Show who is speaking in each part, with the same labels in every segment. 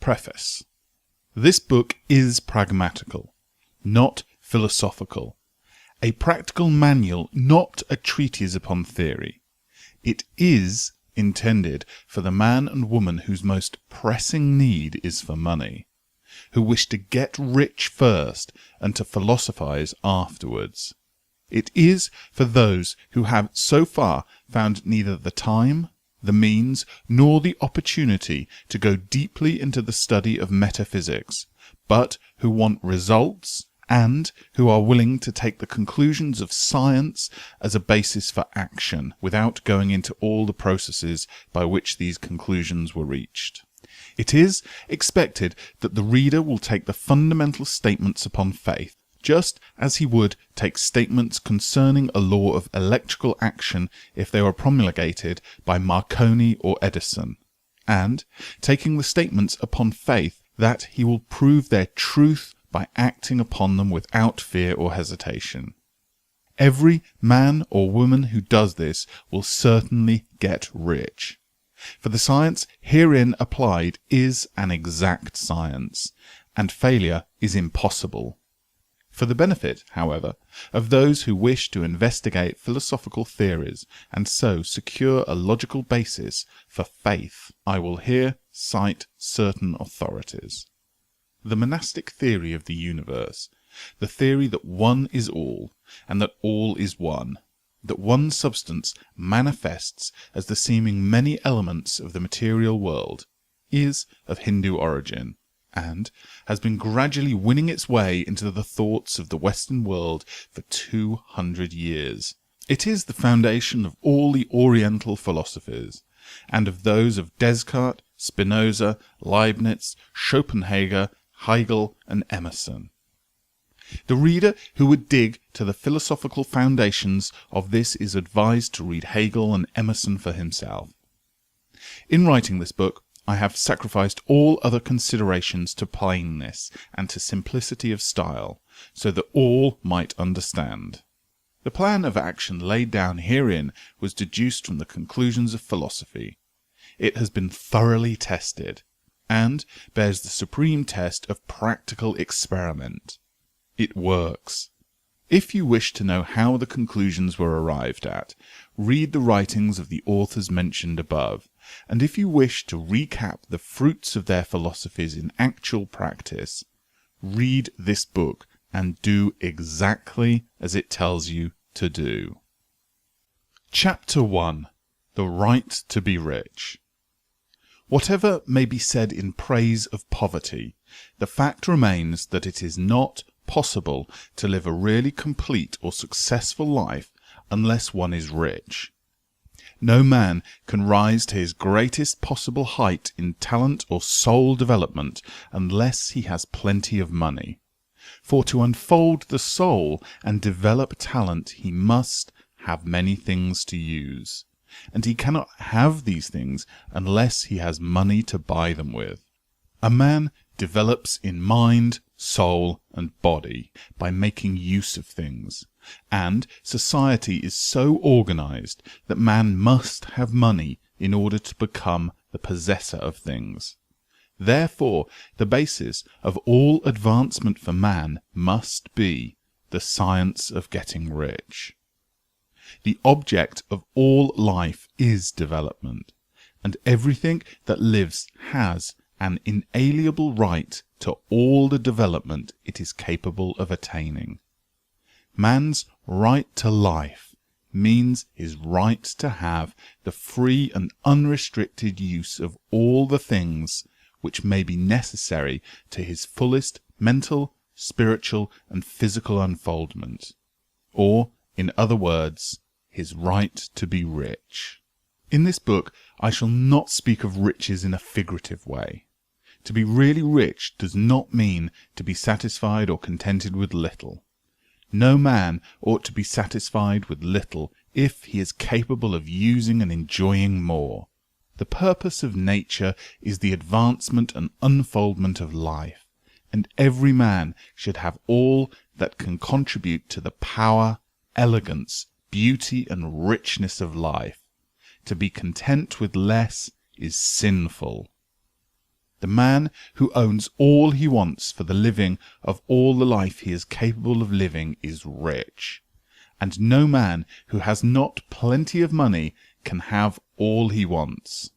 Speaker 1: Preface. This book is pragmatical, not philosophical. A practical manual, not a treatise upon theory. It is intended for the man and woman whose most pressing need is for money, who wish to get rich first and to philosophize afterwards. It is for those who have so far found neither the time, the means, nor the opportunity to go deeply into the study of metaphysics, but who want results and who are willing to take the conclusions of science as a basis for action without going into all the processes by which these conclusions were reached. It is expected that the reader will take the fundamental statements upon faith, just as he would take statements concerning a law of electrical action if they were promulgated by Marconi or Edison, and taking the statements upon faith that he will prove their truth by acting upon them without fear or hesitation. Every man or woman who does this will certainly get rich. For the science herein applied is an exact science, and failure is impossible. For the benefit, however, of those who wish to investigate philosophical theories and so secure a logical basis for faith, I will here cite certain authorities. The monastic theory of the universe, the theory that one is all, and that all is one, that one substance manifests as the seeming many elements of the material world, is of Hindu origin, and has been gradually winning its way into the thoughts of the Western world for 200 years. It is the foundation of all the Oriental philosophies, and of those of Descartes, Spinoza, Leibniz, Schopenhauer, Hegel, and Emerson. The reader who would dig to the philosophical foundations of this is advised to read Hegel and Emerson for himself. In writing this book, I have sacrificed all other considerations to plainness and to simplicity of style, so that all might understand. The plan of action laid down herein was deduced from the conclusions of philosophy. It has been thoroughly tested, and bears the supreme test of practical experiment. It works. If you wish to know how the conclusions were arrived at, read the writings of the authors mentioned above, and if you wish to recap the fruits of their philosophies in actual practice, read this book and do exactly as it tells you to do. Chapter 1. The Right to be Rich. Whatever may be said in praise of poverty, the fact remains that it is not possible to live a really complete or successful life unless one is rich. No man can rise to his greatest possible height in talent or soul development unless he has plenty of money. For to unfold the soul and develop talent he must have many things to use, and he cannot have these things unless he has money to buy them with. A man develops in mind, soul, and body by making use of things, and society is so organized that man must have money in order to become the possessor of things. Therefore, the basis of all advancement for man must be the science of getting rich. The object of all life is development, and everything that lives has an inalienable right to all the development it is capable of attaining. Man's right to life means his right to have the free and unrestricted use of all the things which may be necessary to his fullest mental, spiritual, and physical unfoldment, or, in other words, his right to be rich. In this book I shall not speak of riches in a figurative way. To be really rich does not mean to be satisfied or contented with little. No man ought to be satisfied with little if he is capable of using and enjoying more. The purpose of nature is the advancement and unfoldment of life, and every man should have all that can contribute to the power, elegance, beauty, and richness of life. To be content with less is sinful. The man who owns all he wants for the living of all the life he is capable of living is rich. And no man who has not plenty of money can have all he wants.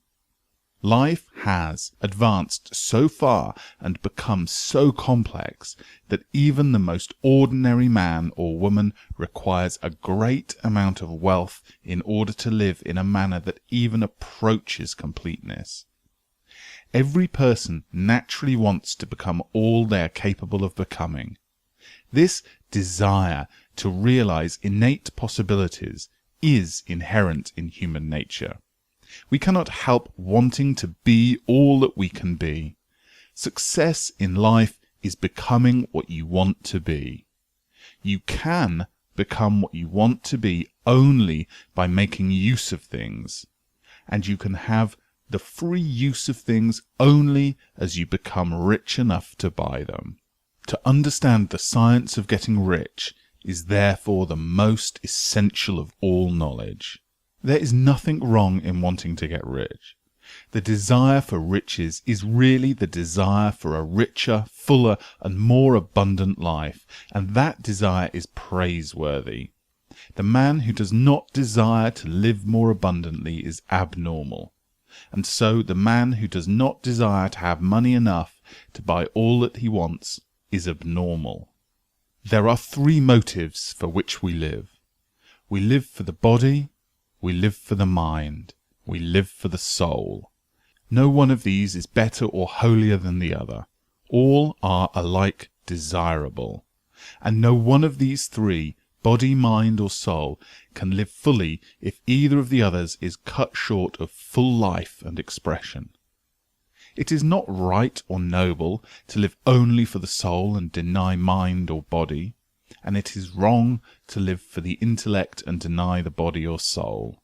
Speaker 1: Life has advanced so far and become so complex that even the most ordinary man or woman requires a great amount of wealth in order to live in a manner that even approaches completeness. Every person naturally wants to become all they are capable of becoming. This desire to realize innate possibilities is inherent in human nature. We cannot help wanting to be all that we can be. Success in life is becoming what you want to be. You can become what you want to be only by making use of things, and you can have the free use of things only as you become rich enough to buy them. To understand the science of getting rich is therefore the most essential of all knowledge. There is nothing wrong in wanting to get rich. The desire for riches is really the desire for a richer, fuller, and more abundant life, and that desire is praiseworthy. The man who does not desire to live more abundantly is abnormal, and so the man who does not desire to have money enough to buy all that he wants is abnormal. There are three motives for which we live. We live for the body, we live for the mind, we live for the soul. No one of these is better or holier than the other. All are alike desirable. And no one of these three, body, mind, or soul, can live fully if either of the others is cut short of full life and expression. It is not right or noble to live only for the soul and deny mind or body, and it is wrong to live for the intellect and deny the body or soul.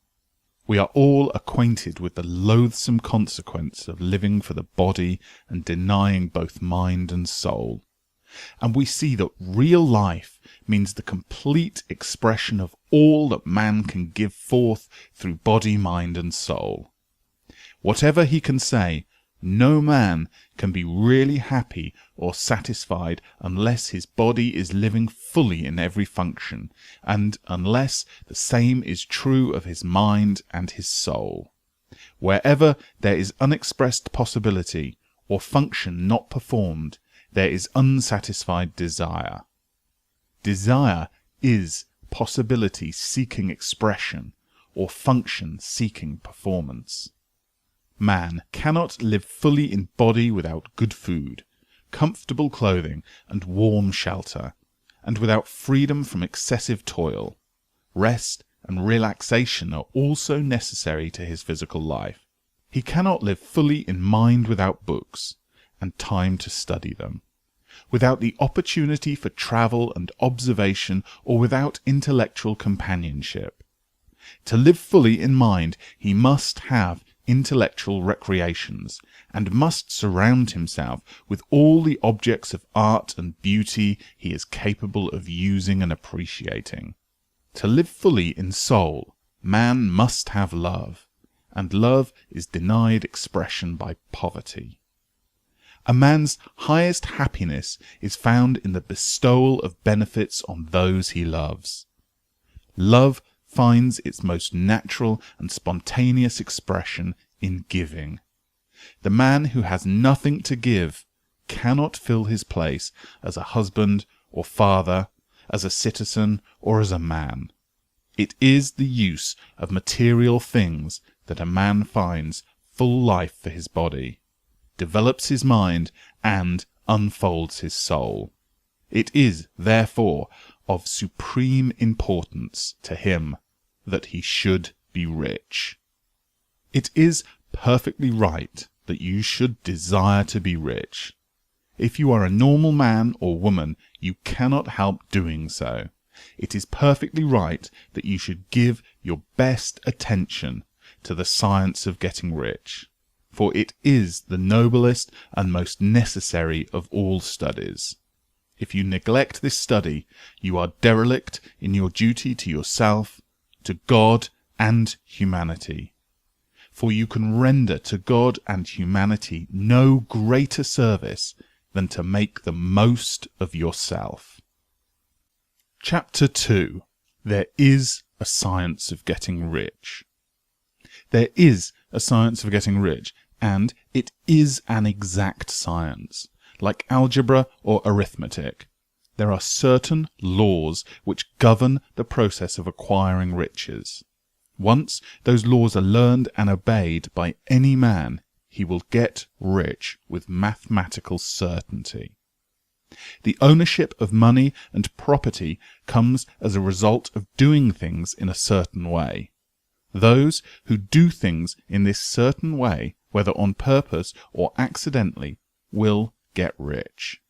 Speaker 1: We are all acquainted with the loathsome consequence of living for the body and denying both mind and soul. And we see that real life means the complete expression of all that man can give forth through body, mind, and soul. Whatever he can say, no man can be really happy or satisfied unless his body is living fully in every function, and unless the same is true of his mind and his soul. Wherever there is unexpressed possibility, or function not performed, there is unsatisfied desire. Desire is possibility seeking expression, or function seeking performance. Man cannot live fully in body without good food, comfortable clothing, and warm shelter, and without freedom from excessive toil. Rest and relaxation are also necessary to his physical life. He cannot live fully in mind without books, and time to study them, without the opportunity for travel and observation, or without intellectual companionship. To live fully in mind, he must have intellectual recreations, and must surround himself with all the objects of art and beauty he is capable of using and appreciating. To live fully in soul, man must have love, and love is denied expression by poverty. A man's highest happiness is found in the bestowal of benefits on those he loves. Love finds its most natural and spontaneous expression in giving. The man who has nothing to give cannot fill his place as a husband or father, as a citizen or as a man. It is the use of material things that a man finds full life for his body, develops his mind, and unfolds his soul. It is, therefore, of supreme importance to him that he should be rich. It is perfectly right that you should desire to be rich. If you are a normal man or woman, you cannot help doing so. It is perfectly right that you should give your best attention to the science of getting rich, for it is the noblest and most necessary of all studies. If you neglect this study, you are derelict in your duty to yourself, to God, and humanity. for you can render to God and humanity no greater service than to make the most of yourself. Chapter 2. There is a science of getting rich. There is a science of getting rich, and it is an exact science. Like algebra or arithmetic, there are certain laws which govern the process of acquiring riches. Once those laws are learned and obeyed by any man, he will get rich with mathematical certainty. The ownership of money and property comes as a result of doing things in a certain way. Those who do things in this certain way, whether on purpose or accidentally, will get rich,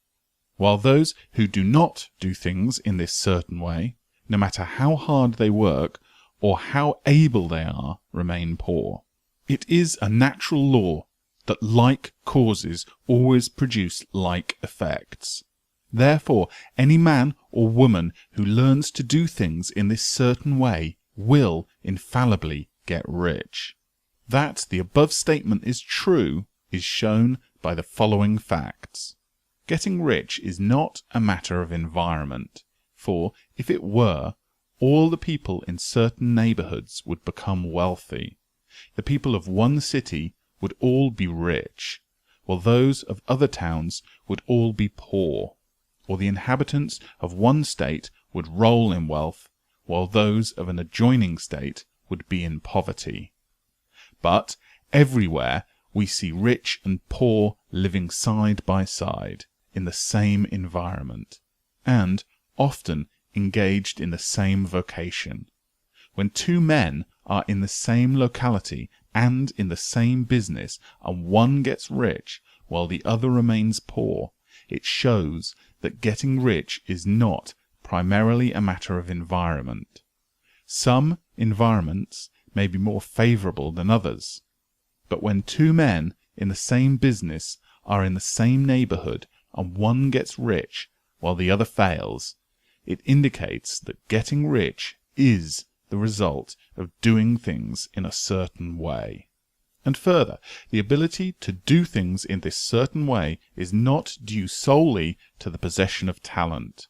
Speaker 1: while those who do not do things in this certain way, no matter how hard they work or how able they are, remain poor. It is a natural law that like causes always produce like effects. Therefore, any man or woman who learns to do things in this certain way will infallibly get rich. That the above statement is true is shown by the following facts. Getting rich is not a matter of environment, for if it were, all the people in certain neighbourhoods would become wealthy. The people of one city would all be rich, while those of other towns would all be poor, or the inhabitants of one state would roll in wealth, while those of an adjoining state would be in poverty. But everywhere we see rich and poor living side by side in the same environment, and often engaged in the same vocation. When two men are in the same locality and in the same business, and one gets rich while the other remains poor, it shows that getting rich is not primarily a matter of environment. Some environments may be more favourable than others, but when two men in the same business are in the same neighbourhood and one gets rich while the other fails, it indicates that getting rich is the result of doing things in a certain way. And further, the ability to do things in this certain way is not due solely to the possession of talent.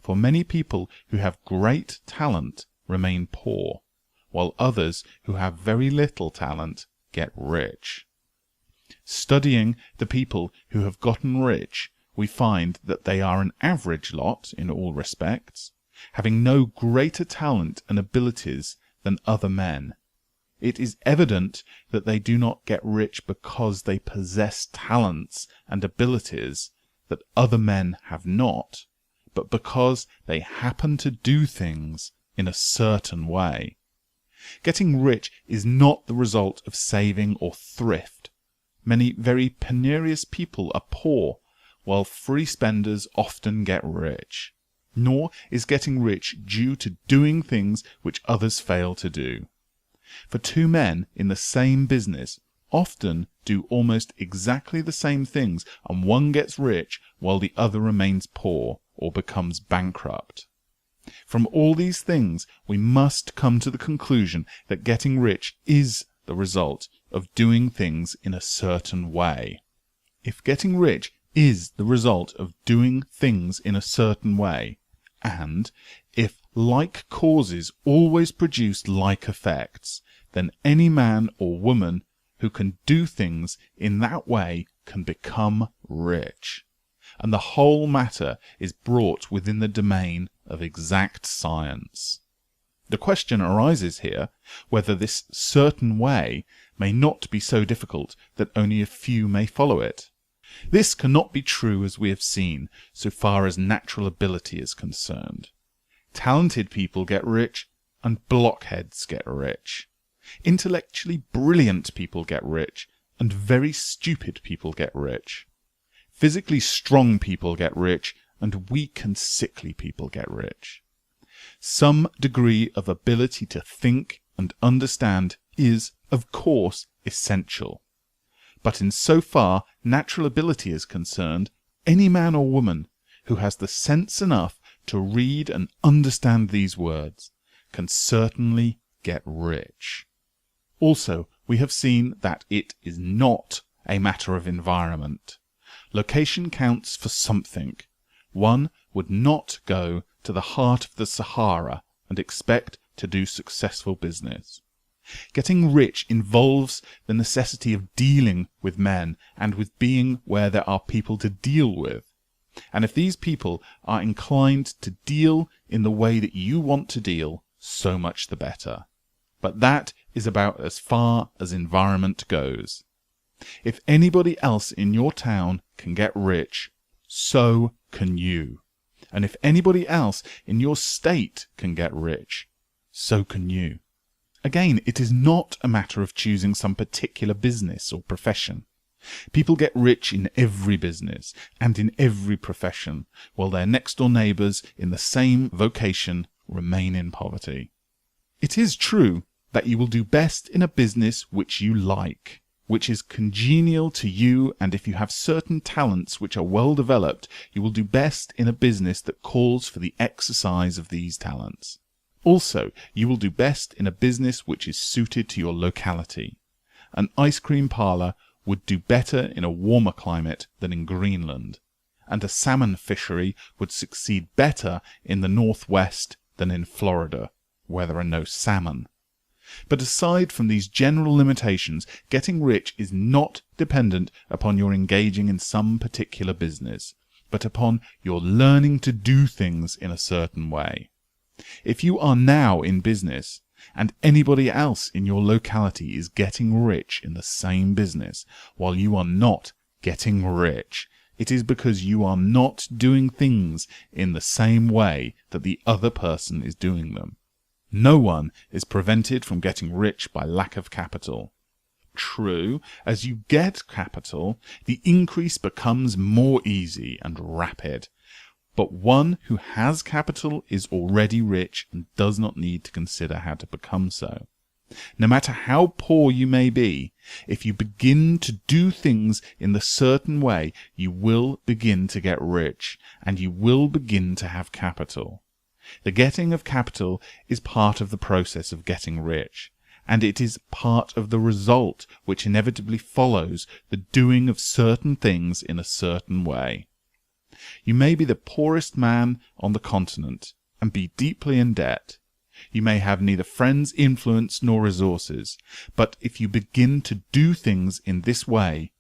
Speaker 1: For many people who have great talent remain poor, while others who have very little talent get rich. Studying the people who have gotten rich, we find that they are an average lot in all respects, having no greater talent and abilities than other men. It is evident that they do not get rich because they possess talents and abilities that other men have not, but because they happen to do things in a certain way. Getting rich is not the result of saving or thrift. Many very penurious people are poor, while free spenders often get rich. Nor is getting rich due to doing things which others fail to do. For two men in the same business often do almost exactly the same things, and one gets rich while the other remains poor or becomes bankrupt. From all these things, we must come to the conclusion that getting rich is the result of doing things in a certain way. If getting rich is the result of doing things in a certain way, and if like causes always produce like effects, then any man or woman who can do things in that way can become rich. And the whole matter is brought within the domain of exact science. The question arises here whether this certain way may not be so difficult that only a few may follow it. This cannot be true, as we have seen, so far as natural ability is concerned. Talented people get rich, and blockheads get rich. Intellectually brilliant people get rich, and very stupid people get rich. Physically strong people get rich, and weak and sickly people get rich. Some degree of ability to think and understand is, of course, essential. But in so far natural ability is concerned, any man or woman who has the sense enough to read and understand these words can certainly get rich. Also, we have seen that it is not a matter of environment. Location counts for something. One would not go to the heart of the Sahara and expect to do successful business. Getting rich involves the necessity of dealing with men and with being where there are people to deal with. And if these people are inclined to deal in the way that you want to deal, so much the better. But that is about as far as environment goes. If anybody else in your town can get rich, so can you. And if anybody else in your state can get rich, so can you. Again, it is not a matter of choosing some particular business or profession. People get rich in every business and in every profession, while their next-door neighbours in the same vocation remain in poverty. It is true that you will do best in a business which you like, which is congenial to you, and if you have certain talents which are well developed, you will do best in a business that calls for the exercise of these talents. Also, you will do best in a business which is suited to your locality. An ice cream parlour would do better in a warmer climate than in Greenland, and a salmon fishery would succeed better in the northwest than in Florida, where there are no salmon. But aside from these general limitations, getting rich is not dependent upon your engaging in some particular business, but upon your learning to do things in a certain way. If you are now in business, and anybody else in your locality is getting rich in the same business, while you are not getting rich, it is because you are not doing things in the same way that the other person is doing them. No one is prevented from getting rich by lack of capital. True, as you get capital, the increase becomes more easy and rapid. But one who has capital is already rich and does not need to consider how to become so. No matter how poor you may be, if you begin to do things in the certain way, you will begin to get rich, and you will begin to have capital. The getting of capital is part of the process of getting rich, and it is part of the result which inevitably follows the doing of certain things in a certain way. You may be the poorest man on the continent and be deeply in debt. You may have neither friends, influence, nor resources, but if you begin to do things in this way,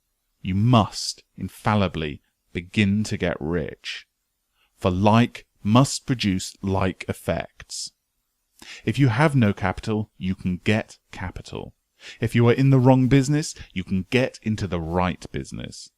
Speaker 1: you must infallibly begin to get rich. For like must produce like effects. If you have no capital, you can get capital. If you are in the wrong business, you can get into the right business.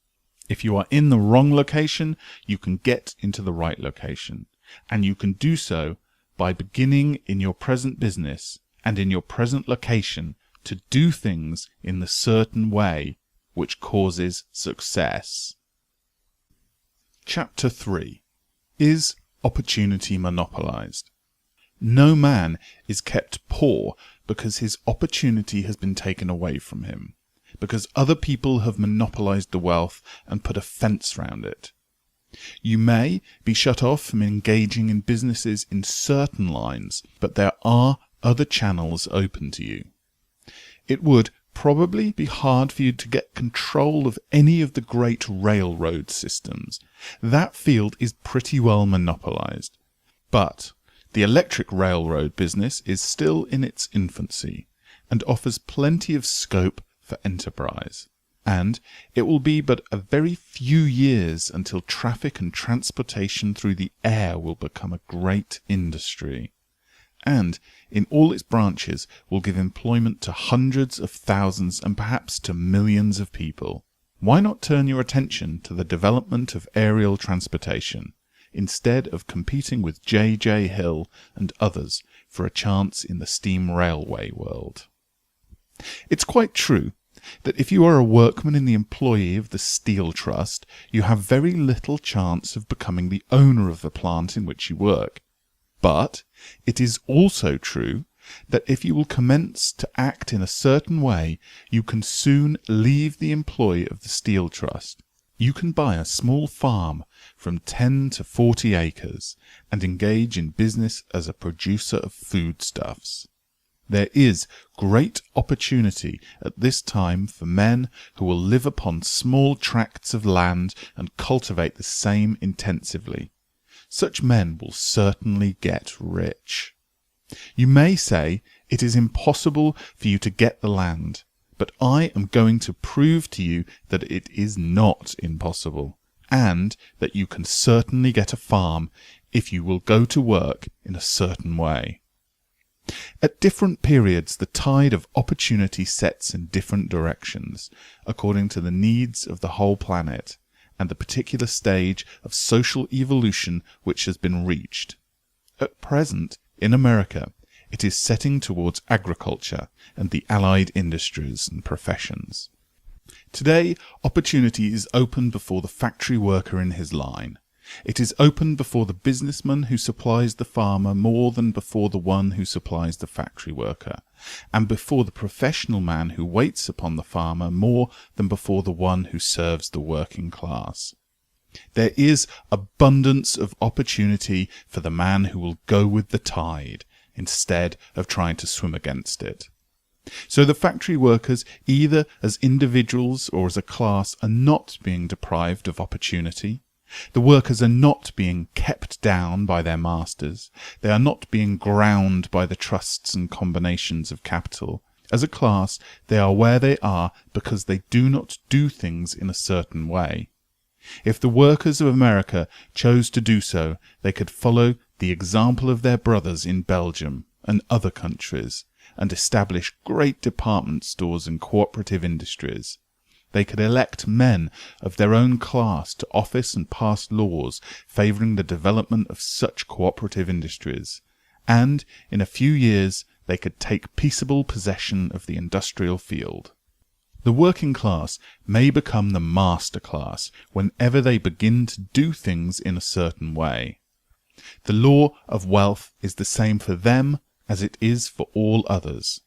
Speaker 1: If you are in the wrong location, you can get into the right location. And you can do so by beginning in your present business and in your present location to do things in the certain way which causes success. Chapter 3. Is opportunity monopolized? No man is kept poor because his opportunity has been taken away from him, because other people have monopolized the wealth and put a fence round it. You may be shut off from engaging in businesses in certain lines, but there are other channels open to you. It would probably be hard for you to get control of any of the great railroad systems. That field is pretty well monopolized. But the electric railroad business is still in its infancy and offers plenty of scope for enterprise. And it will be but a very few years until traffic and transportation through the air will become a great industry, and in all its branches will give employment to hundreds of thousands and perhaps to millions of people. Why not turn your attention to the development of aerial transportation, instead of competing with J.J. Hill and others for a chance in the steam railway world? It's quite true that if you are a workman in the employ of the Steel Trust, you have very little chance of becoming the owner of the plant in which you work. But it is also true that if you will commence to act in a certain way, you can soon leave the employ of the Steel Trust. You can buy a small farm from 10 to 40 acres and engage in business as a producer of foodstuffs. There is great opportunity at this time for men who will live upon small tracts of land and cultivate the same intensively. Such men will certainly get rich. You may say it is impossible for you to get the land, but I am going to prove to you that it is not impossible, and that you can certainly get a farm if you will go to work in a certain way. At different periods, the tide of opportunity sets in different directions, according to the needs of the whole planet, and the particular stage of social evolution which has been reached. At present, in America, it is setting towards agriculture and the allied industries and professions. Today, opportunity is open before the factory worker in his line. It is open before the businessman who supplies the farmer more than before the one who supplies the factory worker, and before the professional man who waits upon the farmer more than before the one who serves the working class. There is abundance of opportunity for the man who will go with the tide, instead of trying to swim against it. So the factory workers, either as individuals or as a class, are not being deprived of opportunity. The workers are not being kept down by their masters. They are not being ground by the trusts and combinations of capital. As a class, they are where they are because they do not do things in a certain way. If the workers of America chose to do so, they could follow the example of their brothers in Belgium and other countries, and establish great department stores and cooperative industries. They could elect men of their own class to office and pass laws favouring the development of such cooperative industries, and in a few years they could take peaceable possession of the industrial field. The working class may become the master class whenever they begin to do things in a certain way. The law of wealth is the same for them as it is for all others.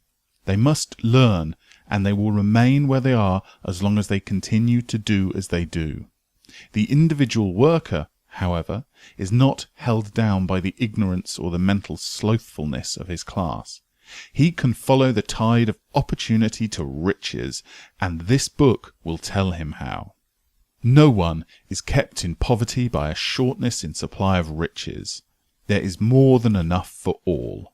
Speaker 1: They must learn, and they will remain where they are as long as they continue to do as they do. The individual worker, however, is not held down by the ignorance or the mental slothfulness of his class. He can follow the tide of opportunity to riches, and this book will tell him how. No one is kept in poverty by a shortness in supply of riches. There is more than enough for all.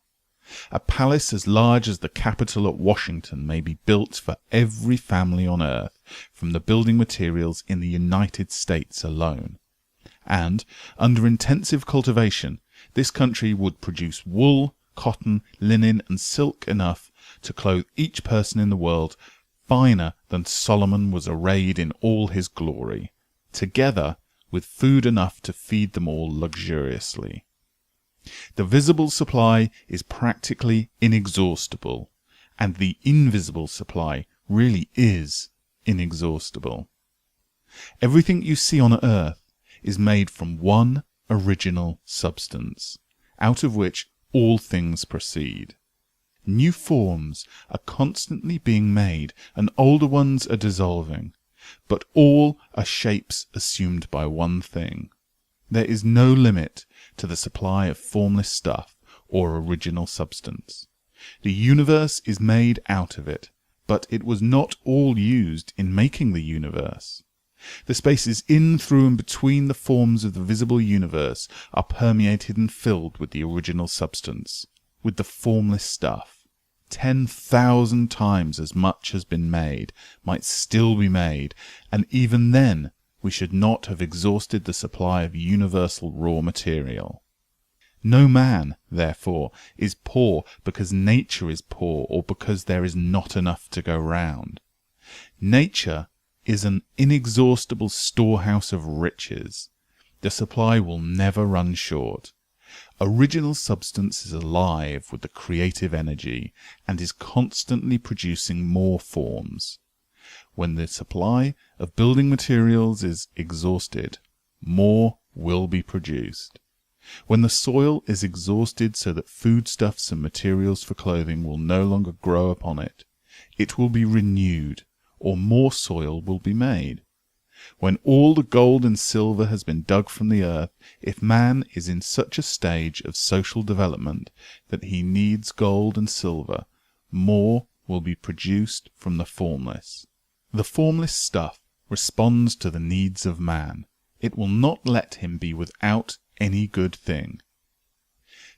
Speaker 1: A palace as large as the Capitol at Washington may be built for every family on earth from the building materials in the United States alone. And, under intensive cultivation, this country would produce wool, cotton, linen, and silk enough to clothe each person in the world finer than Solomon was arrayed in all his glory, together with food enough to feed them all luxuriously. The visible supply is practically inexhaustible, and the invisible supply really is inexhaustible. Everything you see on earth is made from one original substance, out of which all things proceed. New forms are constantly being made, and older ones are dissolving, but all are shapes assumed by one thing. There is no limit to the supply of formless stuff or original substance. The universe is made out of it, but it was not all used in making the universe. The spaces in, through, and between the forms of the visible universe are permeated and filled with the original substance, with the formless stuff. 10,000 times as much has been made, might still be made, and even then we should not have exhausted the supply of universal raw material. No man, therefore, is poor because nature is poor or because there is not enough to go round. Nature is an inexhaustible storehouse of riches. The supply will never run short. Original substance is alive with the creative energy and is constantly producing more forms. When the supply of building materials is exhausted, more will be produced. When the soil is exhausted so that foodstuffs and materials for clothing will no longer grow upon it, it will be renewed, or more soil will be made. When all the gold and silver has been dug from the earth, if man is in such a stage of social development that he needs gold and silver, more will be produced from the formless. The formless stuff responds to the needs of man. It will not let him be without any good thing.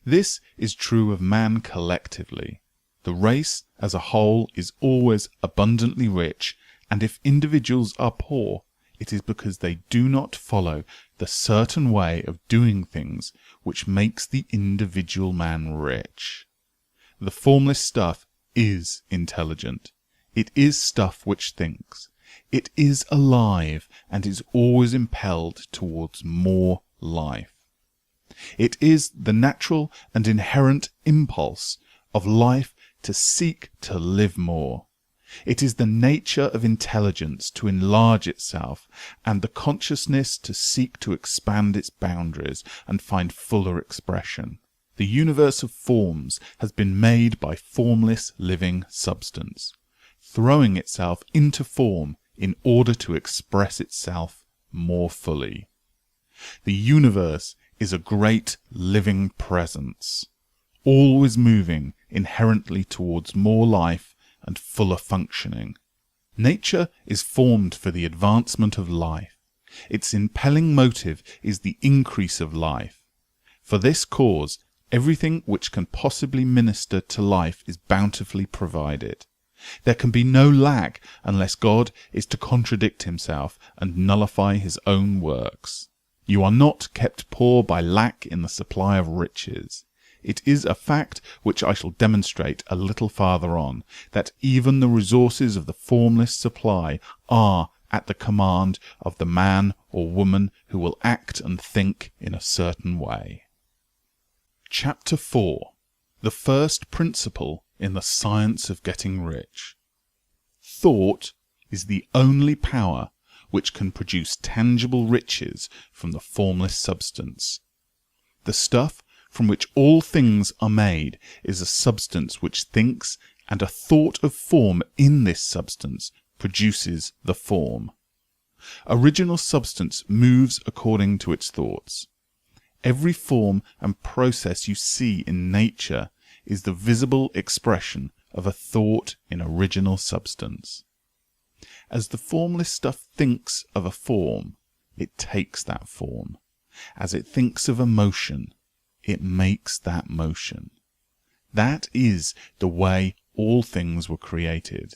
Speaker 1: This is true of man collectively. The race as a whole is always abundantly rich, and if individuals are poor, it is because they do not follow the certain way of doing things which makes the individual man rich. The formless stuff is intelligent. It is stuff which thinks. It is alive and is always impelled towards more life. It is the natural and inherent impulse of life to seek to live more. It is the nature of intelligence to enlarge itself, and the consciousness to seek to expand its boundaries and find fuller expression. The universe of forms has been made by formless living substance, throwing itself into form in order to express itself more fully. The universe is a great living presence, always moving inherently towards more life and fuller functioning. Nature is formed for the advancement of life. Its impelling motive is the increase of life. For this cause, everything which can possibly minister to life is bountifully provided. There can be no lack unless God is to contradict himself and nullify his own works. You are not kept poor by lack in the supply of riches. It is a fact which I shall demonstrate a little farther on, that even the resources of the formless supply are at the command of the man or woman who will act and think in a certain way. Chapter 4. The first principle in the science of getting rich. Thought is the only power which can produce tangible riches from the formless substance. The stuff from which all things are made is a substance which thinks, and a thought of form in this substance produces the form. Original substance moves according to its thoughts. Every form and process you see in nature is the visible expression of a thought in original substance. As the formless stuff thinks of a form, it takes that form. As it thinks of a motion, it makes that motion. That is the way all things were created.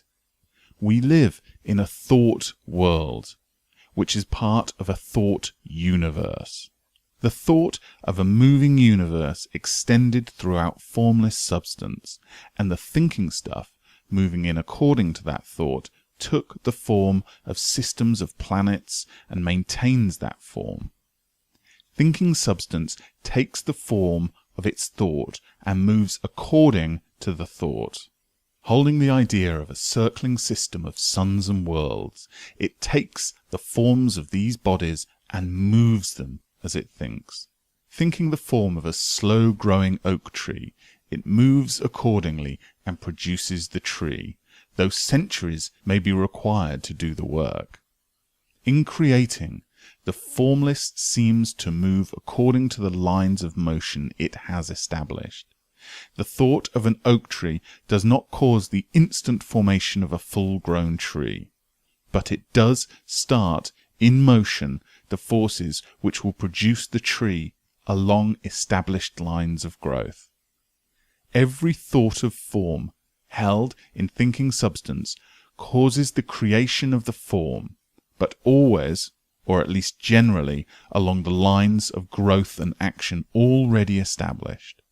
Speaker 1: We live in a thought world, which is part of a thought universe. The thought of a moving universe extended throughout formless substance, and the thinking stuff, moving in according to that thought, took the form of systems of planets and maintains that form. Thinking substance takes the form of its thought and moves according to the thought. Holding the idea of a circling system of suns and worlds, it takes the forms of these bodies and moves them as it thinks. Thinking the form of a slow-growing oak tree, it moves accordingly and produces the tree, though centuries may be required to do the work. In creating, the formless seems to move according to the lines of motion it has established. The thought of an oak tree does not cause the instant formation of a full-grown tree, but it does start in motion the forces which will produce the tree along established lines of growth. Every thought of form held in thinking substance causes the creation of the form, but always, or at least generally, along the lines of growth and action already established.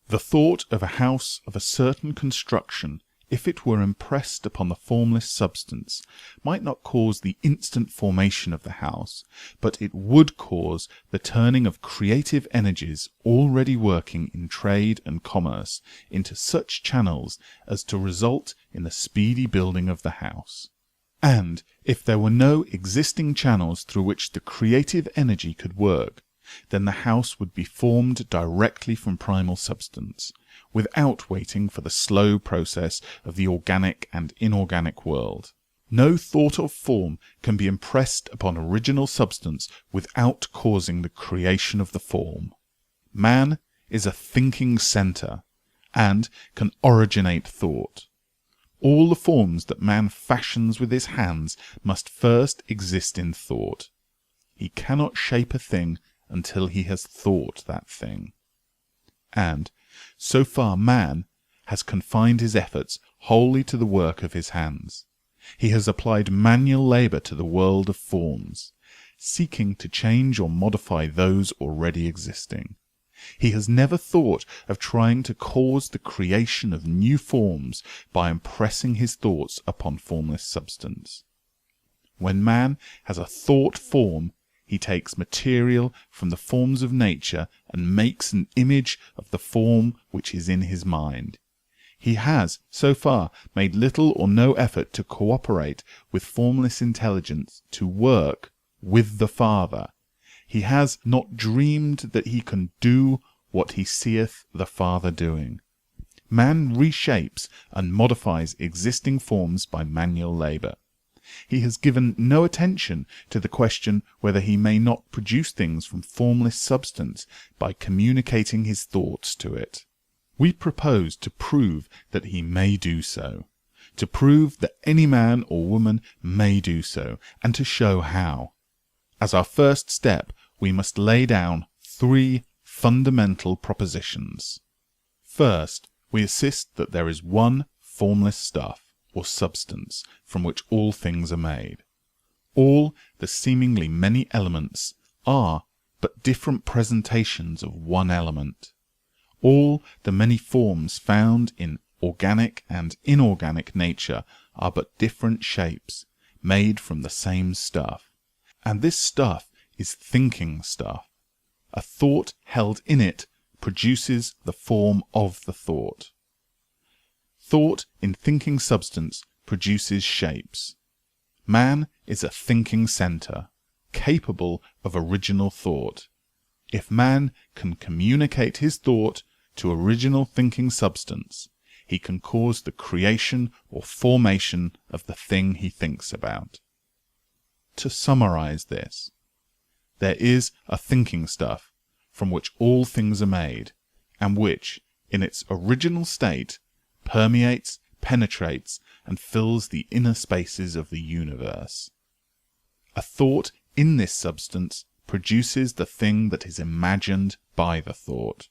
Speaker 1: The thought of a house of a certain construction, if it were impressed upon the formless substance, might not cause the instant formation of the house, but it would cause the turning of creative energies already working in trade and commerce into such channels as to result in the speedy building of the house. And if there were no existing channels through which the creative energy could work, then the house would be formed directly from primal substance, without waiting for the slow process of the organic and inorganic world. No thought of form can be impressed upon original substance without causing the creation of the form. Man is a thinking centre, and can originate thought. All the forms that man fashions with his hands must first exist in thought. He cannot shape a thing until he has thought that thing. And, so far, man has confined his efforts wholly to the work of his hands. He has applied manual labour to the world of forms, seeking to change or modify those already existing. He has never thought of trying to cause the creation of new forms by impressing his thoughts upon formless substance. When man has a thought form, he takes material from the forms of nature and makes an image of the form which is in his mind. He has, so far, made little or no effort to cooperate with formless intelligence, to work with the Father. He has not dreamed that he can do what he seeth the Father doing. Man reshapes and modifies existing forms by manual labour. He has given no attention to the question whether he may not produce things from formless substance by communicating his thoughts to it. We propose to prove that he may do so, to prove that any man or woman may do so, and to show how. As our first step, we must lay down 3 fundamental propositions. First, we insist that there is one formless stuff, or substance, from which all things are made. All the seemingly many elements are but different presentations of one element. All the many forms found in organic and inorganic nature are but different shapes, made from the same stuff. And this stuff is thinking stuff. A thought held in it produces the form of the thought. Thought in thinking substance produces shapes. Man is a thinking centre, capable of original thought. If man can communicate his thought to original thinking substance, he can cause the creation or formation of the thing he thinks about. To summarize this, there is a thinking stuff from which all things are made, and which, in its original state, permeates, penetrates, and fills the inner spaces of the universe. A thought in this substance produces the thing that is imagined by the thought.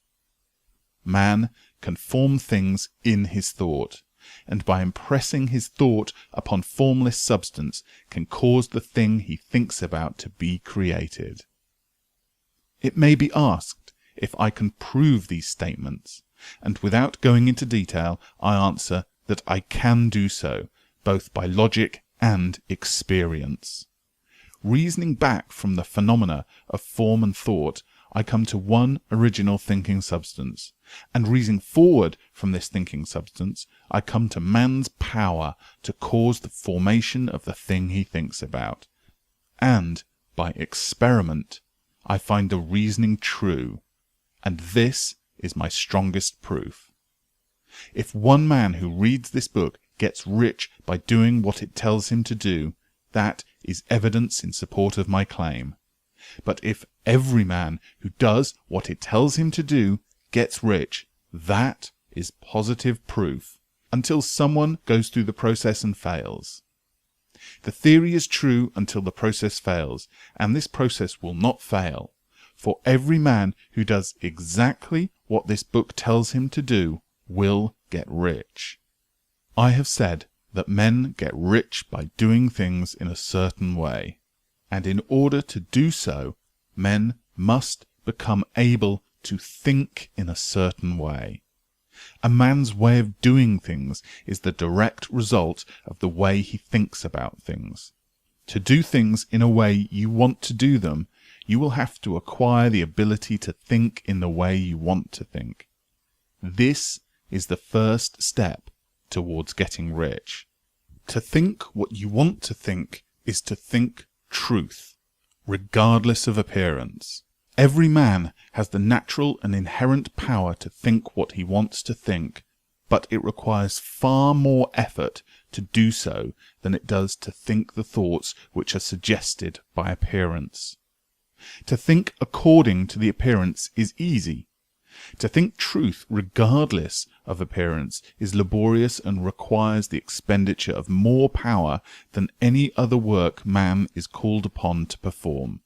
Speaker 1: Man can form things in his thought, and by impressing his thought upon formless substance can cause the thing he thinks about to be created. It may be asked if I can prove these statements, and without going into detail, I answer that I can do so, both by logic and experience. Reasoning back from the phenomena of form and thought, I come to one original thinking substance, and reasoning forward from this thinking substance, I come to man's power to cause the formation of the thing he thinks about. And, by experiment, I find the reasoning true, and this is my strongest proof. If one man who reads this book gets rich by doing what it tells him to do, that is evidence in support of my claim. But if every man who does what it tells him to do gets rich, that is positive proof, until someone goes through the process and fails. The theory is true until the process fails, and this process will not fail, for every man who does exactly what this book tells him to do will get rich. I have said that men get rich by doing things in a certain way, and in order to do so, men must become able to think in a certain way. A man's way of doing things is the direct result of the way he thinks about things. To do things in a way you want to do them, you will have to acquire the ability to think in the way you want to think. This is the first step towards getting rich. To think what you want to think is to think truth, regardless of appearance. Every man has the natural and inherent power to think what he wants to think, but it requires far more effort to do so than it does to think the thoughts which are suggested by appearance. To think according to the appearance is easy. To think truth regardless of appearance is laborious and requires the expenditure of more power than any other work man is called upon to perform.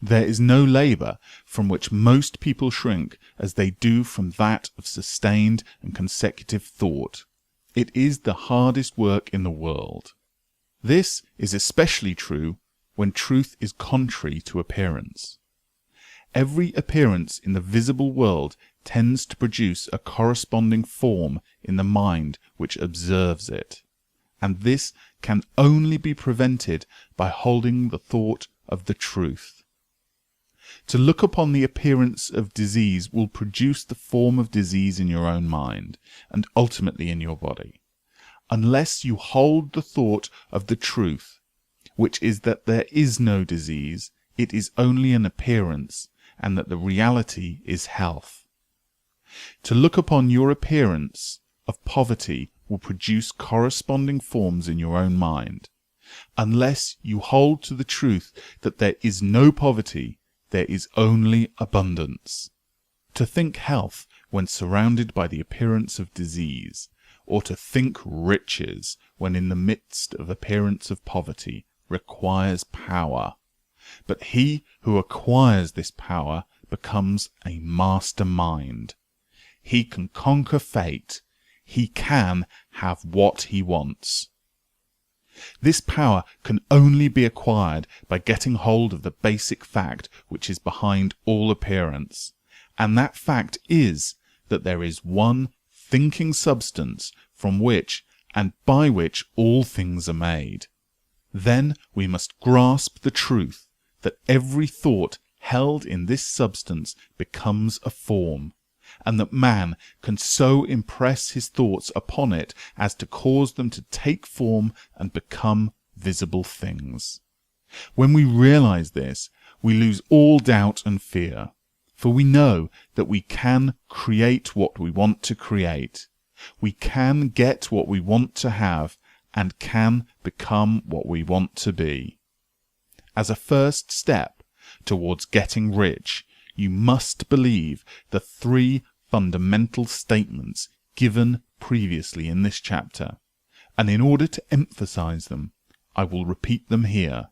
Speaker 1: There is no labour from which most people shrink as they do from that of sustained and consecutive thought. It is the hardest work in the world. This is especially true when truth is contrary to appearance. Every appearance in the visible world tends to produce a corresponding form in the mind which observes it, and this can only be prevented by holding the thought of the truth. To look upon the appearance of disease will produce the form of disease in your own mind, and ultimately in your body, unless you hold the thought of the truth, which is that there is no disease, it is only an appearance, and that the reality is health. To look upon your appearance of poverty will produce corresponding forms in your own mind. Unless you hold to the truth that there is no poverty, there is only abundance. To think health when surrounded by the appearance of disease, or to think riches when in the midst of appearance of poverty, requires power. But he who acquires this power becomes a mastermind. He can conquer fate. He can have what he wants. This power can only be acquired by getting hold of the basic fact which is behind all appearance, and that fact is that there is one thinking substance from which and by which all things are made. Then we must grasp the truth that every thought held in this substance becomes a form, and that man can so impress his thoughts upon it as to cause them to take form and become visible things. When we realize this, we lose all doubt and fear, for we know that we can create what we want to create. We can get what we want to have, and can become what we want to be. As a first step towards getting rich, you must believe the three fundamental statements given previously in this chapter, and in order to emphasize them, I will repeat them here.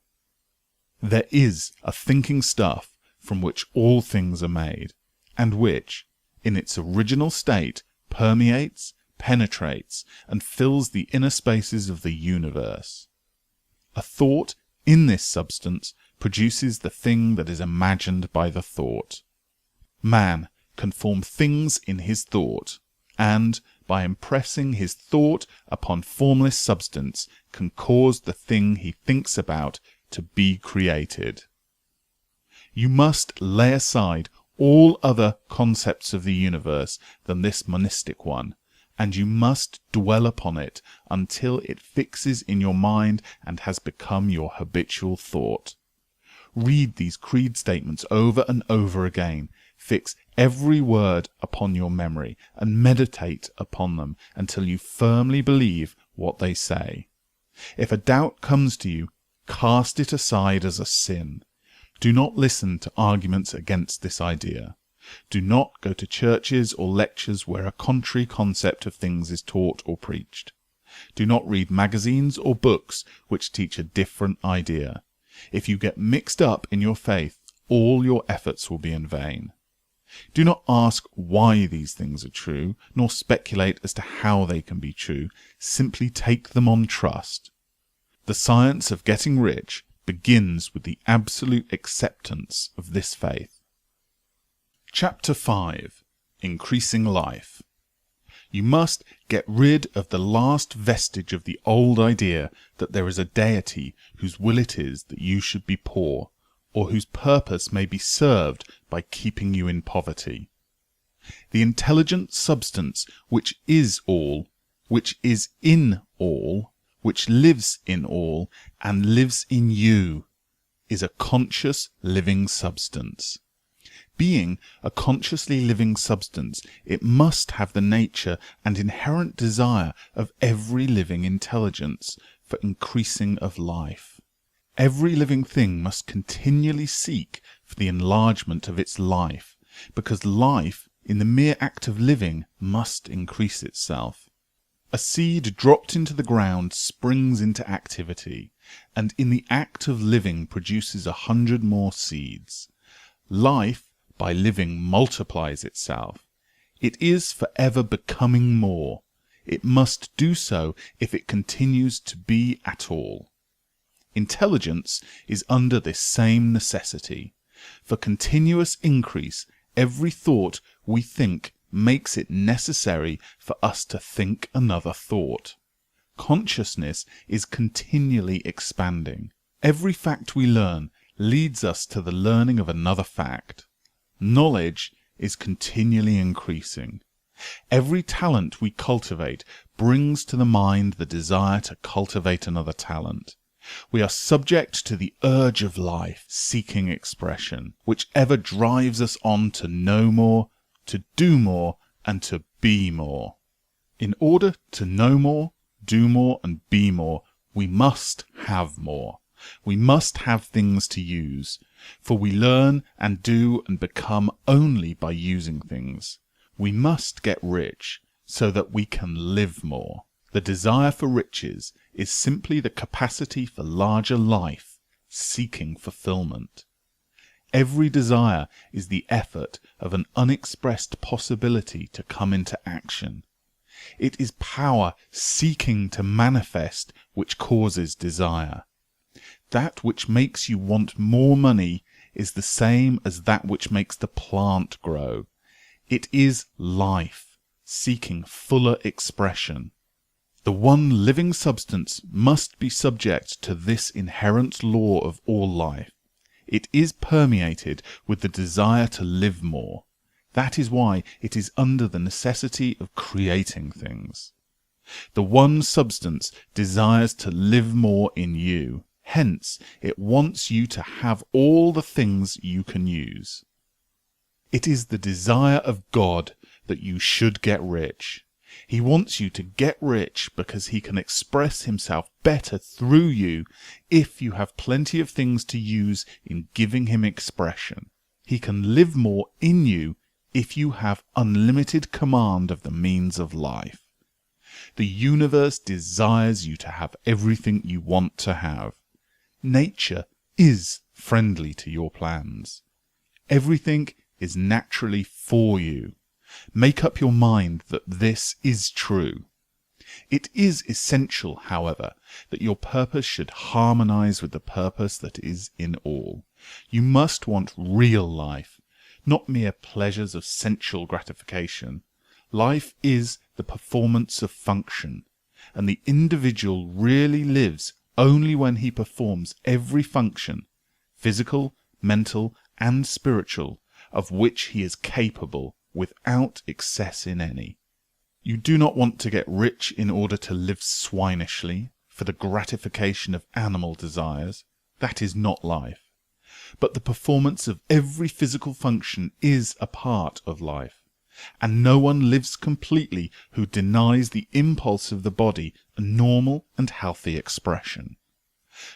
Speaker 1: There is a thinking stuff from which all things are made, and which, in its original state, permeates, penetrates, and fills the inner spaces of the universe. A thought in this substance produces the thing that is imagined by the thought. Man can form things in his thought, and, by impressing his thought upon formless substance, can cause the thing he thinks about to be created. You must lay aside all other concepts of the universe than this monistic one, and you must dwell upon it until it fixes in your mind and has become your habitual thought. Read these creed statements over and over again. Fix every word upon your memory and meditate upon them until you firmly believe what they say. If a doubt comes to you, cast it aside as a sin. Do not listen to arguments against this idea. Do not go to churches or lectures where a contrary concept of things is taught or preached. Do not read magazines or books which teach a different idea. If you get mixed up in your faith, all your efforts will be in vain. Do not ask why these things are true, nor speculate as to how they can be true. Simply take them on trust. The science of getting rich begins with the absolute acceptance of this faith. Chapter 5. Increasing Life. You must get rid of the last vestige of the old idea that there is a deity whose will it is that you should be poor, or whose purpose may be served by keeping you in poverty. The intelligent substance which is all, which is in all, which lives in all, and lives in you, is a conscious living substance. Being a consciously living substance, it must have the nature and inherent desire of every living intelligence for increasing of life. Every living thing must continually seek for the enlargement of its life, because life in the mere act of living, must increase itself. A seed dropped into the ground springs into activity, and in the act of living produces 100 more seeds. Life, by living, multiplies itself. It is forever becoming more. It must do so if it continues to be at all. Intelligence is under this same necessity. For continuous increase, every thought we think makes it necessary for us to think another thought. Consciousness is continually expanding. Every fact we learn leads us to the learning of another fact. Knowledge is continually increasing. Every talent we cultivate brings to the mind the desire to cultivate another talent. We are subject to the urge of life, seeking expression, which ever drives us on to know more, to do more, and to be more. In order to know more, do more, and be more, we must have more. We must have things to use, for we learn and do and become only by using things. We must get rich so that we can live more. The desire for riches is simply the capacity for larger life, seeking fulfillment. Every desire is the effort of an unexpressed possibility to come into action. It is power seeking to manifest which causes desire. That which makes you want more money is the same as that which makes the plant grow. It is life, seeking fuller expression. The one living substance must be subject to this inherent law of all life. It is permeated with the desire to live more. That is why it is under the necessity of creating things. The one substance desires to live more in you. Hence, it wants you to have all the things you can use. It is the desire of God that you should get rich. He wants you to get rich because he can express himself better through you if you have plenty of things to use in giving him expression. He can live more in you if you have unlimited command of the means of life. The universe desires you to have everything you want to have. Nature is friendly to your plans. Everything is naturally for you. Make up your mind that this is true. It is essential, however, that your purpose should harmonize with the purpose that is in all. You must want real life, not mere pleasures of sensual gratification. Life is the performance of function, and the individual really lives only when he performs every function, physical, mental, and spiritual, of which he is capable, without excess in any. You do not want to get rich in order to live swinishly, for the gratification of animal desires. That is not life. But the performance of every physical function is a part of life, and no one lives completely who denies the impulse of the body a normal and healthy expression.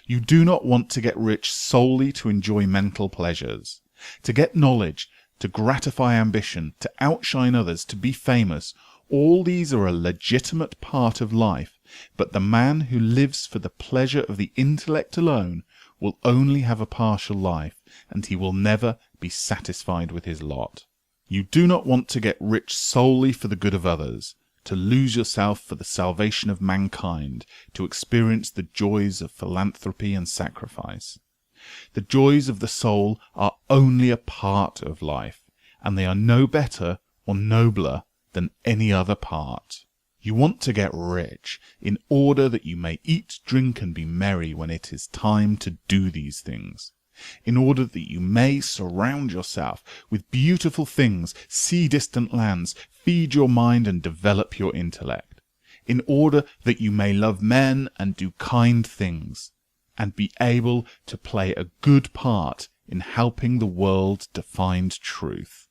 Speaker 1: You do not want to get rich solely to enjoy mental pleasures, to get knowledge, to gratify ambition, to outshine others, to be famous. All these are a legitimate part of life, but the man who lives for the pleasure of the intellect alone will only have a partial life, and he will never be satisfied with his lot. You do not want to get rich solely for the good of others, to lose yourself for the salvation of mankind, to experience the joys of philanthropy and sacrifice. The joys of the soul are only a part of life, and they are no better or nobler than any other part. You want to get rich in order that you may eat, drink, and be merry when it is time to do these things, in order that you may surround yourself with beautiful things, see distant lands, feed your mind and develop your intellect, in order that you may love men and do kind things, and be able to play a good part in helping the world to find truth.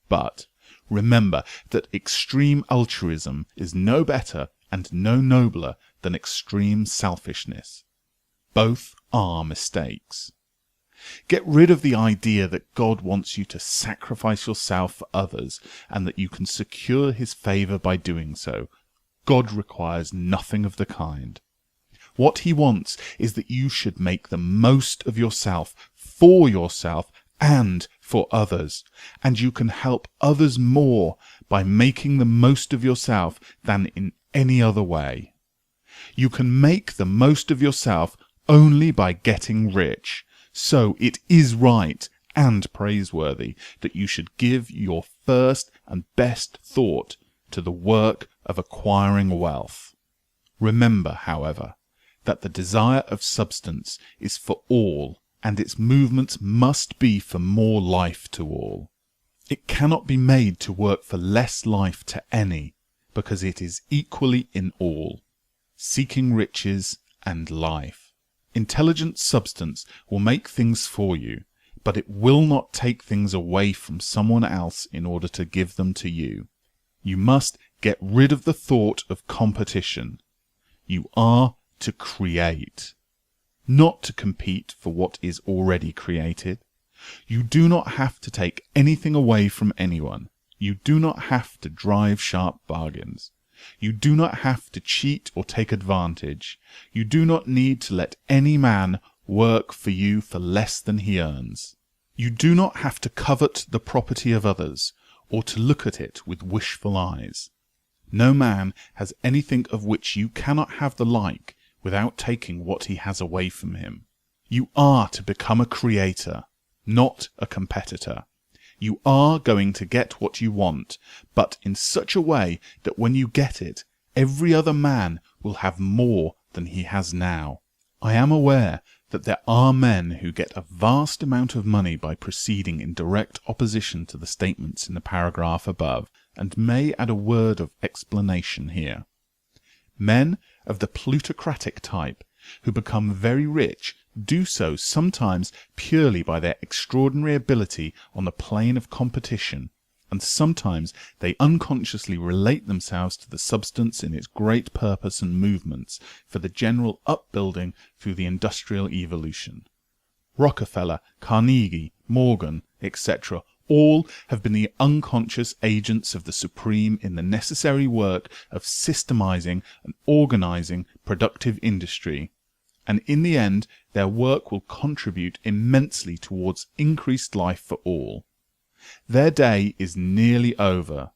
Speaker 1: But remember that extreme altruism is no better and no nobler than extreme selfishness. Both are mistakes. Get rid of the idea that God wants you to sacrifice yourself for others and that you can secure his favour by doing so. God requires nothing of the kind. What he wants is that you should make the most of yourself for yourself and for others, and you can help others more by making the most of yourself than in any other way. You can make the most of yourself only by getting rich, so it is right and praiseworthy that you should give your first and best thought to the work of acquiring wealth. Remember, however, that the desire of substance is for all, and its movements must be for more life to all. It cannot be made to work for less life to any, because it is equally in all, seeking riches and life. Intelligent substance will make things for you, but it will not take things away from someone else in order to give them to you. You must get rid of the thought of competition. You are to create, not to compete for what is already created. You do not have to take anything away from anyone. You do not have to drive sharp bargains. You do not have to cheat or take advantage. You do not need to let any man work for you for less than he earns. You do not have to covet the property of others, or to look at it with wishful eyes. No man has anything of which you cannot have the like without taking what he has away from him. You are to become a creator, not a competitor. You are going to get what you want, but in such a way that when you get it, every other man will have more than he has now. I am aware that there are men who get a vast amount of money by proceeding in direct opposition to the statements in the paragraph above, and may add a word of explanation here. Men of the plutocratic type, who become very rich, do so sometimes purely by their extraordinary ability on the plane of competition, and sometimes they unconsciously relate themselves to the substance in its great purpose and movements for the general upbuilding through the industrial evolution. Rockefeller, Carnegie, Morgan, etc., all have been the unconscious agents of the supreme in the necessary work of systemizing and organizing productive industry, and in the end their work will contribute immensely towards increased life for all. Their day is nearly over.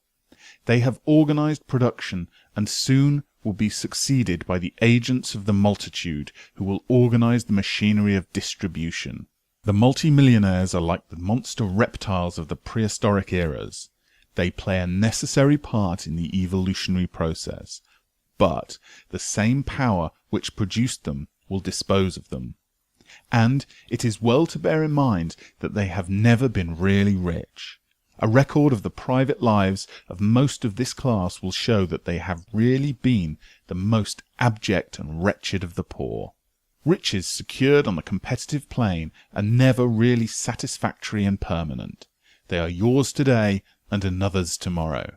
Speaker 1: They have organized production and soon will be succeeded by the agents of the multitude who will organize the machinery of distribution. The multimillionaires are like the monster reptiles of the prehistoric eras. They play a necessary part in the evolutionary process, but the same power which produced them will dispose of them. And it is well to bear in mind that they have never been really rich. A record of the private lives of most of this class will show that they have really been the most abject and wretched of the poor. Riches secured on the competitive plane are never really satisfactory and permanent. They are yours today and another's tomorrow.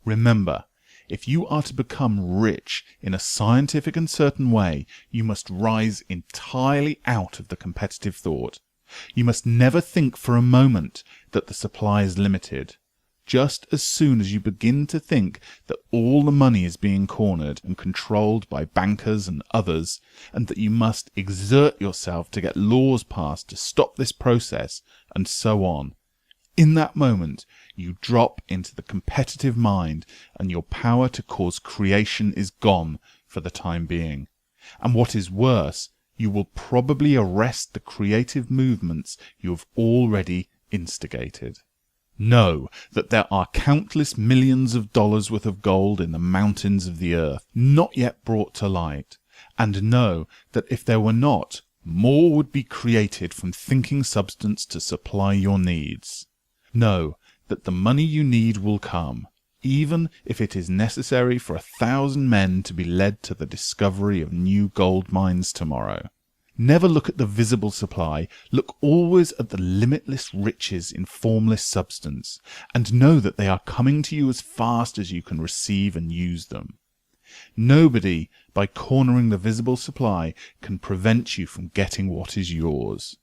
Speaker 1: Remember, if you are to become rich in a scientific and certain way, you must rise entirely out of the competitive thought. You must never think for a moment that the supply is limited. Just as soon as you begin to think that all the money is being cornered and controlled by bankers and others, and that you must exert yourself to get laws passed to stop this process, and so on, in that moment you drop into the competitive mind, and your power to cause creation is gone for the time being. And what is worse, you will probably arrest the creative movements you have already instigated. Know that there are countless millions of dollars worth of gold in the mountains of the earth, not yet brought to light, and know that if there were not, more would be created from thinking substance to supply your needs. Know that the money you need will come, even if it is necessary for 1,000 men to be led to the discovery of new gold mines tomorrow. Never look at the visible supply, look always at the limitless riches in formless substance, and know that they are coming to you as fast as you can receive and use them. Nobody, by cornering the visible supply, can prevent you from getting what is yours.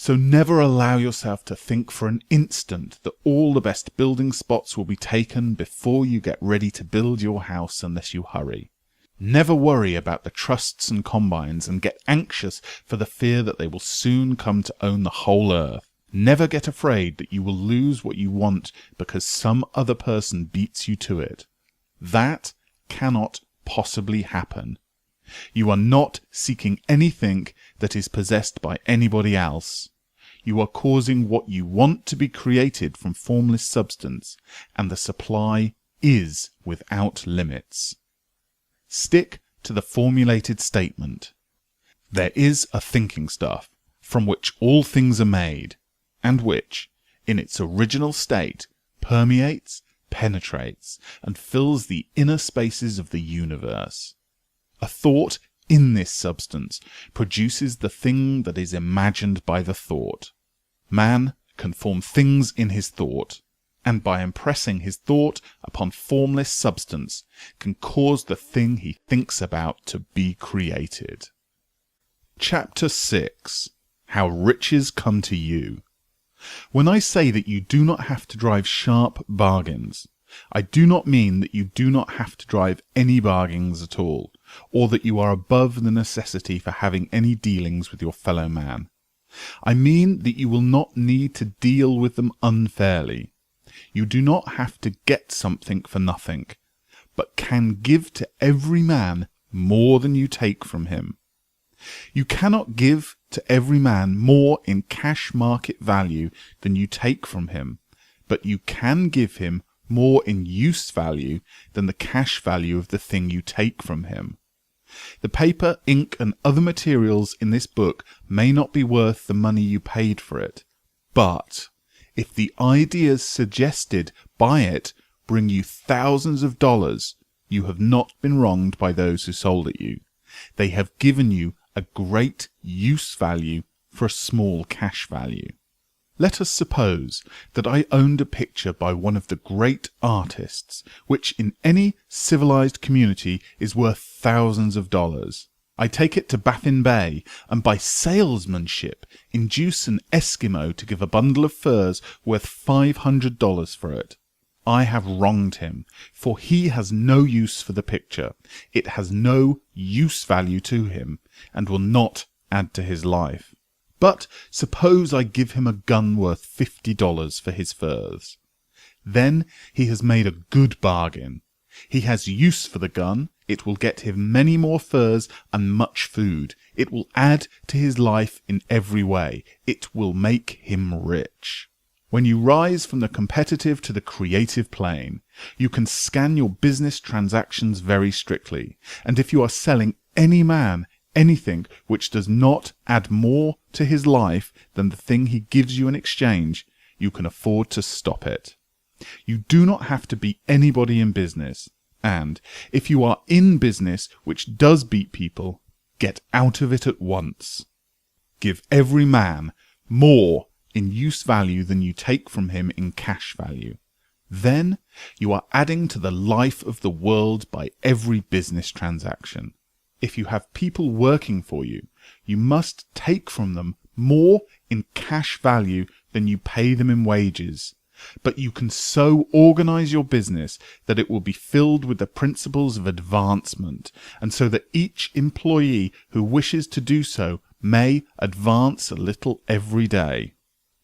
Speaker 1: So never allow yourself to think for an instant that all the best building spots will be taken before you get ready to build your house unless you hurry. Never worry about the trusts and combines and get anxious for the fear that they will soon come to own the whole earth. Never get afraid that you will lose what you want because some other person beats you to it. That cannot possibly happen. You are not seeking anything that is possessed by anybody else. You are causing what you want to be created from formless substance, and the supply is without limits. Stick to the formulated statement. There is a thinking stuff from which all things are made, and which, in its original state, permeates, penetrates, and fills the inner spaces of the universe. A thought in this substance produces the thing that is imagined by the thought. Man can form things in his thought, and by impressing his thought upon formless substance, can cause the thing he thinks about to be created. Chapter 6. How Riches Come to You. When I say that you do not have to drive sharp bargains, I do not mean that you do not have to drive any bargains at all, or that you are above the necessity for having any dealings with your fellow man. I mean that you will not need to deal with them unfairly. You do not have to get something for nothing, but can give to every man more than you take from him. You cannot give to every man more in cash market value than you take from him, but you can give him more in use value than the cash value of the thing you take from him. The paper, ink, and other materials in this book may not be worth the money you paid for it, but if the ideas suggested by it bring you thousands of dollars, you have not been wronged by those who sold it you. They have given you a great use value for a small cash value. Let us suppose that I owned a picture by one of the great artists, which in any civilized community is worth thousands of dollars. I take it to Baffin Bay, and by salesmanship induce an Eskimo to give a bundle of furs worth $500 for it. I have wronged him, for he has no use for the picture. It has no use value to him, and will not add to his life. But suppose I give him a gun worth $50 for his furs. Then he has made a good bargain. He has use for the gun. It will get him many more furs and much food. It will add to his life in every way. It will make him rich. When you rise from the competitive to the creative plane, you can scan your business transactions very strictly. And if you are selling any man anything which does not add more to his life than the thing he gives you in exchange, you can afford to stop it. You do not have to beat anybody in business, and if you are in business which does beat people, get out of it at once. Give every man more in use value than you take from him in cash value. Then you are adding to the life of the world by every business transaction. If you have people working for you, you must take from them more in cash value than you pay them in wages. But you can so organize your business that it will be filled with the principles of advancement, and so that each employee who wishes to do so may advance a little every day.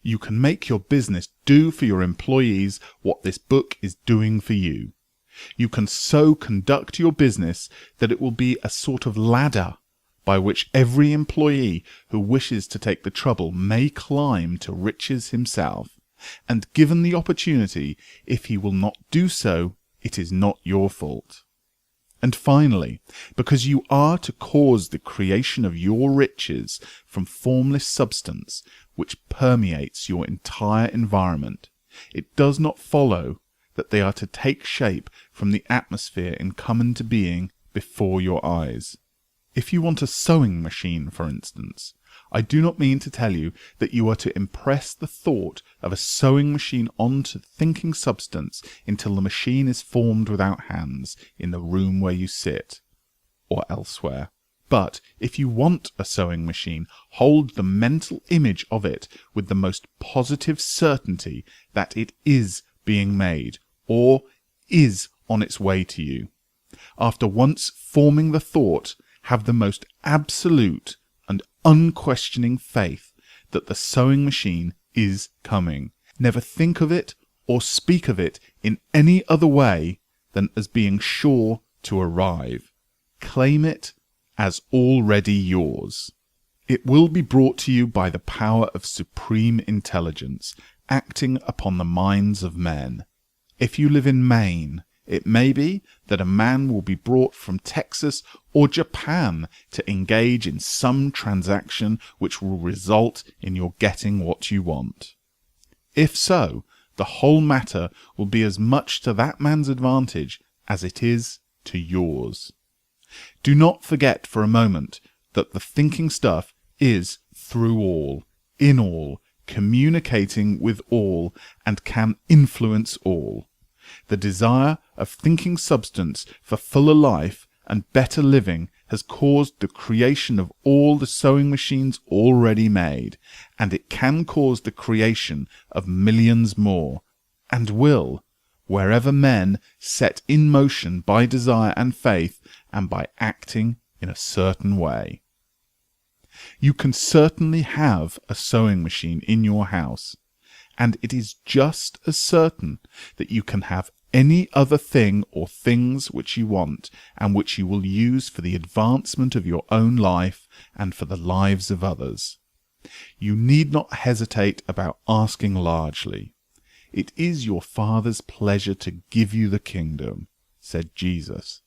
Speaker 1: You can make your business do for your employees what this book is doing for you. You can so conduct your business that it will be a sort of ladder by which every employee who wishes to take the trouble may climb to riches himself. And given the opportunity, if he will not do so, it is not your fault. And finally, because you are to cause the creation of your riches from formless substance which permeates your entire environment, it does not follow that they are to take shape from the atmosphere and come into being before your eyes. If you want a sewing machine, for instance, I do not mean to tell you that you are to impress the thought of a sewing machine onto thinking substance until the machine is formed without hands in the room where you sit, or elsewhere. But if you want a sewing machine, hold the mental image of it with the most positive certainty that it is being made, or is on its way to you. After once forming the thought, have the most absolute and unquestioning faith that the sewing machine is coming. Never think of it or speak of it in any other way than as being sure to arrive. Claim it as already yours. It will be brought to you by the power of supreme intelligence, acting upon the minds of men. If you live in Maine, it may be that a man will be brought from Texas or Japan to engage in some transaction which will result in your getting what you want. If so, the whole matter will be as much to that man's advantage as it is to yours. Do not forget for a moment that the thinking stuff is through all, in all, communicating with all, and can influence all. The desire of thinking substance for fuller life and better living has caused the creation of all the sewing machines already made, and it can cause the creation of millions more, and will, wherever men set in motion by desire and faith and by acting in a certain way. You can certainly have a sewing machine in your house, and it is just as certain that you can have any other thing or things which you want and which you will use for the advancement of your own life and for the lives of others. You need not hesitate about asking largely. It is your Father's pleasure to give you the kingdom, said Jesus.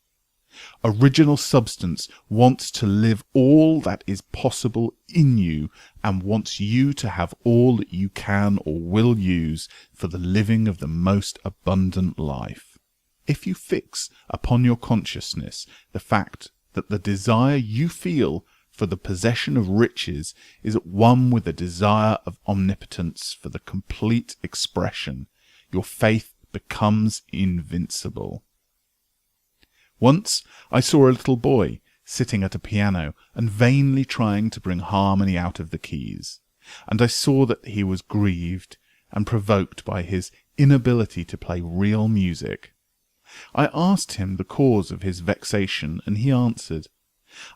Speaker 1: Original substance wants to live all that is possible in you and wants you to have all that you can or will use for the living of the most abundant life. If you fix upon your consciousness the fact that the desire you feel for the possession of riches is at one with the desire of omnipotence for the complete expression, your faith becomes invincible. Once I saw a little boy sitting at a piano and vainly trying to bring harmony out of the keys, and I saw that he was grieved and provoked by his inability to play real music. I asked him the cause of his vexation, and he answered,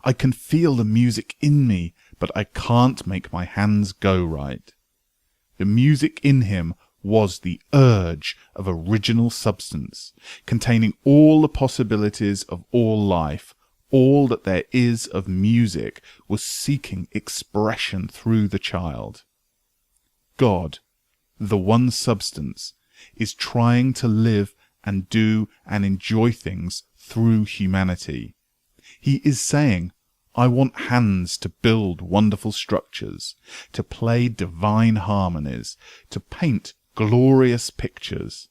Speaker 1: "I can feel the music in me, but I can't make my hands go right." The music in him was the urge of original substance, containing all the possibilities of all life. All that there is of music was seeking expression through the child. God, the one substance, is trying to live and do and enjoy things through humanity. He is saying, I want hands to build wonderful structures, to play divine harmonies, to paint glorious pictures.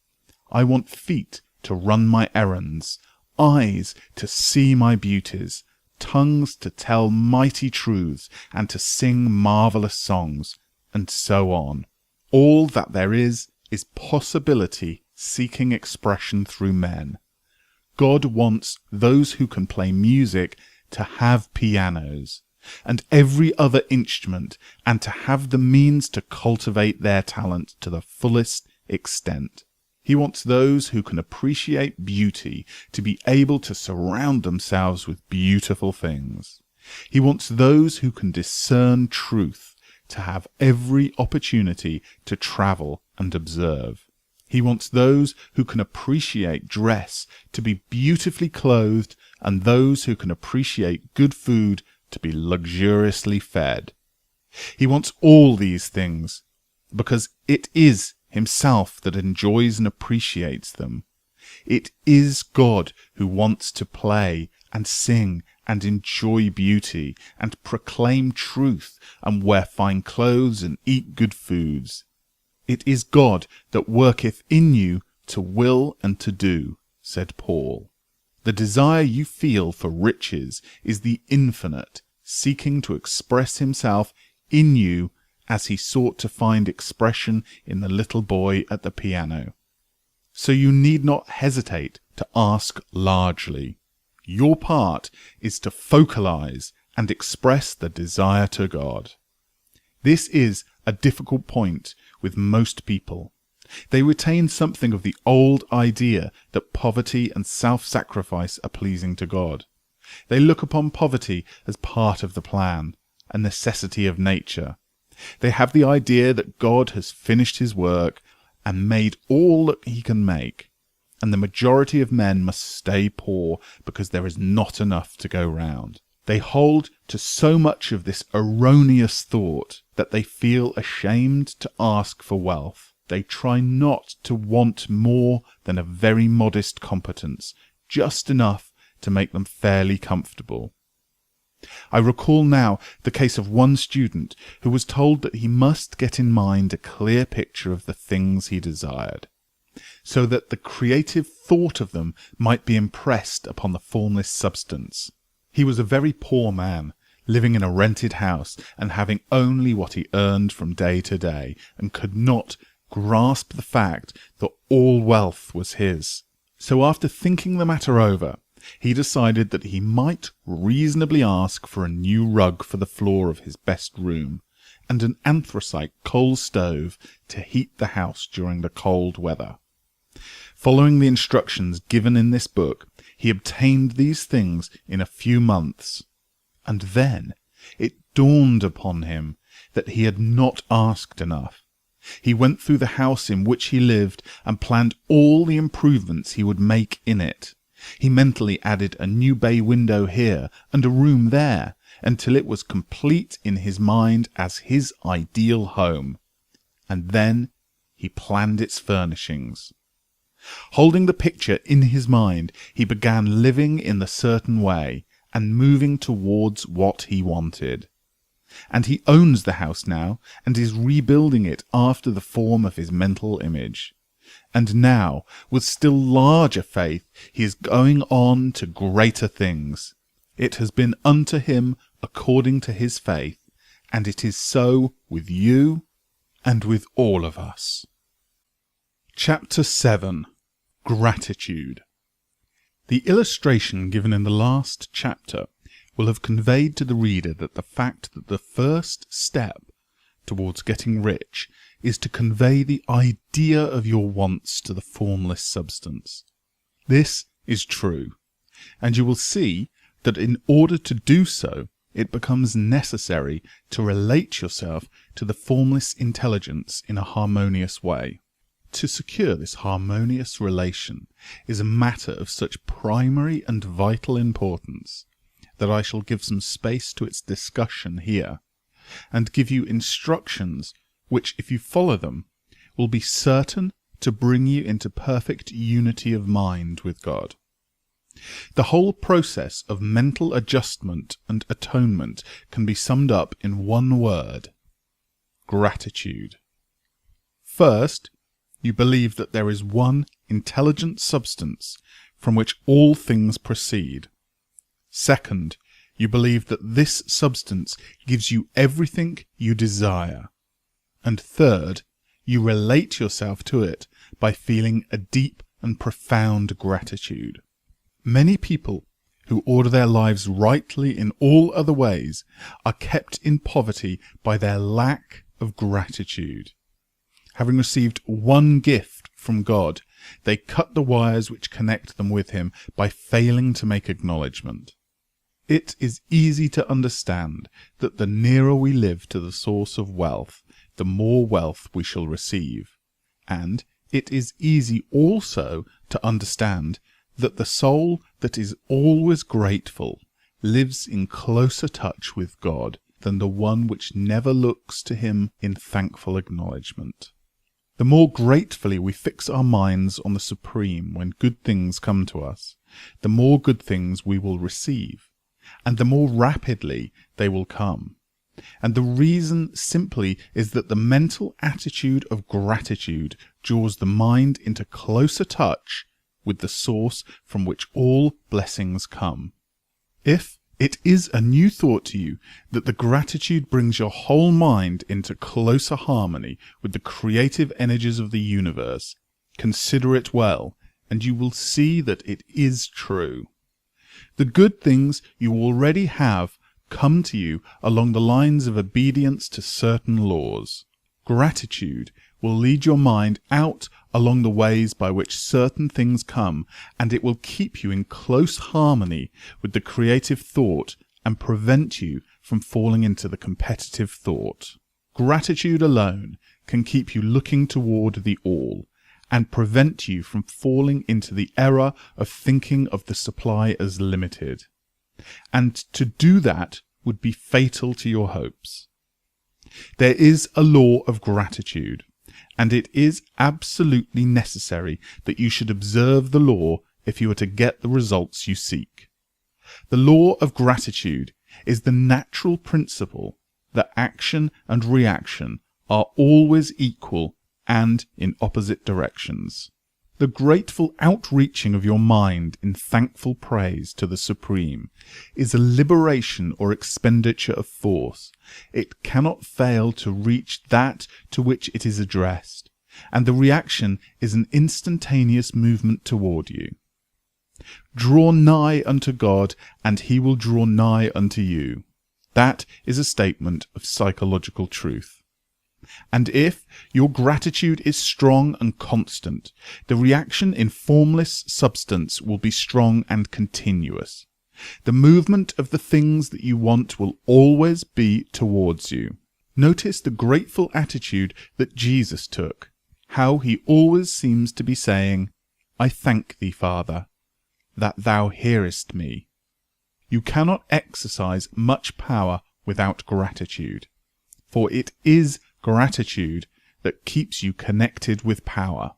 Speaker 1: I want feet to run my errands, eyes to see my beauties, tongues to tell mighty truths, and to sing marvelous songs, and so on. All that there is possibility seeking expression through men. God wants those who can play music to have pianos, and every other instrument, and to have the means to cultivate their talent to the fullest extent. He wants those who can appreciate beauty to be able to surround themselves with beautiful things. He wants those who can discern truth to have every opportunity to travel and observe. He wants those who can appreciate dress to be beautifully clothed, and those who can appreciate good food to be luxuriously fed. He wants all these things, because it is himself that enjoys and appreciates them. It is God who wants to play and sing and enjoy beauty and proclaim truth and wear fine clothes and eat good foods. It is God that worketh in you to will and to do, said Paul. The desire you feel for riches is the infinite, seeking to express himself in you as he sought to find expression in the little boy at the piano. So you need not hesitate to ask largely. Your part is to focalize and express the desire to God. This is a difficult point with most people. They retain something of the old idea that poverty and self-sacrifice are pleasing to God. They look upon poverty as part of the plan, a necessity of nature. They have the idea that God has finished his work and made all that he can make, and the majority of men must stay poor because there is not enough to go round. They hold to so much of this erroneous thought that they feel ashamed to ask for wealth. They try not to want more than a very modest competence, just enough to make them fairly comfortable. I recall now the case of one student who was told that he must get in mind a clear picture of the things he desired, so that the creative thought of them might be impressed upon the formless substance. He was a very poor man, living in a rented house and having only what he earned from day to day, and could not grasp the fact that all wealth was his. So after thinking the matter over, he decided that he might reasonably ask for a new rug for the floor of his best room, and an anthracite coal stove to heat the house during the cold weather. Following the instructions given in this book, he obtained these things in a few months, and then it dawned upon him that he had not asked enough. He went through the house in which he lived and planned all the improvements he would make in it. He mentally added a new bay window here and a room there, until it was complete in his mind as his ideal home. And then he planned its furnishings. Holding the picture in his mind, he began living in the certain way and moving towards what he wanted. And he owns the house now and is rebuilding it after the form of his mental image. And now, with still larger faith, he is going on to greater things. It has been unto him according to his faith, and it is so with you and with all of us. Chapter 7. Gratitude. The illustration given in the last chapter will have conveyed to the reader that the fact that the first step towards getting rich is to convey the idea of your wants to the formless substance. This is true, and you will see that in order to do so, it becomes necessary to relate yourself to the formless intelligence in a harmonious way. To secure this harmonious relation is a matter of such primary and vital importance that I shall give some space to its discussion here, and give you instructions which, if you follow them, will be certain to bring you into perfect unity of mind with God. The whole process of mental adjustment and atonement can be summed up in one word: gratitude. First, you believe that there is one intelligent substance from which all things proceed. Second, you believe that this substance gives you everything you desire. And third, you relate yourself to it by feeling a deep and profound gratitude. Many people who order their lives rightly in all other ways are kept in poverty by their lack of gratitude. Having received one gift from God, they cut the wires which connect them with him by failing to make acknowledgement. It is easy to understand that the nearer we live to the source of wealth, the more wealth we shall receive. And it is easy also to understand that the soul that is always grateful lives in closer touch with God than the one which never looks to him in thankful acknowledgement. The more gratefully we fix our minds on the Supreme when good things come to us, the more good things we will receive, and the more rapidly they will come. And the reason simply is that the mental attitude of gratitude draws the mind into closer touch with the source from which all blessings come. If it is a new thought to you that the gratitude brings your whole mind into closer harmony with the creative energies of the universe, consider it well, and you will see that it is true. The good things you already have come to you along the lines of obedience to certain laws. Gratitude will lead your mind out along the ways by which certain things come, and it will keep you in close harmony with the creative thought and prevent you from falling into the competitive thought. Gratitude alone can keep you looking toward the all, and prevent you from falling into the error of thinking of the supply as limited. And to do that would be fatal to your hopes. There is a law of gratitude, and it is absolutely necessary that you should observe the law if you are to get the results you seek. The law of gratitude is the natural principle that action and reaction are always equal and in opposite directions. The grateful outreaching of your mind in thankful praise to the Supreme is a liberation or expenditure of force. It cannot fail to reach that to which it is addressed, and the reaction is an instantaneous movement toward you. Draw nigh unto God, and he will draw nigh unto you. That is a statement of psychological truth. And if your gratitude is strong and constant, the reaction in formless substance will be strong and continuous. The movement of the things that you want will always be towards you. Notice the grateful attitude that Jesus took, how he always seems to be saying, I thank thee, Father, that thou hearest me. You cannot exercise much power without gratitude, for it is gratitude that keeps you connected with power.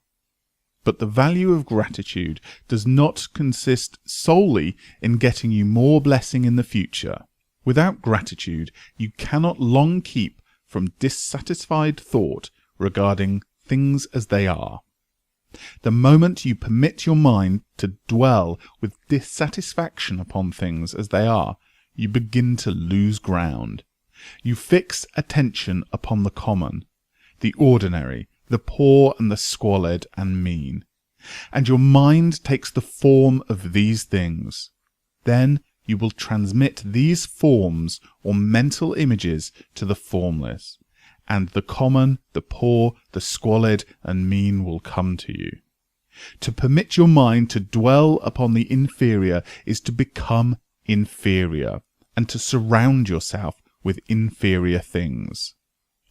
Speaker 1: But the value of gratitude does not consist solely in getting you more blessing in the future. Without gratitude, you cannot long keep from dissatisfied thought regarding things as they are. The moment you permit your mind to dwell with dissatisfaction upon things as they are, you begin to lose ground. You fix attention upon the common, the ordinary, the poor and the squalid and mean, and your mind takes the form of these things. Then you will transmit these forms or mental images to the formless, and the common, the poor, the squalid and mean will come to you. To permit your mind to dwell upon the inferior is to become inferior, and to surround yourself with inferior things.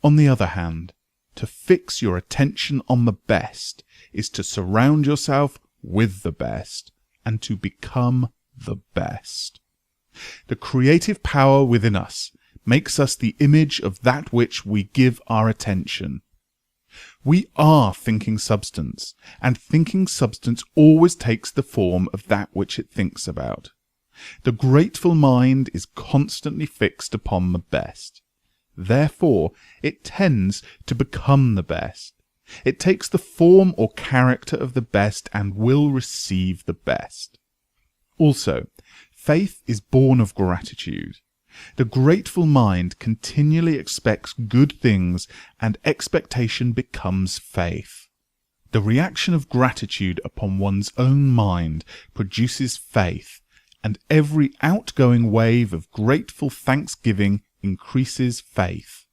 Speaker 1: On the other hand, to fix your attention on the best is to surround yourself with the best, and to become the best. The creative power within us makes us the image of that which we give our attention. We are thinking substance, and thinking substance always takes the form of that which it thinks about. The grateful mind is constantly fixed upon the best. Therefore, it tends to become the best. It takes the form or character of the best and will receive the best. Also, faith is born of gratitude. The grateful mind continually expects good things, and expectation becomes faith. The reaction of gratitude upon one's own mind produces faith, and every outgoing wave of grateful thanksgiving increases faith.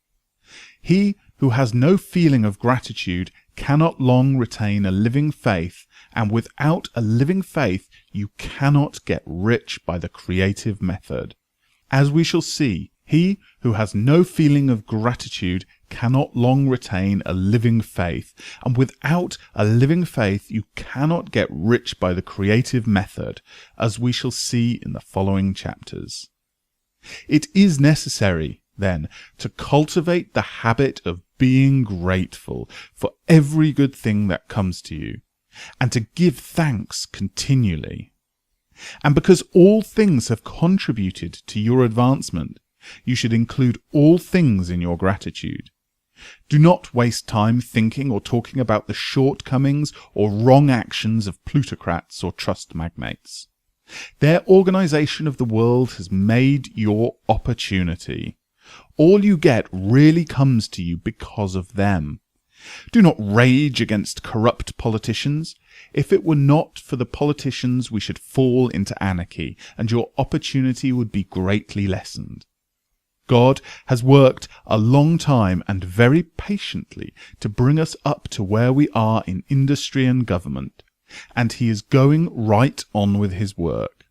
Speaker 1: He who has no feeling of gratitude cannot long retain a living faith, and without a living faith you cannot get rich by the creative method. As we shall see, he who has no feeling of gratitude cannot long retain a living faith, and without a living faith you cannot get rich by the creative method, as we shall see in the following chapters. It is necessary, then, to cultivate the habit of being grateful for every good thing that comes to you, and to give thanks continually. And because all things have contributed to your advancement, you should include all things in your gratitude. Do not waste time thinking or talking about the shortcomings or wrong actions of plutocrats or trust magnates. Their organization of the world has made your opportunity. All you get really comes to you because of them. Do not rage against corrupt politicians. If it were not for the politicians, we should fall into anarchy, and your opportunity would be greatly lessened. God has worked a long time and very patiently to bring us up to where we are in industry and government, and he is going right on with his work.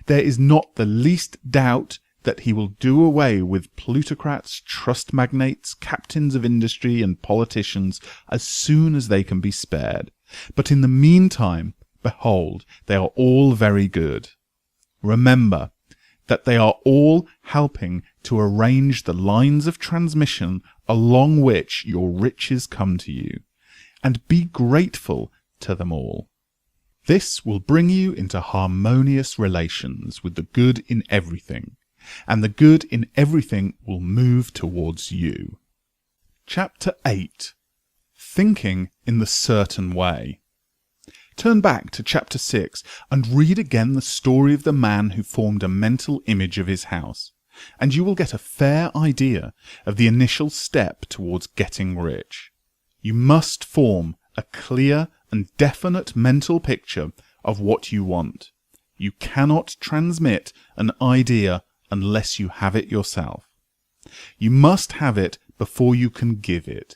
Speaker 1: There is not the least doubt that he will do away with plutocrats, trust magnates, captains of industry and politicians as soon as they can be spared. But in the meantime, behold, they are all very good. Remember that they are all helping to arrange the lines of transmission along which your riches come to you, and be grateful to them all. This will bring you into harmonious relations with the good in everything, and the good in everything will move towards you. Chapter 8. Thinking in the Certain Way. Turn back to Chapter 6 and read again the story of the man who formed a mental image of his house, and you will get a fair idea of the initial step towards getting rich. You must form a clear and definite mental picture of what you want. You cannot transmit an idea unless you have it yourself. You must have it before you can give it.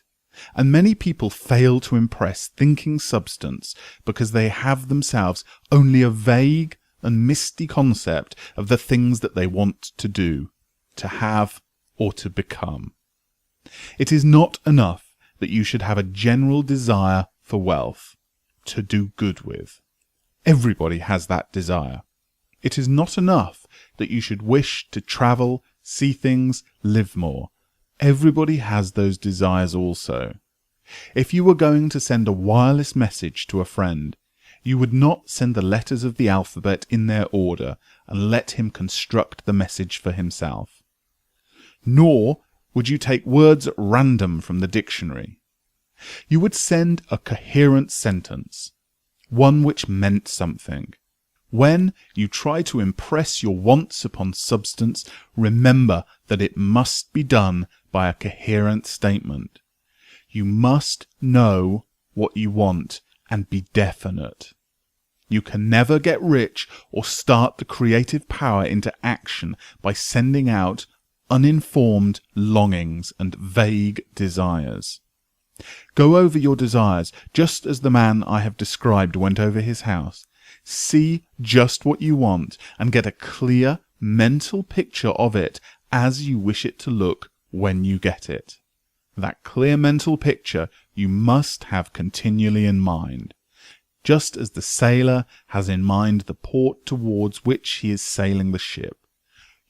Speaker 1: And many people fail to impress thinking substance because they have themselves only a vague and misty concept of the things that they want to do, to have, or to become. It is not enough that you should have a general desire for wealth, to do good with. Everybody has that desire. It is not enough that you should wish to travel, see things, live more. Everybody has those desires also. If you were going to send a wireless message to a friend, you would not send the letters of the alphabet in their order and let him construct the message for himself. Nor would you take words at random from the dictionary. You would send a coherent sentence, one which meant something. When you try to impress your wants upon substance, remember that it must be done by a coherent statement. You must know what you want and be definite. You can never get rich or start the creative power into action by sending out uninformed longings and vague desires. Go over your desires just as the man I have described went over his house. See just what you want and get a clear mental picture of it as you wish it to look when you get it. That clear mental picture you must have continually in mind, just as the sailor has in mind the port towards which he is sailing the ship.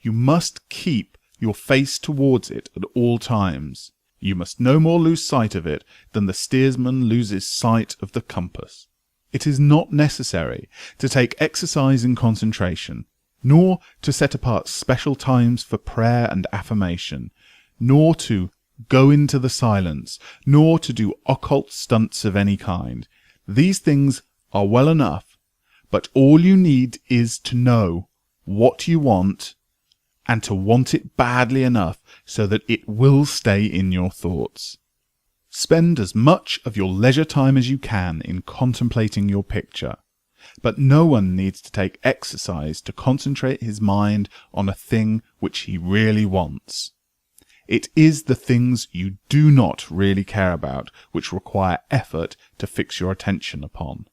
Speaker 1: You must keep your face towards it at all times. You must no more lose sight of it than the steersman loses sight of the compass. It is not necessary to take exercise in concentration, nor to set apart special times for prayer and affirmation, nor to go into the silence, nor to do occult stunts of any kind. These things are well enough, but all you need is to know what you want, and to want it badly enough so that it will stay in your thoughts. Spend as much of your leisure time as you can in contemplating your picture, but no one needs to take exercise to concentrate his mind on a thing which he really wants. It is the things you do not really care about which require effort to fix your attention upon.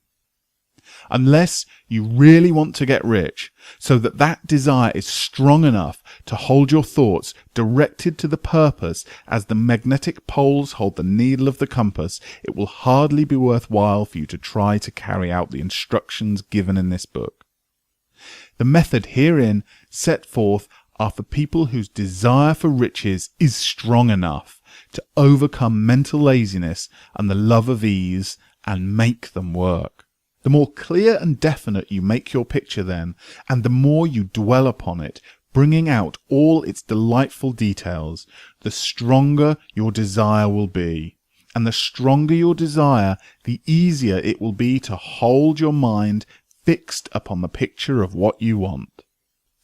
Speaker 1: Unless you really want to get rich, so that that desire is strong enough to hold your thoughts directed to the purpose as the magnetic poles hold the needle of the compass, it will hardly be worthwhile for you to try to carry out the instructions given in this book. The method herein set forth are for people whose desire for riches is strong enough to overcome mental laziness and the love of ease and make them work. The more clear and definite you make your picture then, and the more you dwell upon it, bringing out all its delightful details, the stronger your desire will be. And the stronger your desire, the easier it will be to hold your mind fixed upon the picture of what you want.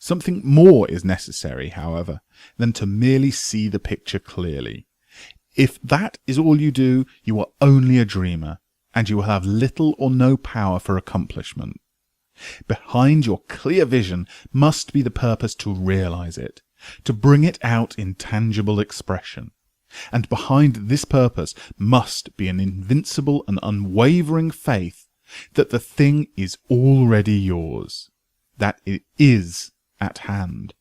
Speaker 1: Something more is necessary, however, than to merely see the picture clearly. If that is all you do, you are only a dreamer, and you will have little or no power for accomplishment. Behind your clear vision must be the purpose to realize it, to bring it out in tangible expression. And behind this purpose must be an invincible and unwavering faith that the thing is already yours, that it is at hand,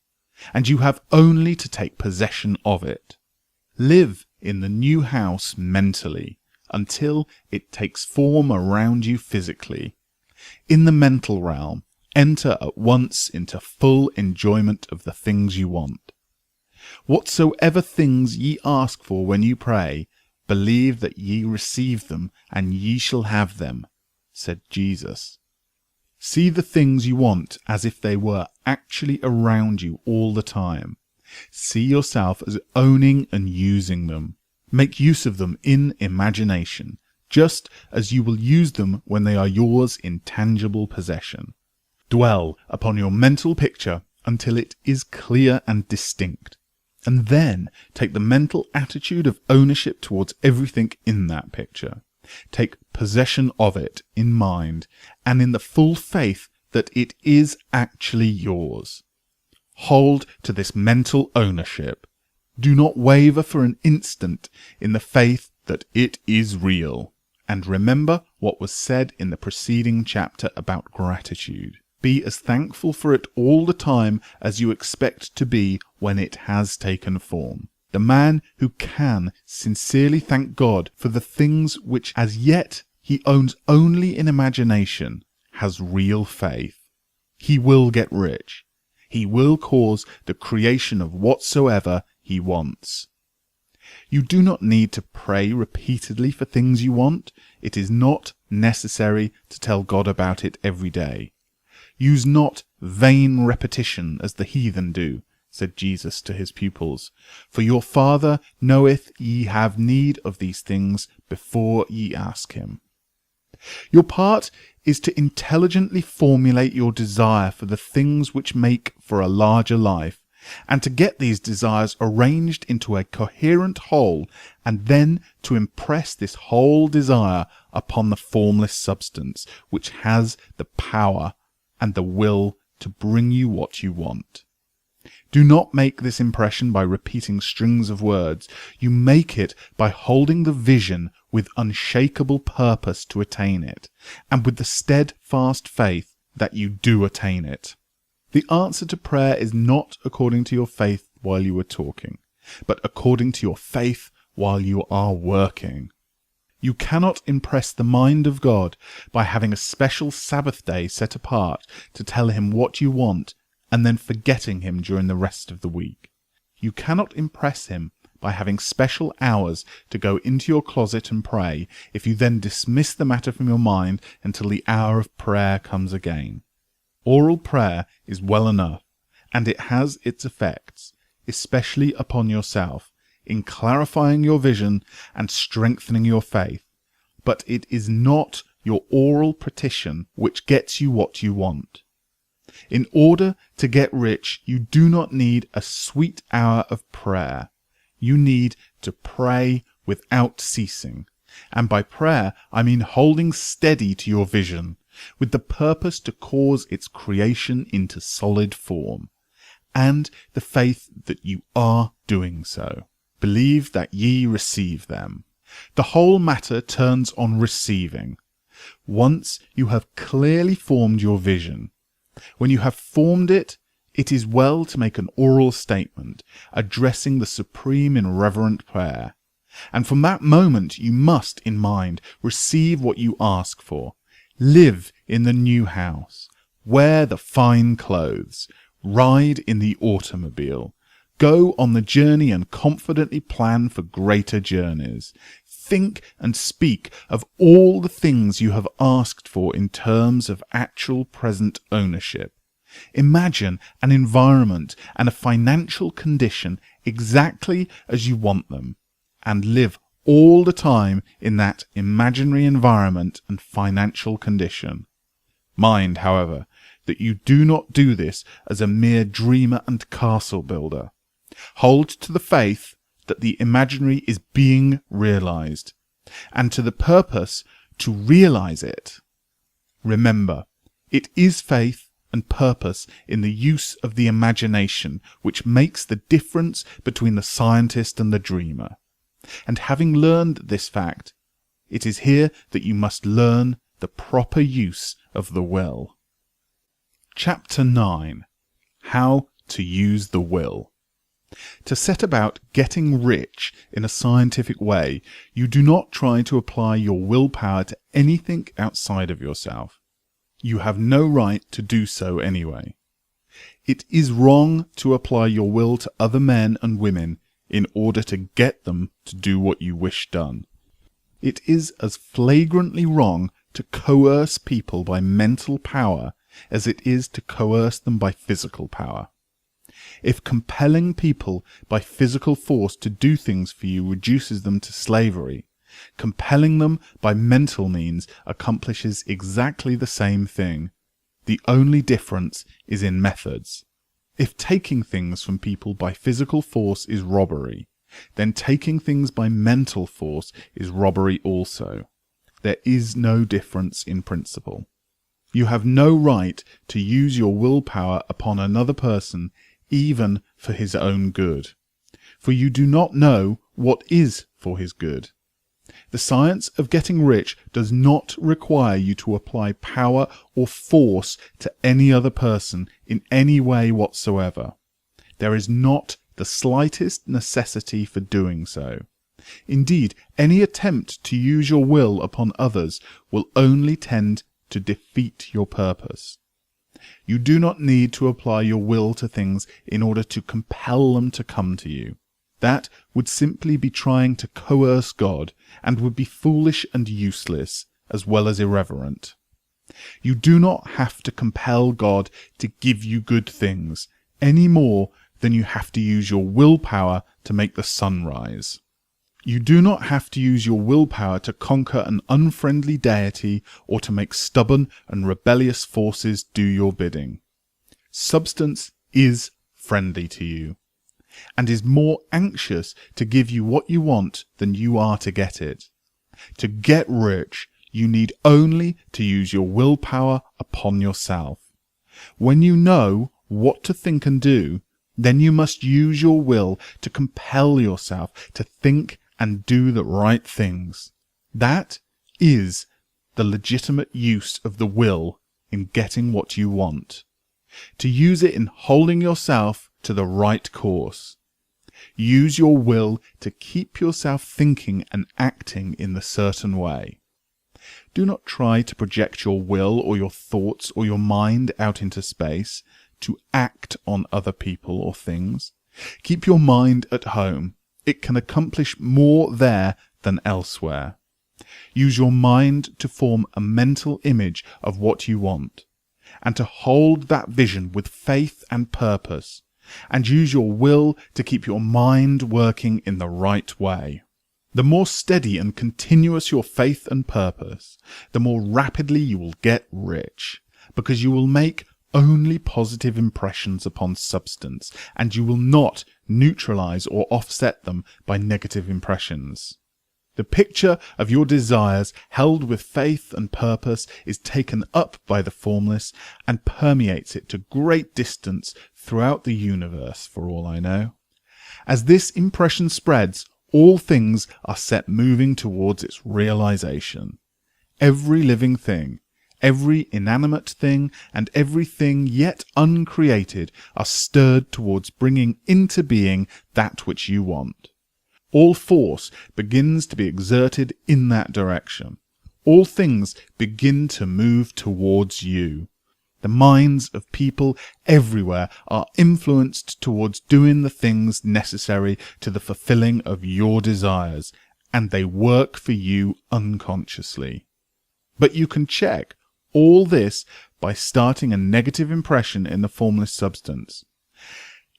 Speaker 1: and you have only to take possession of it. Live in the new house mentally until it takes form around you physically. In the mental realm, enter at once into full enjoyment of the things you want. Whatsoever things ye ask for when you pray, believe that ye receive them, and ye shall have them, said Jesus. See the things you want as if they were actually around you all the time. See yourself as owning and using them. Make use of them in imagination, just as you will use them when they are yours in tangible possession. Dwell upon your mental picture until it is clear and distinct, and then take the mental attitude of ownership towards everything in that picture. Take possession of it in mind, and in the full faith that it is actually yours. Hold to this mental ownership. Do not waver for an instant in the faith that it is real. And remember what was said in the preceding chapter about gratitude. Be as thankful for it all the time as you expect to be when it has taken form. The man who can sincerely thank God for the things which as yet he owns only in imagination has real faith. He will get rich. He will cause the creation of whatsoever he wants. You do not need to pray repeatedly for things you want. It is not necessary to tell God about it every day. Use not vain repetition as the heathen do, said Jesus to his pupils, for your Father knoweth ye have need of these things before ye ask him. Your part is to intelligently formulate your desire for the things which make for a larger life, and to get these desires arranged into a coherent whole, and then to impress this whole desire upon the formless substance, which has the power and the will to bring you what you want. Do not make this impression by repeating strings of words. You make it by holding the vision with unshakable purpose to attain it, and with the steadfast faith that you do attain it. The answer to prayer is not according to your faith while you are talking, but according to your faith while you are working. You cannot impress the mind of God by having a special Sabbath day set apart to tell him what you want and then forgetting him during the rest of the week. You cannot impress him by having special hours to go into your closet and pray if you then dismiss the matter from your mind until the hour of prayer comes again. Oral prayer is well enough, and it has its effects, especially upon yourself, in clarifying your vision and strengthening your faith, but it is not your oral petition which gets you what you want. In order to get rich, you do not need a sweet hour of prayer. You need to pray without ceasing, and by prayer I mean holding steady to your vision, with the purpose to cause its creation into solid form, and the faith that you are doing so. Believe that ye receive them. The whole matter turns on receiving. Once you have clearly formed your vision, when you have formed it, it is well to make an oral statement, addressing the supreme in reverent prayer. And from that moment you must, in mind, receive what you ask for. Live in the new house. Wear the fine clothes. Ride in the automobile. Go on the journey and confidently plan for greater journeys. Think and speak of all the things you have asked for in terms of actual present ownership. Imagine an environment and a financial condition exactly as you want them, and live all the time in that imaginary environment and financial condition. Mind, however, that you do not do this as a mere dreamer and castle builder. Hold to the faith that the imaginary is being realized, and to the purpose to realize it. Remember, it is faith and purpose in the use of the imagination which makes the difference between the scientist and the dreamer. And having learned this fact, it is here that you must learn the proper use of the will. Chapter 9. How to use the will. To set about getting rich in a scientific way, you do not try to apply your willpower to anything outside of yourself. You have no right to do so anyway. It is wrong to apply your will to other men and women in order to get them to do what you wish done. It is as flagrantly wrong to coerce people by mental power as it is to coerce them by physical power. If compelling people by physical force to do things for you reduces them to slavery, compelling them by mental means accomplishes exactly the same thing. The only difference is in methods. If taking things from people by physical force is robbery, then taking things by mental force is robbery also. There is no difference in principle. You have no right to use your willpower upon another person, even for his own good, for you do not know what is for his good. The science of getting rich does not require you to apply power or force to any other person in any way whatsoever. There is not the slightest necessity for doing so. Indeed, any attempt to use your will upon others will only tend to defeat your purpose. You do not need to apply your will to things in order to compel them to come to you. That would simply be trying to coerce God, and would be foolish and useless, as well as irreverent. You do not have to compel God to give you good things, any more than you have to use your willpower to make the sun rise. You do not have to use your willpower to conquer an unfriendly deity or to make stubborn and rebellious forces do your bidding. Substance is friendly to you, and is more anxious to give you what you want than you are to get it. To get rich, you need only to use your willpower upon yourself. When you know what to think and do, then you must use your will to compel yourself to think and do the right things. That is the legitimate use of the will in getting what you want. To use it in holding yourself to the right course. Use your will to keep yourself thinking and acting in the certain way. Do not try to project your will or your thoughts or your mind out into space to act on other people or things. Keep your mind at home. It can accomplish more there than elsewhere. Use your mind to form a mental image of what you want, and to hold that vision with faith and purpose, and use your will to keep your mind working in the right way. The more steady and continuous your faith and purpose, the more rapidly you will get rich, because you will make only positive impressions upon substance, and you will not neutralize or offset them by negative impressions. The picture of your desires held with faith and purpose is taken up by the formless and permeates it to great distance throughout the universe, for all I know. As this impression spreads, all things are set moving towards its realization. Every living thing, every inanimate thing, and everything yet uncreated are stirred towards bringing into being that which you want. All force begins to be exerted in that direction. All things begin to move towards you. The minds of people everywhere are influenced towards doing the things necessary to the fulfilling of your desires, and they work for you unconsciously. But you can check all this by starting a negative impression in the formless substance.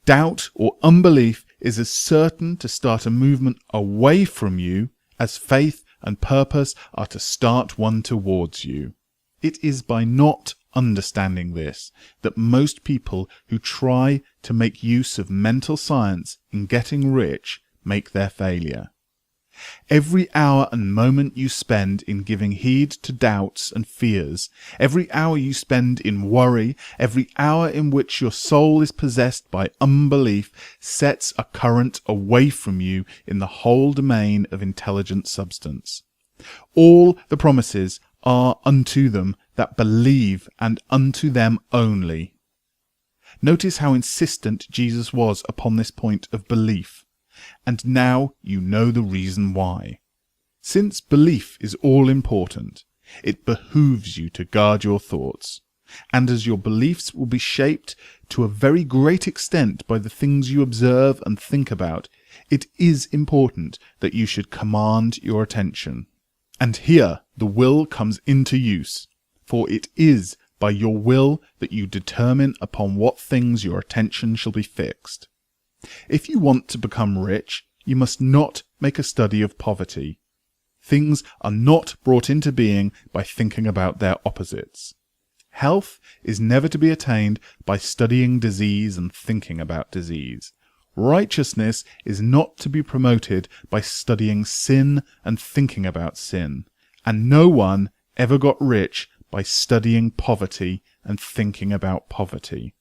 Speaker 1: Doubt or unbelief is as certain to start a movement away from you as faith and purpose are to start one towards you. It is by not understanding this that most people who try to make use of mental science in getting rich make their failure. Every hour and moment you spend in giving heed to doubts and fears, every hour you spend in worry, every hour in which your soul is possessed by unbelief, sets a current away from you in the whole domain of intelligent substance. All the promises are unto them that believe, and unto them only. Notice how insistent Jesus was upon this point of belief. And now you know the reason why. Since belief is all important, it behooves you to guard your thoughts. And as your beliefs will be shaped to a very great extent by the things you observe and think about, it is important that you should command your attention. And here the will comes into use, for it is by your will that you determine upon what things your attention shall be fixed. If you want to become rich, you must not make a study of poverty. Things are not brought into being by thinking about their opposites. Health is never to be attained by studying disease and thinking about disease. Righteousness is not to be promoted by studying sin and thinking about sin. And no one ever got rich by studying poverty and thinking about poverty.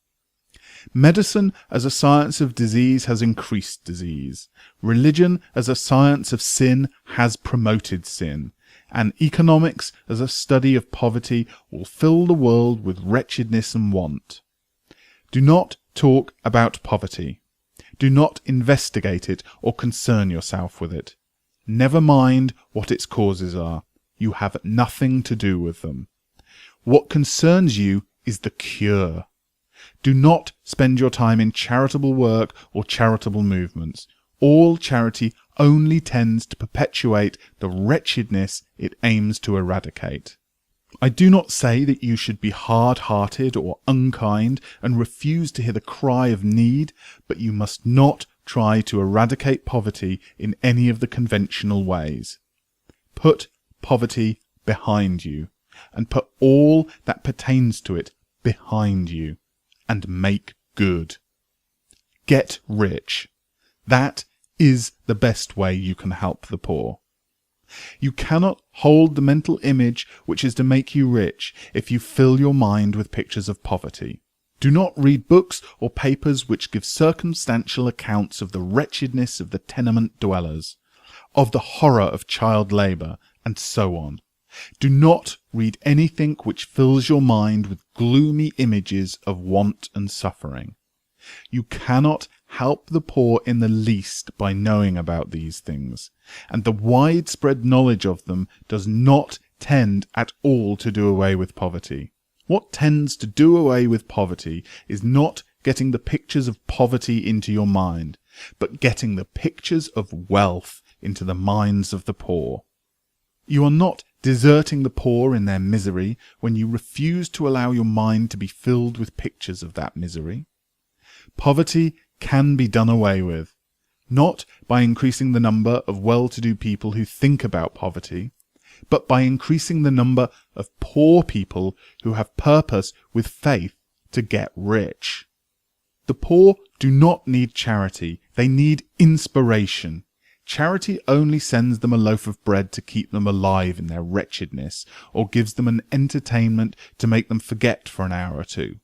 Speaker 1: Medicine as a science of disease has increased disease. Religion as a science of sin has promoted sin. And economics as a study of poverty will fill the world with wretchedness and want. Do not talk about poverty. Do not investigate it or concern yourself with it. Never mind what its causes are. You have nothing to do with them. What concerns you is the cure. Do not spend your time in charitable work or charitable movements. All charity only tends to perpetuate the wretchedness it aims to eradicate. I do not say that you should be hard-hearted or unkind and refuse to hear the cry of need, but you must not try to eradicate poverty in any of the conventional ways. Put poverty behind you, and put all that pertains to it behind you, and make good. Get rich. That is the best way you can help the poor. You cannot hold the mental image which is to make you rich if you fill your mind with pictures of poverty. Do not read books or papers which give circumstantial accounts of the wretchedness of the tenement dwellers, of the horror of child labour, and so on. Do not read anything which fills your mind with gloomy images of want and suffering. You cannot help the poor in the least by knowing about these things, and the widespread knowledge of them does not tend at all to do away with poverty. What tends to do away with poverty is not getting the pictures of poverty into your mind, but getting the pictures of wealth into the minds of the poor. You are not deserting the poor in their misery when you refuse to allow your mind to be filled with pictures of that misery. Poverty can be done away with, not by increasing the number of well-to-do people who think about poverty, but by increasing the number of poor people who have purpose with faith to get rich. The poor do not need charity, they need inspiration. Charity only sends them a loaf of bread to keep them alive in their wretchedness, or gives them an entertainment to make them forget for an hour or two.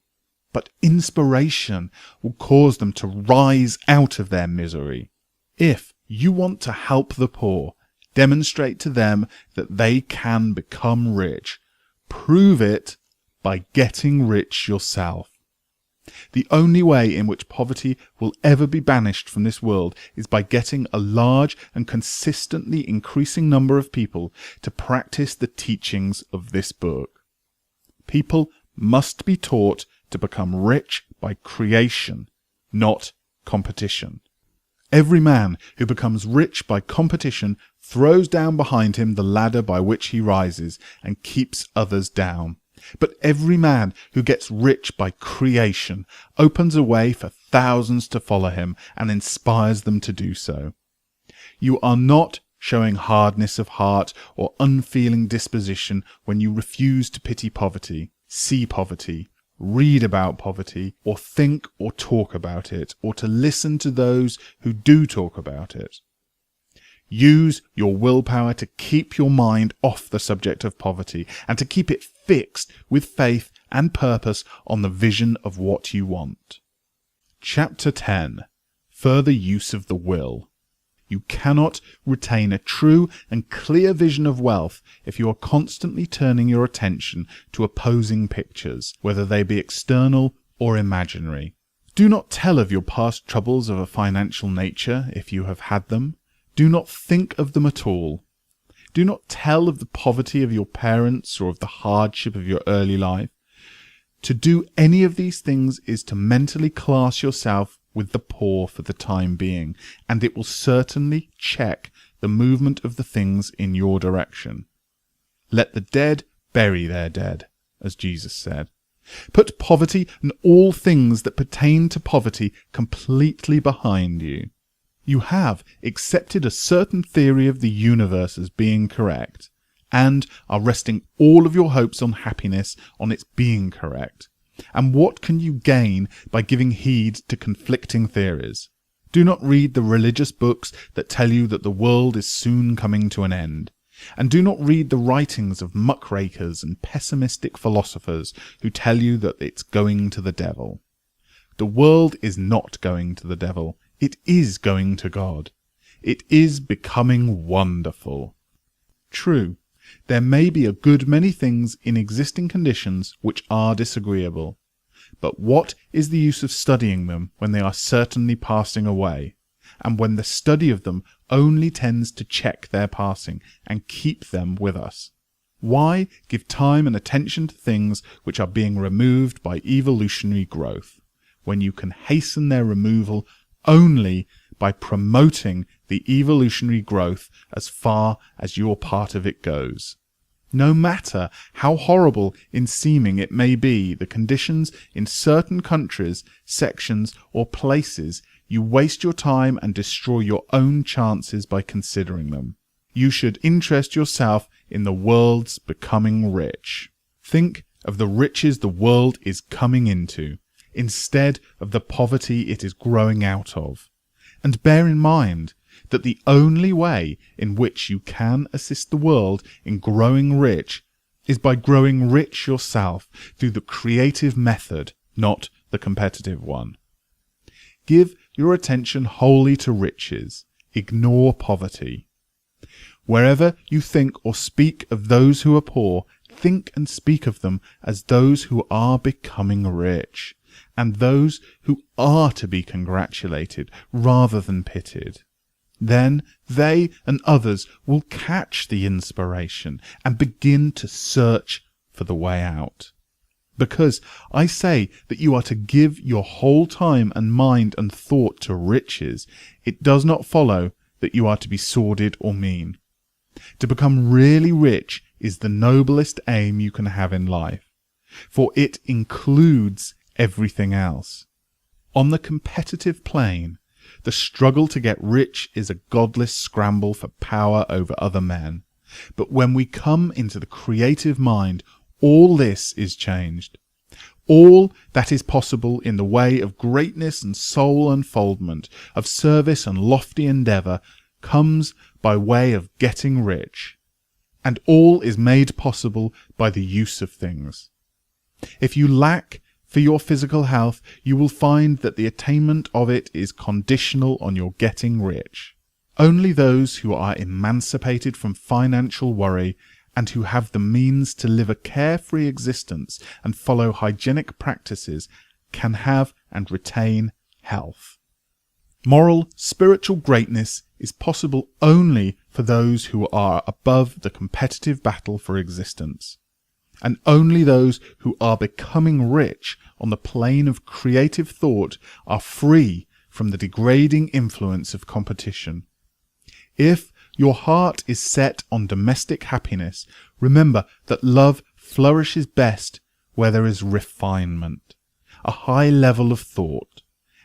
Speaker 1: But inspiration will cause them to rise out of their misery. If you want to help the poor, demonstrate to them that they can become rich. Prove it by getting rich yourself. The only way in which poverty will ever be banished from this world is by getting a large and consistently increasing number of people to practice the teachings of this book. People must be taught to become rich by creation, not competition. Every man who becomes rich by competition throws down behind him the ladder by which he rises and keeps others down. But every man who gets rich by creation opens a way for thousands to follow him and inspires them to do so. You are not showing hardness of heart or unfeeling disposition when you refuse to pity poverty, see poverty, read about poverty, or think or talk about it, or to listen to those who do talk about it. Use your willpower to keep your mind off the subject of poverty and to keep it fixed with faith and purpose on the vision of what you want. Chapter 10. Further use of the will. You cannot retain a true and clear vision of wealth if you are constantly turning your attention to opposing pictures, whether they be external or imaginary. Do not tell of your past troubles of a financial nature if you have had them. Do not think of them at all. Do not tell of the poverty of your parents or of the hardship of your early life. To do any of these things is to mentally class yourself with the poor for the time being, and it will certainly check the movement of the things in your direction. Let the dead bury their dead, as Jesus said. Put poverty and all things that pertain to poverty completely behind you. You have accepted a certain theory of the universe as being correct, and are resting all of your hopes on happiness on its being correct. And what can you gain by giving heed to conflicting theories? Do not read the religious books that tell you that the world is soon coming to an end. And do not read the writings of muckrakers and pessimistic philosophers who tell you that it's going to the devil. The world is not going to the devil. It is going to God. It is becoming wonderful. True, there may be a good many things in existing conditions which are disagreeable, but what is the use of studying them when they are certainly passing away, and when the study of them only tends to check their passing and keep them with us? Why give time and attention to things which are being removed by evolutionary growth, when you can hasten their removal only by promoting the evolutionary growth as far as your part of it goes? No matter how horrible in seeming it may be the conditions in certain countries, sections, or places, you waste your time and destroy your own chances by considering them. You should interest yourself in the world's becoming rich. Think of the riches the world is coming into, instead of the poverty it is growing out of. And bear in mind that the only way in which you can assist the world in growing rich is by growing rich yourself through the creative method, not the competitive one. Give your attention wholly to riches. Ignore poverty. Wherever you think or speak of those who are poor, think and speak of them as those who are becoming rich, and those who are to be congratulated rather than pitied. Then they and others will catch the inspiration and begin to search for the way out. Because I say that you are to give your whole time and mind and thought to riches, it does not follow that you are to be sordid or mean. To become really rich is the noblest aim you can have in life, for it includes everything else. On the competitive plane, the struggle to get rich is a godless scramble for power over other men. But when we come into the creative mind, all this is changed. All that is possible in the way of greatness and soul unfoldment, of service and lofty endeavour, comes by way of getting rich. And all is made possible by the use of things. If you lack for your physical health, you will find that the attainment of it is conditional on your getting rich. Only those who are emancipated from financial worry and who have the means to live a carefree existence and follow hygienic practices can have and retain health. Moral, spiritual greatness is possible only for those who are above the competitive battle for existence. And only those who are becoming rich on the plane of creative thought are free from the degrading influence of competition. If your heart is set on domestic happiness, remember that love flourishes best where there is refinement, a high level of thought,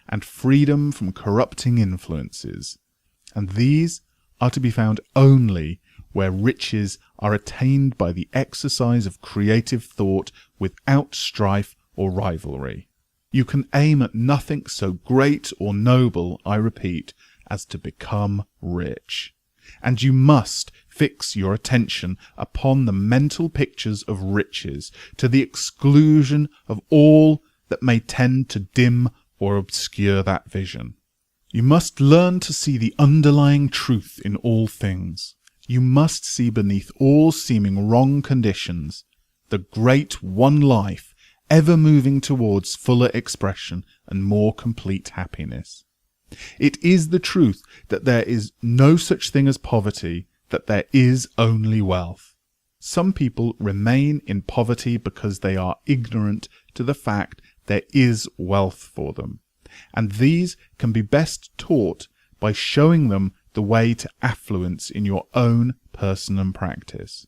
Speaker 1: and freedom from corrupting influences. And these are to be found only where riches are attained by the exercise of creative thought without strife or rivalry. You can aim at nothing so great or noble, I repeat, as to become rich. and you must fix your attention upon the mental pictures of riches to the exclusion of all that may tend to dim or obscure that vision. You must learn to see the underlying truth in all things. You must see beneath all seeming wrong conditions the great one life ever moving towards fuller expression and more complete happiness. It is the truth that there is no such thing as poverty, that there is only wealth. Some people remain in poverty because they are ignorant to the fact there is wealth for them, and these can be best taught by showing them the way to affluence in your own person and practice.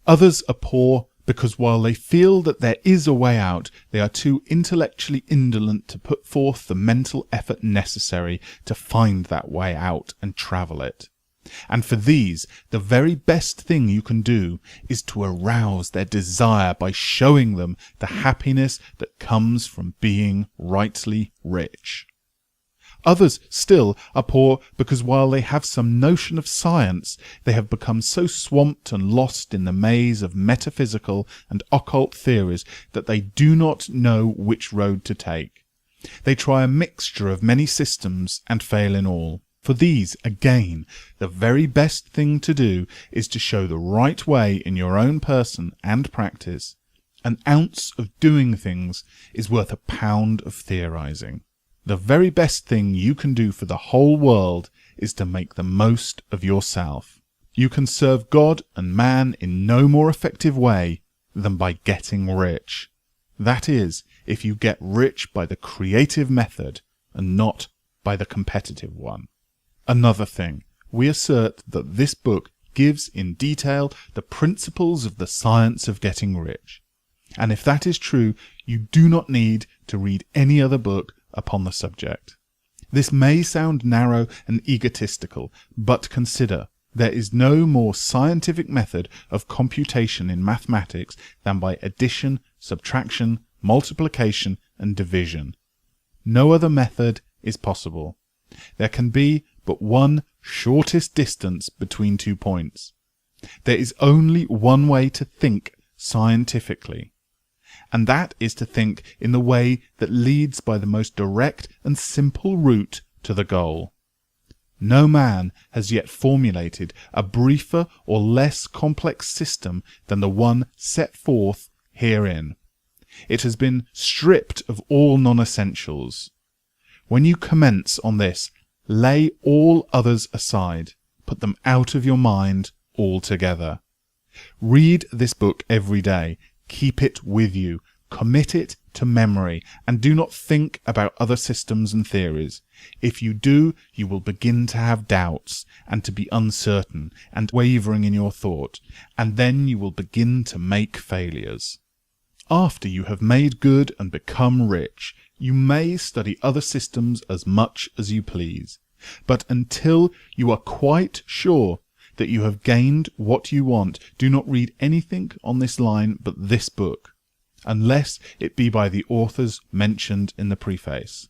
Speaker 1: Others are poor because while they feel that there is a way out, they are too intellectually indolent to put forth the mental effort necessary to find that way out and travel it. And for these, the very best thing you can do is to arouse their desire by showing them the happiness that comes from being rightly rich. Others still are poor because while they have some notion of science, they have become so swamped and lost in the maze of metaphysical and occult theories that they do not know which road to take. They try a mixture of many systems and fail in all. For these, again, the very best thing to do is to show the right way in your own person and practice. An ounce of doing things is worth a pound of theorizing. The very best thing you can do for the whole world is to make the most of yourself. You can serve God and man in no more effective way than by getting rich. That is, if you get rich by the creative method and not by the competitive one. Another thing, we assert that this book gives in detail the principles of the science of getting rich. And if that is true, you do not need to read any other book upon the subject. This may sound narrow and egotistical, but consider, there is no more scientific method of computation in mathematics than by addition, subtraction, multiplication, and division. No other method is possible. There can be but one shortest distance between 2 points. There is only one way to think scientifically, and that is to think in the way that leads by the most direct and simple route to the goal. No man has yet formulated a briefer or less complex system than the one set forth herein. It has been stripped of all non-essentials. When you commence on this, lay all others aside, put them out of your mind altogether. Read this book every day, keep it with you, commit it to memory, and do not think about other systems and theories. If you do, you will begin to have doubts, and to be uncertain and wavering in your thought, and then you will begin to make failures. After you have made good and become rich, you may study other systems as much as you please, but until you are quite sure that you have gained what you want, do not read anything on this line but this book, unless it be by the authors mentioned in the preface.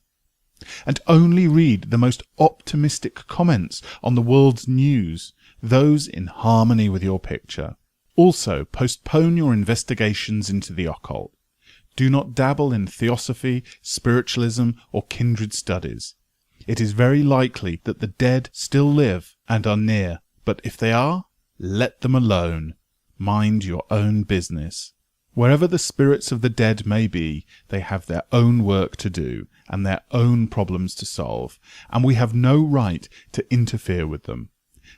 Speaker 1: And only read the most optimistic comments on the world's news, those in harmony with your picture. Also, postpone your investigations into the occult. Do not dabble in theosophy, spiritualism, or kindred studies. It is very likely that the dead still live and are near, but if they are, let them alone. Mind your own business. Wherever the spirits of the dead may be, they have their own work to do and their own problems to solve, and we have no right to interfere with them.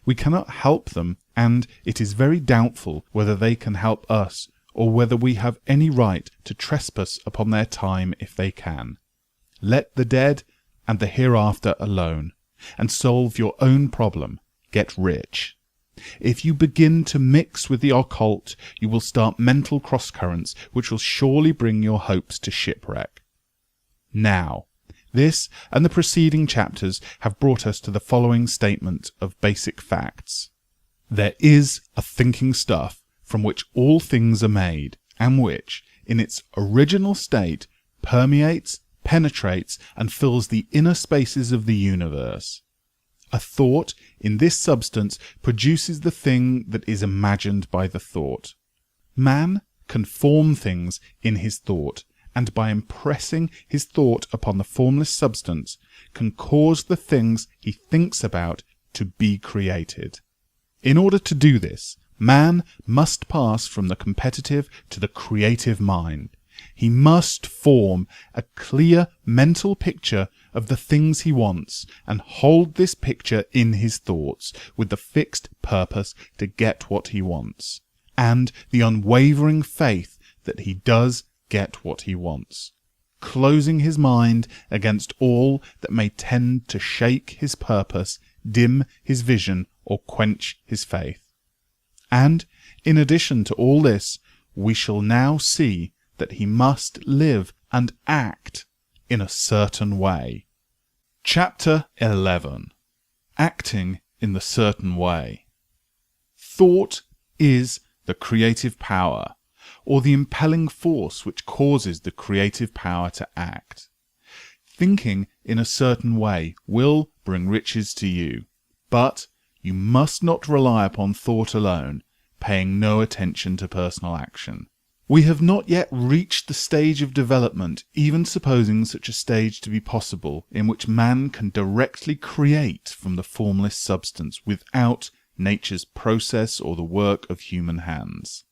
Speaker 1: We cannot help them, and it is very doubtful whether they can help us, or whether we have any right to trespass upon their time if they can. Let the dead and the hereafter alone, and solve your own problem. Get rich. If you begin to mix with the occult, you will start mental cross-currents which will surely bring your hopes to shipwreck. Now, this and the preceding chapters have brought us to the following statement of basic facts. There is a thinking stuff from which all things are made, and which, in its original state, permeates, penetrates, and fills the inner spaces of the universe. A thought in this substance produces the thing that is imagined by the thought. Man can form things in his thought, and by impressing his thought upon the formless substance, can cause the things he thinks about to be created. In order to do this, man must pass from the competitive to the creative mind. He must form a clear mental picture of the things he wants and hold this picture in his thoughts with the fixed purpose to get what he wants, and the unwavering faith that he does get what he wants, closing his mind against all that may tend to shake his purpose, dim his vision, or quench his faith. And, in addition to all this, we shall now see that he must live and act in a certain way. Chapter 11. Acting in the certain way. Thought is the creative power, or the impelling force which causes the creative power to act. Thinking in a certain way will bring riches to you, but you must not rely upon thought alone, paying no attention to personal action. We have not yet reached the stage of development, even supposing such a stage to be possible, in which man can directly create from the formless substance without nature's process or the work of human hands.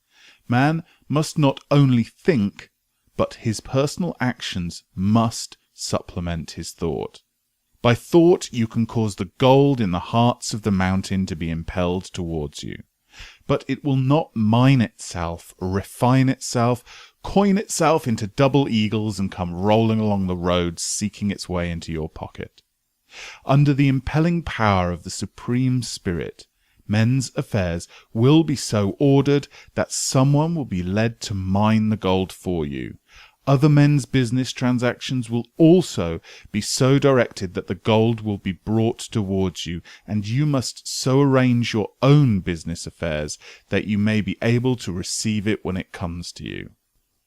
Speaker 1: Man must not only think, but his personal actions must supplement his thought. By thought you can cause the gold in the hearts of the mountain to be impelled towards you. But it will not mine itself, refine itself, coin itself into double eagles and come rolling along the road seeking its way into your pocket. Under the impelling power of the Supreme Spirit, men's affairs will be so ordered that someone will be led to mine the gold for you. Other men's business transactions will also be so directed that the gold will be brought towards you, and you must so arrange your own business affairs that you may be able to receive it when it comes to you.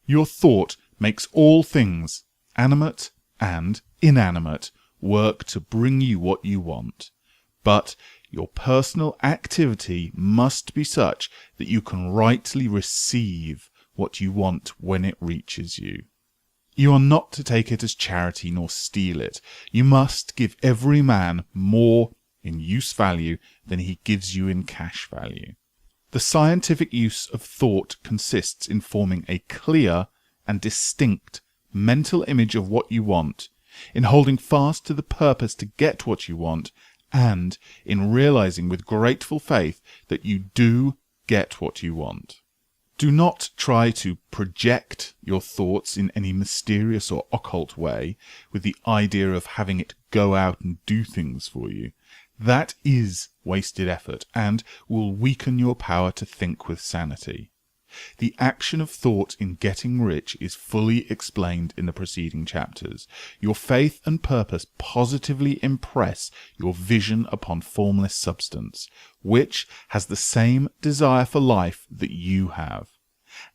Speaker 1: Your thought makes all things, animate and inanimate, work to bring you what you want. But your personal activity must be such that you can rightly receive what you want when it reaches you. You are not to take it as charity nor steal it. You must give every man more in use value than he gives you in cash value. The scientific use of thought consists in forming a clear and distinct mental image of what you want, in holding fast to the purpose to get what you want, and in realizing with grateful faith that you do get what you want. Do not try to project your thoughts in any mysterious or occult way with the idea of having it go out and do things for you. That is wasted effort and will weaken your power to think with sanity. The action of thought in getting rich is fully explained in the preceding chapters. Your faith and purpose positively impress your vision upon formless substance, which has the same desire for life that you have.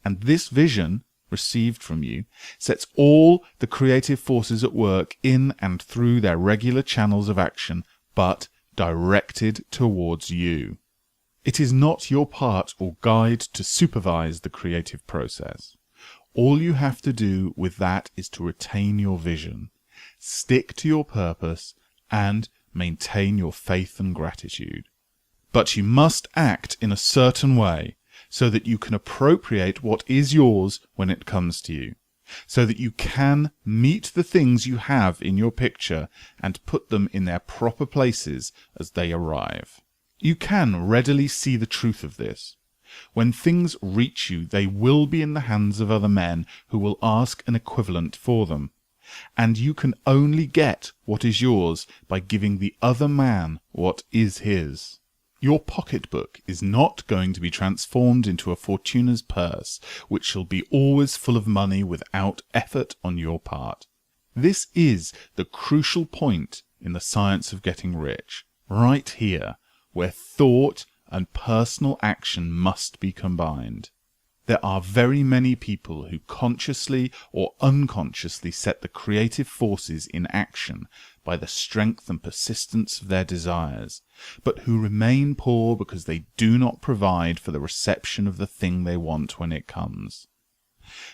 Speaker 1: And this vision, received from you, sets all the creative forces at work in and through their regular channels of action, but directed towards you. It is not your part or guide to supervise the creative process. All you have to do with that is to retain your vision, stick to your purpose, and maintain your faith and gratitude. But you must act in a certain way, so that you can appropriate what is yours when it comes to you, so that you can meet the things you have in your picture and put them in their proper places as they arrive. You can readily see the truth of this. When things reach you, they will be in the hands of other men who will ask an equivalent for them, and you can only get what is yours by giving the other man what is his. Your pocketbook is not going to be transformed into a Fortuna's purse, which shall be always full of money without effort on your part. This is the crucial point in the science of getting rich, right here, where thought and personal action must be combined. There are very many people who consciously or unconsciously set the creative forces in action, by the strength and persistence of their desires, but who remain poor because they do not provide for the reception of the thing they want when it comes.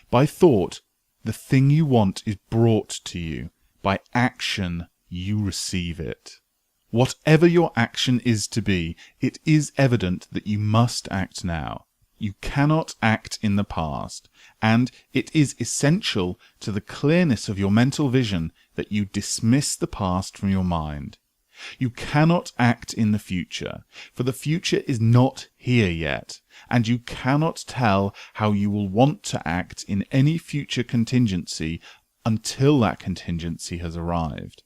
Speaker 1: By thought, the thing you want is brought to you. By action, you receive it. Whatever your action is to be, it is evident that you must act now. You cannot act in the past, and it is essential to the clearness of your mental vision that you dismiss the past from your mind. You cannot act in the future, for the future is not here yet, and you cannot tell how you will want to act in any future contingency until that contingency has arrived.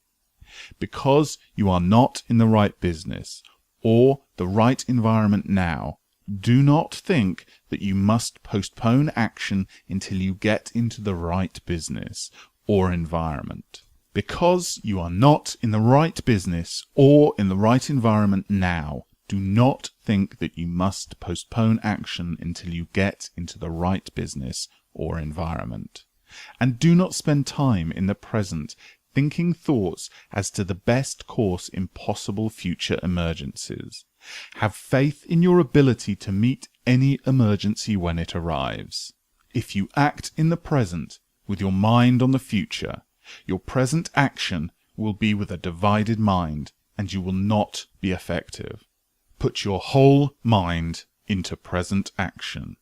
Speaker 1: Because you are not in the right business or the right environment now, do not think that you must postpone action until you get into the right business or environment. Because you are not in the right business or in the right environment now, do not think that you must postpone action until you get into the right business or environment. And do not spend time in the present thinking thoughts as to the best course in possible future emergencies. Have faith in your ability to meet any emergency when it arrives. If you act in the present with your mind on the future, your present action will be with a divided mind, and you will not be effective. Put your whole mind into present action.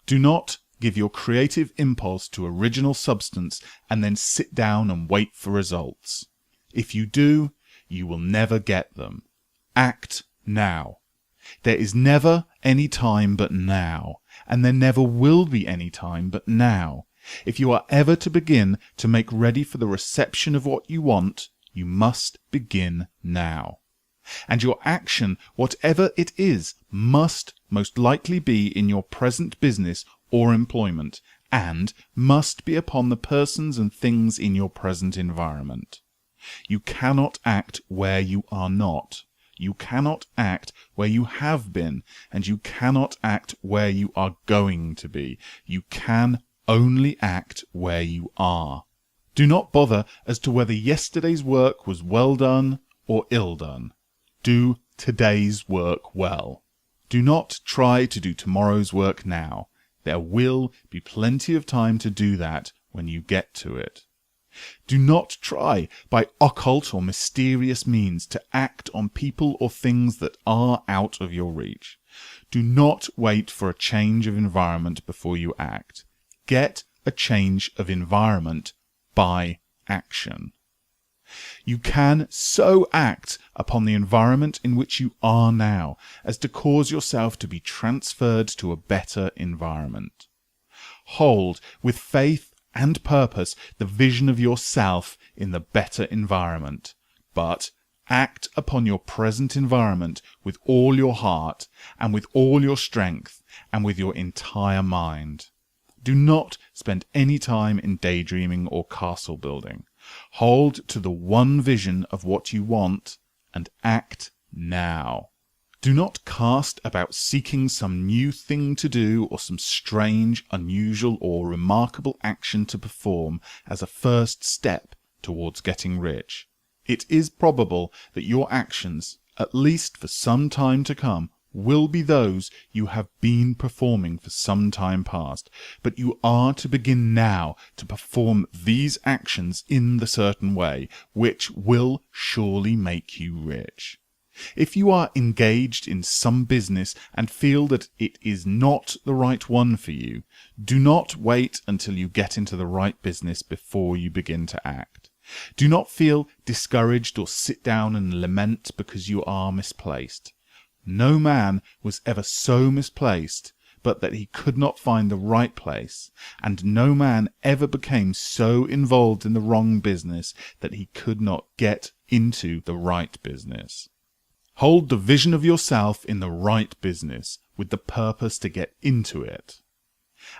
Speaker 1: Do not give your creative impulse to original substance and then sit down and wait for results. If you do, you will never get them. Act now. There is never any time but now, and there never will be any time but now. If you are ever to begin to make ready for the reception of what you want, you must begin now. And your action, whatever it is, must most likely be in your present business or employment, and must be upon the persons and things in your present environment. You cannot act where you are not. You cannot act where you have been, and you cannot act where you are going to be. You can only act where you are. Do not bother as to whether yesterday's work was well done or ill done. Do today's work well. Do not try to do tomorrow's work now. There will be plenty of time to do that when you get to it. Do not try by occult or mysterious means to act on people or things that are out of your reach. Do not wait for a change of environment before you act. Get a change of environment by action. You can so act upon the environment in which you are now as to cause yourself to be transferred to a better environment. Hold with faith and purpose the vision of yourself in the better environment, but act upon your present environment with all your heart and with all your strength and with your entire mind. Do not spend any time in daydreaming or castle building. Hold to the one vision of what you want and act now. Do not cast about seeking some new thing to do or some strange, unusual, or remarkable action to perform as a first step towards getting rich. It is probable that your actions, at least for some time to come, will be those you have been performing for some time past, but you are to begin now to perform these actions in the certain way, which will surely make you rich. If you are engaged in some business and feel that it is not the right one for you, do not wait until you get into the right business before you begin to act. Do not feel discouraged or sit down and lament because you are misplaced. No man was ever so misplaced but that he could not find the right place, and no man ever became so involved in the wrong business that he could not get into the right business. Hold the vision of yourself in the right business with the purpose to get into it,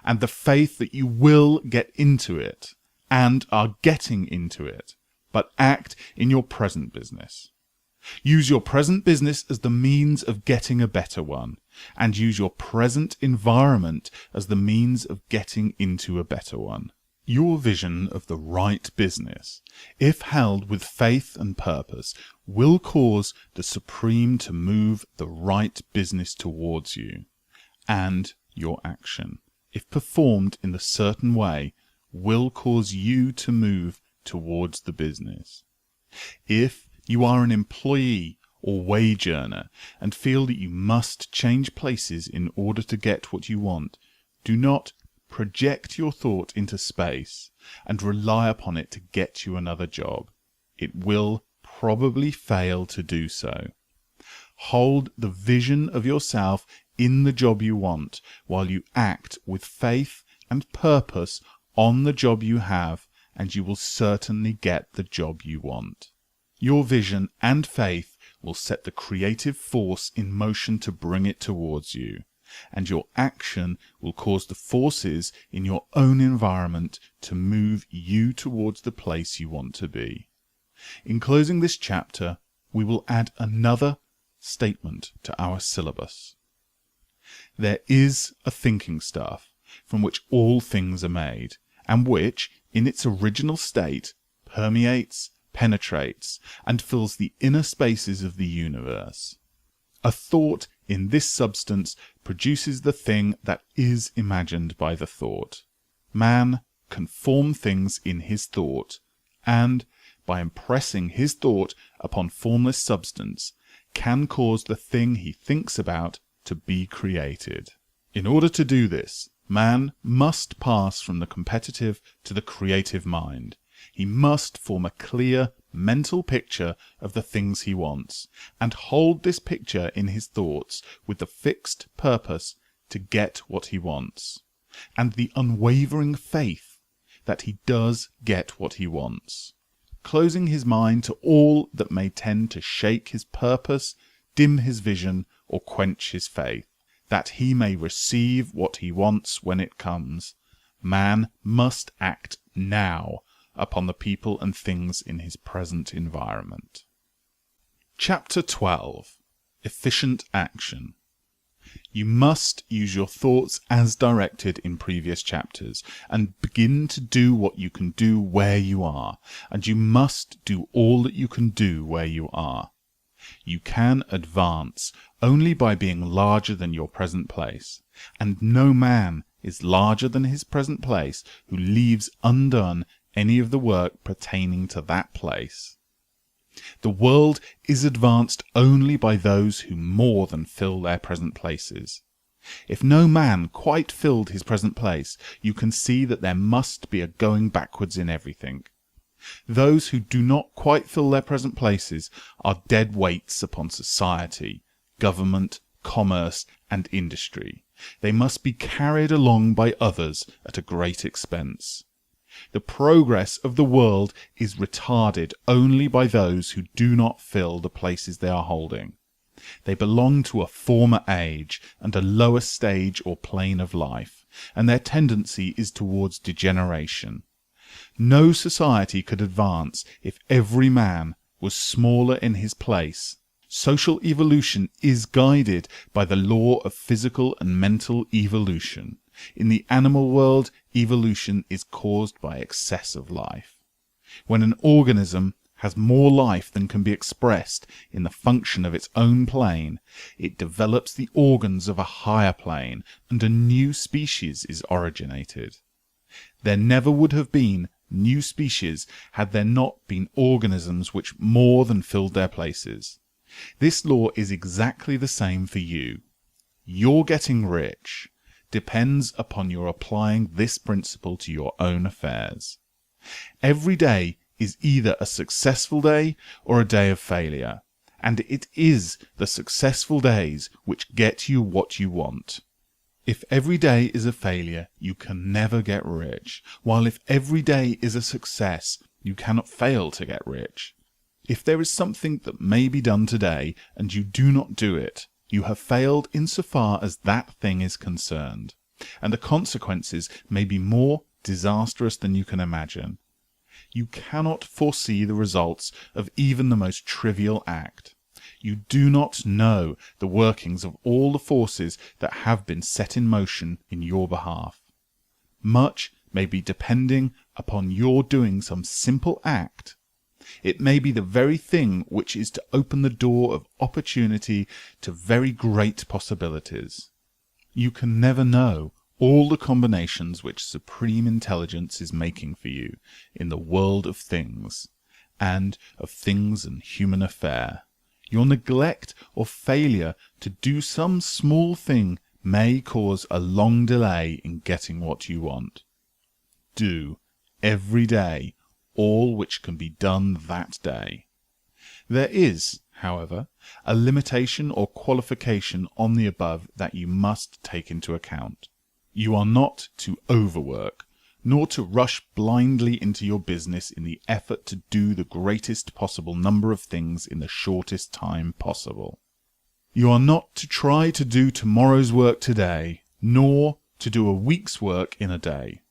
Speaker 1: and the faith that you will get into it and are getting into it, but act in your present business. Use your present business as the means of getting a better one, and use your present environment as the means of getting into a better one. Your vision of the right business, if held with faith and purpose, will cause the Supreme to move the right business towards you, and your action, if performed in a certain way, will cause you to move towards the business. If you are an employee or wage earner and feel that you must change places in order to get what you want, do not project your thought into space and rely upon it to get you another job. It will probably fail to do so. Hold the vision of yourself in the job you want while you act with faith and purpose on the job you have, and you will certainly get the job you want. Your vision and faith will set the creative force in motion to bring it towards you, and your action will cause the forces in your own environment to move you towards the place you want to be. In closing this chapter, we will add another statement to our syllabus. There is a thinking stuff from which all things are made, and which, in its original state, permeates, penetrates, and fills the inner spaces of the universe. A thought in this substance produces the thing that is imagined by the thought. Man can form things in his thought, and, by impressing his thought upon formless substance, can cause the thing he thinks about to be created. In order to do this, man must pass from the competitive to the creative mind. He must form a clear mental picture of the things he wants, and hold this picture in his thoughts with the fixed purpose to get what he wants, and the unwavering faith that he does get what he wants, closing his mind to all that may tend to shake his purpose, dim his vision, or quench his faith, that he may receive what he wants when it comes. Man must act now upon the people and things in his present environment. Chapter 12. Efficient Action. You must use your thoughts as directed in previous chapters, and begin to do what you can do where you are, and you must do all that you can do where you are. You can advance only by being larger than your present place, and no man is larger than his present place who leaves undone any of the work pertaining to that place. The world is advanced only by those who more than fill their present places. If no man quite filled his present place, you can see that there must be a going backwards in everything. Those who do not quite fill their present places are dead weights upon society, government, commerce, and industry. They must be carried along by others at a great expense. The progress of the world is retarded only by those who do not fill the places they are holding. They belong to a former age and a lower stage or plane of life, and their tendency is towards degeneration. No society could advance if every man was smaller in his place. Social evolution is guided by the law of physical and mental evolution. In the animal world, evolution is caused by excess of life. When an organism has more life than can be expressed in the function of its own plane, it develops the organs of a higher plane, and a new species is originated. There never would have been new species had there not been organisms which more than filled their places. This law is exactly the same for you. Your getting rich depends upon your applying this principle to your own affairs. Every day is either a successful day or a day of failure, and it is the successful days which get you what you want. If every day is a failure, you can never get rich, while if every day is a success, you cannot fail to get rich. If there is something that may be done today, and you do not do it, you have failed insofar as that thing is concerned, and the consequences may be more disastrous than you can imagine. You cannot foresee the results of even the most trivial act. You do not know the workings of all the forces that have been set in motion in your behalf. Much may be depending upon your doing some simple act. It may be the very thing which is to open the door of opportunity to very great possibilities. You can never know all the combinations which supreme intelligence is making for you in the world of things, and of things and human affair. Your neglect or failure to do some small thing may cause a long delay in getting what you want. Do, every day, all which can be done that day. There is, however, a limitation or qualification on the above that you must take into account. You are not to overwork, nor to rush blindly into your business in the effort to do the greatest possible number of things in the shortest time possible. You are not to try to do tomorrow's work today, nor to do a week's work in a day.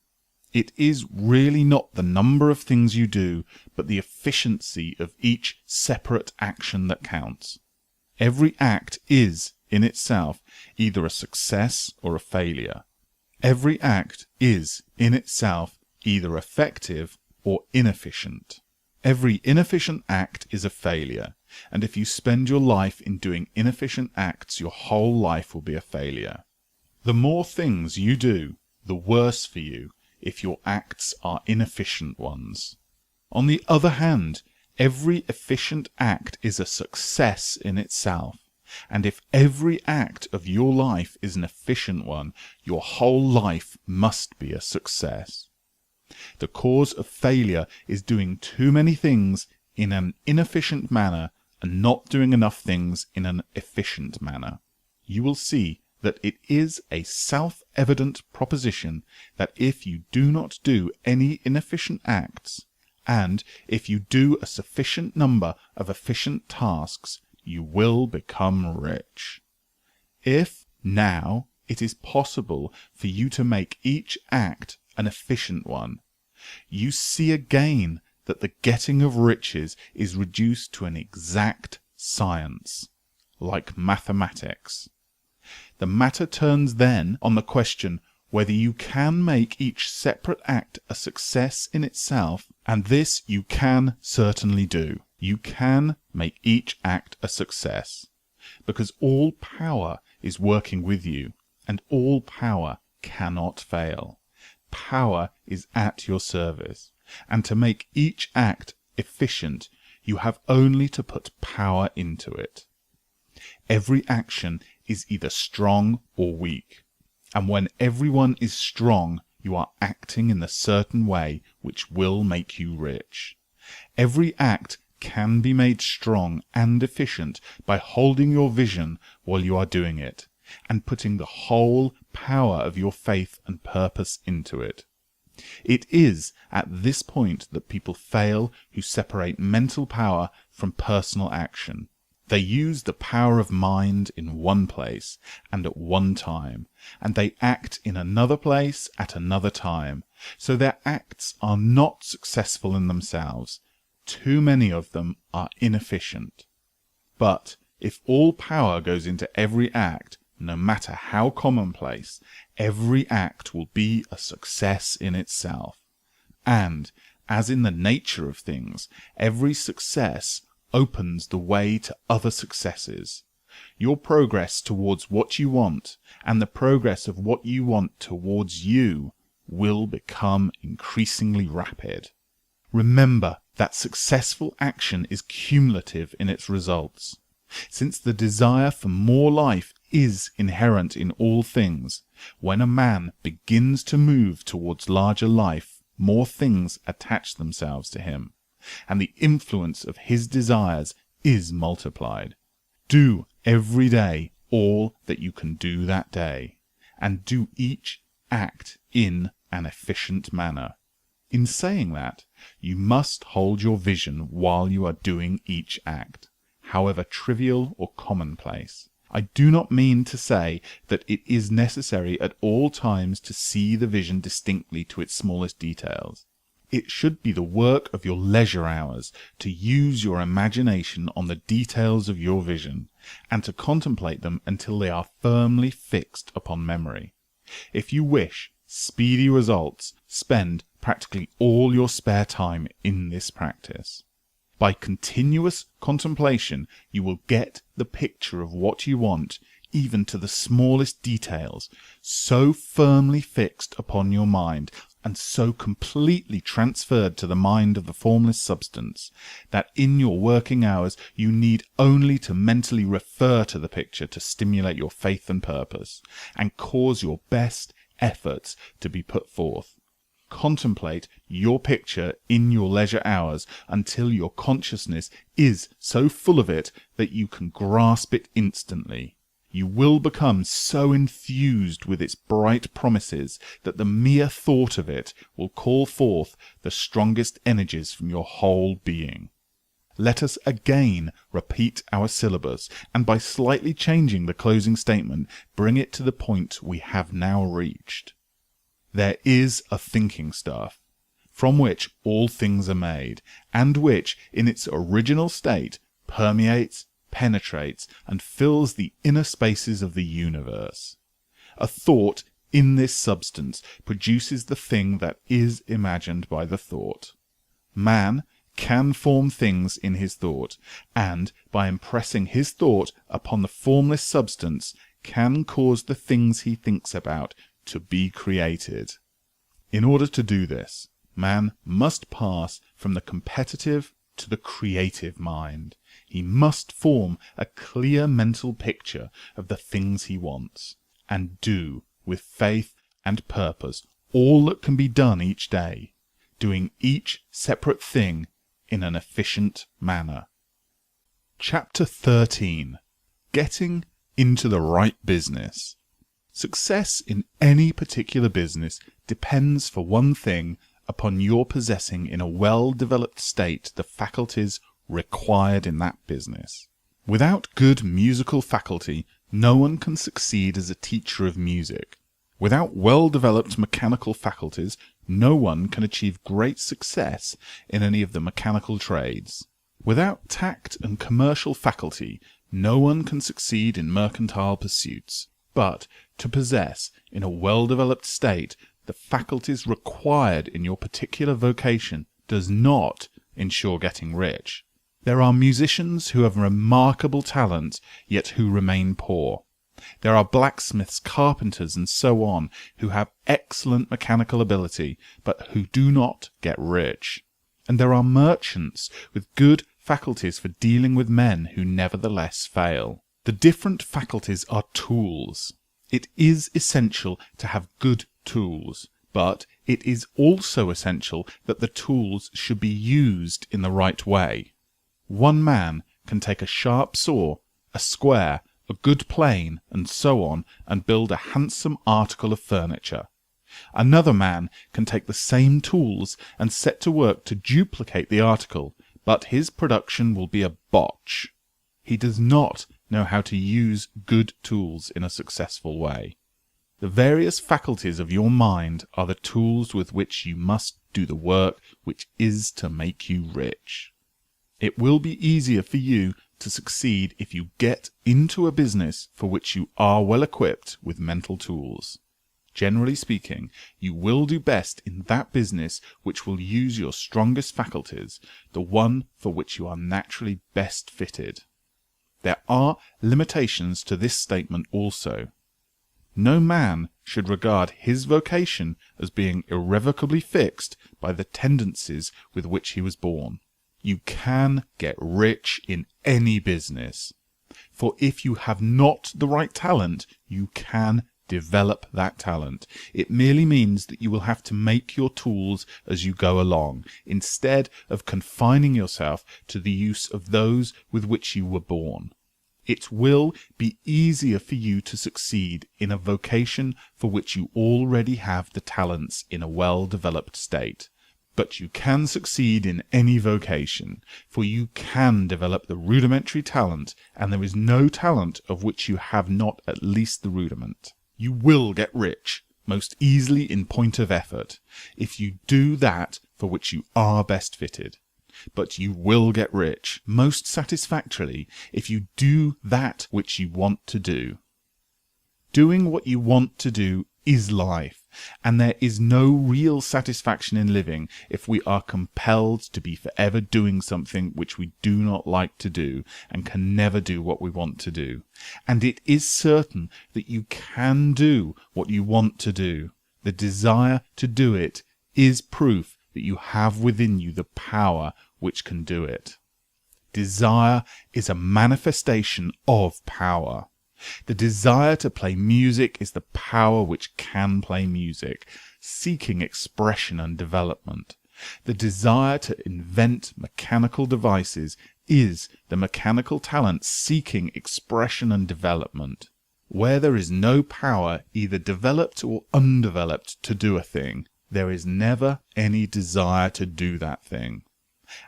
Speaker 1: It is really not the number of things you do, but the efficiency of each separate action that counts. Every act is, in itself, either a success or a failure. Every act is, in itself, either effective or inefficient. Every inefficient act is a failure, and if you spend your life in doing inefficient acts, your whole life will be a failure. The more things you do, the worse for you, if your acts are inefficient ones. On the other hand, every efficient act is a success in itself, and if every act of your life is an efficient one, your whole life must be a success. The cause of failure is doing too many things in an inefficient manner and not doing enough things in an efficient manner. You will see that it is a self-evident proposition that if you do not do any inefficient acts, and if you do a sufficient number of efficient tasks, you will become rich. If, now, it is possible for you to make each act an efficient one, you see again that the getting of riches is reduced to an exact science, like mathematics. The matter turns then on the question whether you can make each separate act a success in itself, and this you can certainly do. You can make each act a success, because all power is working with you, and all power cannot fail. Power is at your service, and to make each act efficient, you have only to put power into it. Every action is either strong or weak, and when everyone is strong, you are acting in the certain way which will make you rich. Every act can be made strong and efficient by holding your vision while you are doing it, and putting the whole power of your faith and purpose into it. It is at this point that people fail who separate mental power from personal action. They use the power of mind in one place and at one time, and they act in another place at another time, so their acts are not successful in themselves. Too many of them are inefficient. But if all power goes into every act, no matter how commonplace, every act will be a success in itself. And, as in the nature of things, every success opens the way to other successes. Your progress towards what you want, and the progress of what you want towards you, will become increasingly rapid. Remember that successful action is cumulative in its results. Since the desire for more life is inherent in all things, when a man begins to move towards larger life, more things attach themselves to him, and the influence of his desires is multiplied. Do every day all that you can do that day, and do each act in an efficient manner. In saying that, you must hold your vision while you are doing each act, however trivial or commonplace. I do not mean to say that it is necessary at all times to see the vision distinctly to its smallest details. It should be the work of your leisure hours to use your imagination on the details of your vision, and to contemplate them until they are firmly fixed upon memory. If you wish speedy results, spend practically all your spare time in this practice. By continuous contemplation, you will get the picture of what you want, even to the smallest details, so firmly fixed upon your mind, and so completely transferred to the mind of the formless substance, that in your working hours you need only to mentally refer to the picture to stimulate your faith and purpose, and cause your best efforts to be put forth. Contemplate your picture in your leisure hours until your consciousness is so full of it that you can grasp it instantly. You will become so enthused with its bright promises that the mere thought of it will call forth the strongest energies from your whole being. Let us again repeat our syllabus, and by slightly changing the closing statement, bring it to the point we have now reached. There is a thinking stuff, from which all things are made, and which, in its original state, permeates, penetrates, and fills the inner spaces of the universe. A thought in this substance produces the thing that is imagined by the thought. Man can form things in his thought, and, by impressing his thought upon the formless substance, can cause the things he thinks about to be created. In order to do this, man must pass from the competitive to the creative mind. He must form a clear mental picture of the things he wants, and do, with faith and purpose, all that can be done each day, doing each separate thing in an efficient manner. Chapter 13. Getting into the right business. Success in any particular business depends, for one thing, upon your possessing in a well-developed state the faculties required in that business. Without good musical faculty, no one can succeed as a teacher of music. Without well-developed mechanical faculties, no one can achieve great success in any of the mechanical trades. Without tact and commercial faculty, no one can succeed in mercantile pursuits. But to possess, in a well-developed state, the faculties required in your particular vocation does not ensure getting rich. There are musicians who have remarkable talent, yet who remain poor. There are blacksmiths, carpenters, and so on, who have excellent mechanical ability, but who do not get rich. And there are merchants with good faculties for dealing with men who nevertheless fail. The different faculties are tools. It is essential to have good tools, but it is also essential that the tools should be used in the right way. One man can take a sharp saw, a square, a good plane, and so on, and build a handsome article of furniture. Another man can take the same tools and set to work to duplicate the article, but his production will be a botch. He does not know how to use good tools in a successful way. The various faculties of your mind are the tools with which you must do the work which is to make you rich. It will be easier for you to succeed if you get into a business for which you are well equipped with mental tools. Generally speaking, you will do best in that business which will use your strongest faculties, the one for which you are naturally best fitted. There are limitations to this statement also. No man should regard his vocation as being irrevocably fixed by the tendencies with which he was born. You can get rich in any business, for if you have not the right talent, you can develop that talent. It merely means that you will have to make your tools as you go along, instead of confining yourself to the use of those with which you were born. It will be easier for you to succeed in a vocation for which you already have the talents in a well-developed state. But you can succeed in any vocation, for you can develop the rudimentary talent, and there is no talent of which you have not at least the rudiment. You will get rich, most easily in point of effort, if you do that for which you are best fitted. But you will get rich most satisfactorily if you do that which you want to do. Doing what you want to do is life, And there is no real satisfaction in living if we are compelled to be forever doing something which we do not like to do and can never do what we want to do. And it is certain that you can do what you want to do. The desire to do it is proof that you have within you the power which can do it. Desire is a manifestation of power. The desire to play music is the power which can play music, seeking expression and development. The desire to invent mechanical devices is the mechanical talent seeking expression and development. Where there is no power, either developed or undeveloped, to do a thing, there is never any desire to do that thing.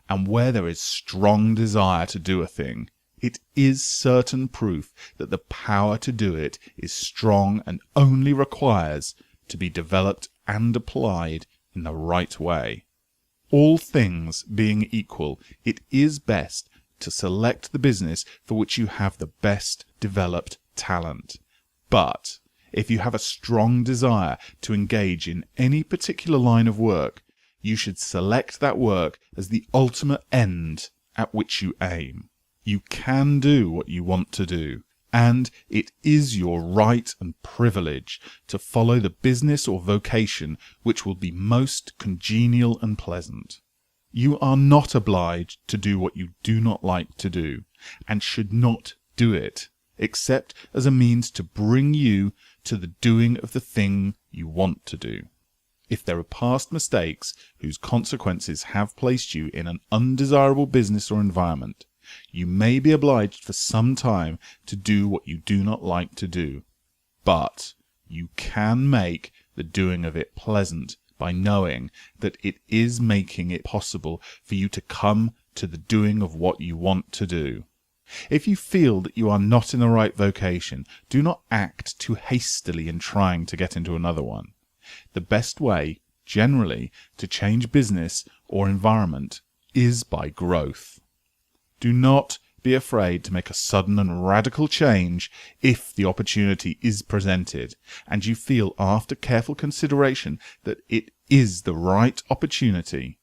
Speaker 1: And where there is strong desire to do a thing, it is certain proof that the power to do it is strong and only requires to be developed and applied in the right way. All things being equal, it is best to select the business for which you have the best developed talent. But if you have a strong desire to engage in any particular line of work, you should select that work as the ultimate end at which you aim. You can do what you want to do, and it is your right and privilege to follow the business or vocation which will be most congenial and pleasant. You are not obliged to do what you do not like to do, and should not do it, except as a means to bring you to the doing of the thing you want to do. If there are past mistakes whose consequences have placed you in an undesirable business or environment, you may be obliged for some time to do what you do not like to do, but you can make the doing of it pleasant by knowing that it is making it possible for you to come to the doing of what you want to do. If you feel that you are not in the right vocation, do not act too hastily in trying to get into another one. The best way, generally, to change business or environment is by growth. Do not be afraid to make a sudden and radical change if the opportunity is presented, and you feel after careful consideration that it is the right opportunity.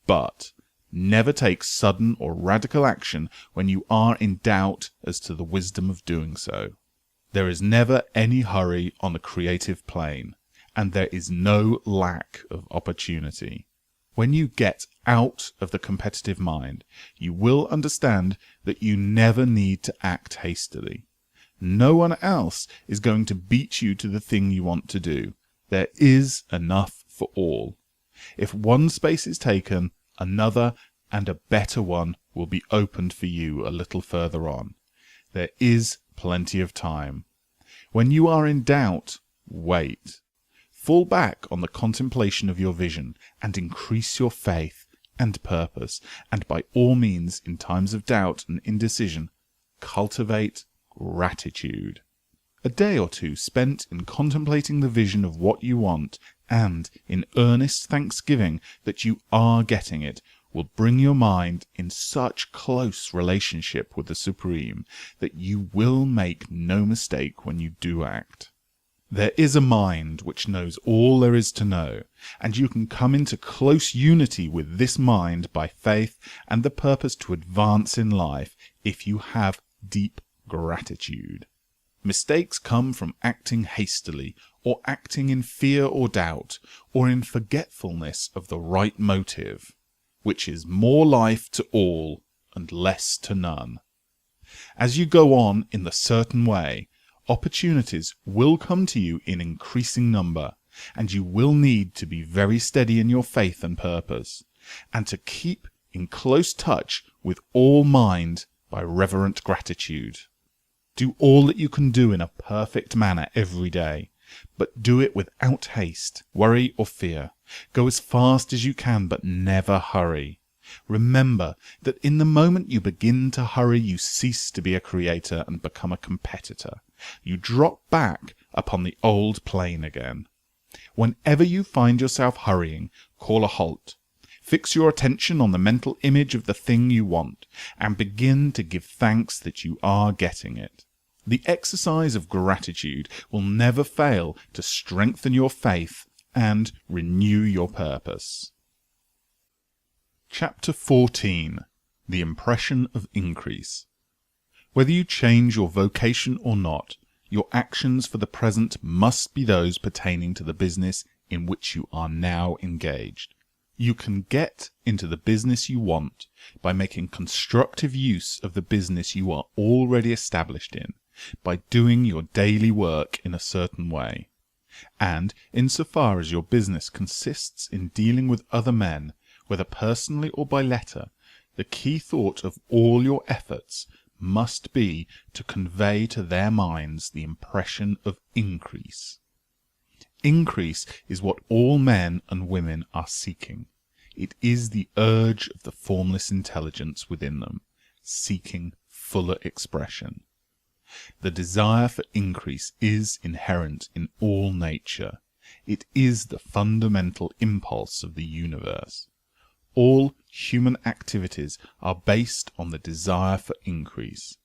Speaker 1: But never take sudden or radical action when you are in doubt as to the wisdom of doing so. There is never any hurry on the creative plane, and there is no lack of opportunity. When you get out of the competitive mind, you will understand that you never need to act hastily. No one else is going to beat you to the thing you want to do. There is enough for all. If one space is taken, another and a better one will be opened for you a little further on. There is plenty of time. When you are in doubt, wait. Fall back on the contemplation of your vision and increase your faith and purpose, and by all means, in times of doubt and indecision, cultivate gratitude. A day or two spent in contemplating the vision of what you want and in earnest thanksgiving that you are getting it will bring your mind in such close relationship with the Supreme that you will make no mistake when you do act. There is a mind which knows all there is to know, and you can come into close unity with this mind by faith and the purpose to advance in life if you have deep gratitude. Mistakes come from acting hastily, or acting in fear or doubt, or in forgetfulness of the right motive, which is more life to all and less to none. As you go on in the certain way, opportunities will come to you in increasing number, and you will need to be very steady in your faith and purpose, and to keep in close touch with all mind by reverent gratitude. Do all that you can do in a perfect manner every day, but do it without haste, worry, or fear. Go as fast as you can, but never hurry. Remember that in the moment you begin to hurry, you cease to be a creator and become a competitor. You drop back upon the old plane again. Whenever you find yourself hurrying, call a halt. Fix your attention on the mental image of the thing you want, and begin to give thanks that you are getting it. The exercise of gratitude will never fail to strengthen your faith and renew your purpose. Chapter 14. The Impression of Increase. Whether you change your vocation or not, your actions for the present must be those pertaining to the business in which you are now engaged. You can get into the business you want by making constructive use of the business you are already established in, by doing your daily work in a certain way. And insofar as your business consists in dealing with other men, whether personally or by letter, the key thought of all your efforts must be to convey to their minds the impression of increase. Increase is what all men and women are seeking. It is the urge of the formless intelligence within them, seeking fuller expression. The desire for increase is inherent in all nature. It is the fundamental impulse of the universe. All human activities are based on the desire for increase.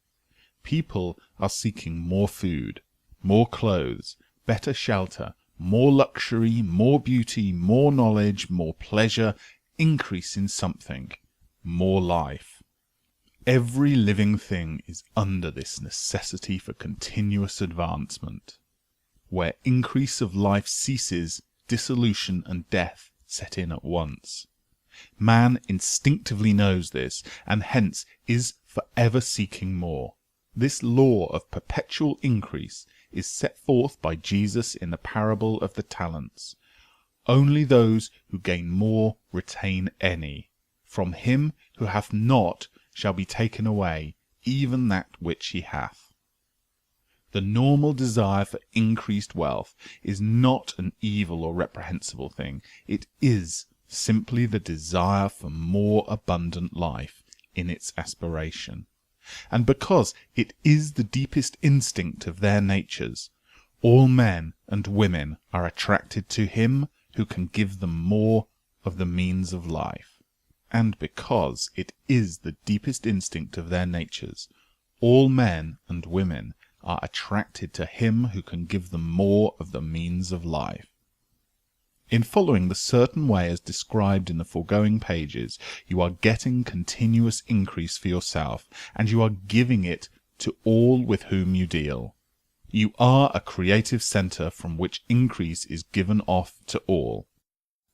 Speaker 1: People are seeking more food, more clothes, better shelter, more luxury, more beauty, more knowledge, more pleasure, increase in something, more life. Every living thing is under this necessity for continuous advancement. Where increase of life ceases, dissolution and death set in at once. Man instinctively knows this, and hence is forever seeking more. This law of perpetual increase is set forth by Jesus in the parable of the talents. Only those who gain more retain any. From him who hath not shall be taken away even that which he hath. The normal desire for increased wealth is not an evil or reprehensible thing. It is simply the desire for more abundant life in its aspiration. And because it is the deepest instinct of their natures, all men and women are attracted to him who can give them more of the means of life. And because it is the deepest instinct of their natures, all men and women are attracted to him who can give them more of the means of life. In following the certain way as described in the foregoing pages, you are getting continuous increase for yourself, and you are giving it to all with whom you deal. You are a creative centre from which increase is given off to all.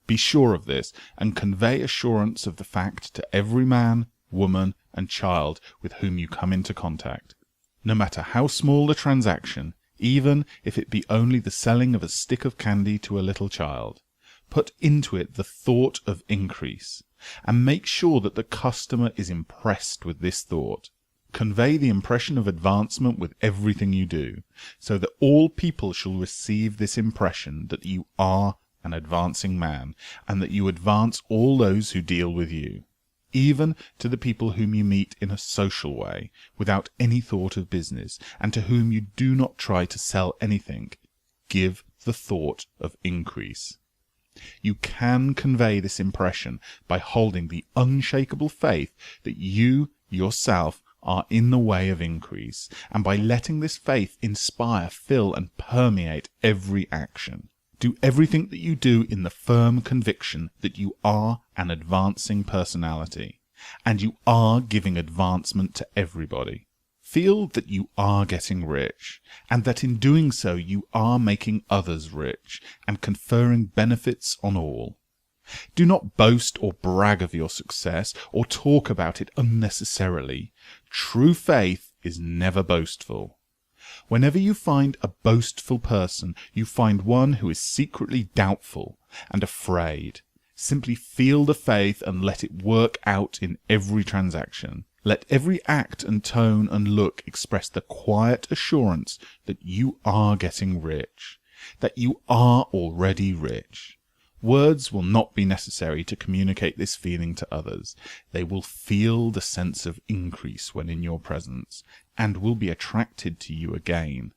Speaker 1: Be sure of this, and convey assurance of the fact to every man, woman, and child with whom you come into contact. No matter how small the transaction, even if it be only the selling of a stick of candy to a little child, put into it the thought of increase, and make sure that the customer is impressed with this thought. Convey the impression of advancement with everything you do, so that all people shall receive this impression that you are an advancing man, and that you advance all those who deal with you, even to the people whom you meet in a social way, without any thought of business, and to whom you do not try to sell anything. Give the thought of increase. You can convey this impression by holding the unshakable faith that you yourself are in the way of increase, and by letting this faith inspire, fill, and permeate every action. Do everything that you do in the firm conviction that you are an advancing personality, and you are giving advancement to everybody. Feel that you are getting rich, and that in doing so you are making others rich, and conferring benefits on all. Do not boast or brag of your success, or talk about it unnecessarily. True faith is never boastful. Whenever you find a boastful person, you find one who is secretly doubtful and afraid. Simply feel the faith and let it work out in every transaction. Let every act and tone and look express the quiet assurance that you are getting rich, that you are already rich. Words will not be necessary to communicate this feeling to others. They will feel the sense of increase when in your presence, and will be attracted to you again.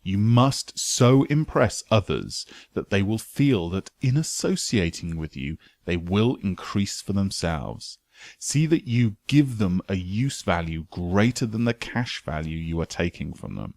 Speaker 1: You must so impress others that they will feel that in associating with you they will increase for themselves, See that you give them a use value greater than the cash value you are taking from them.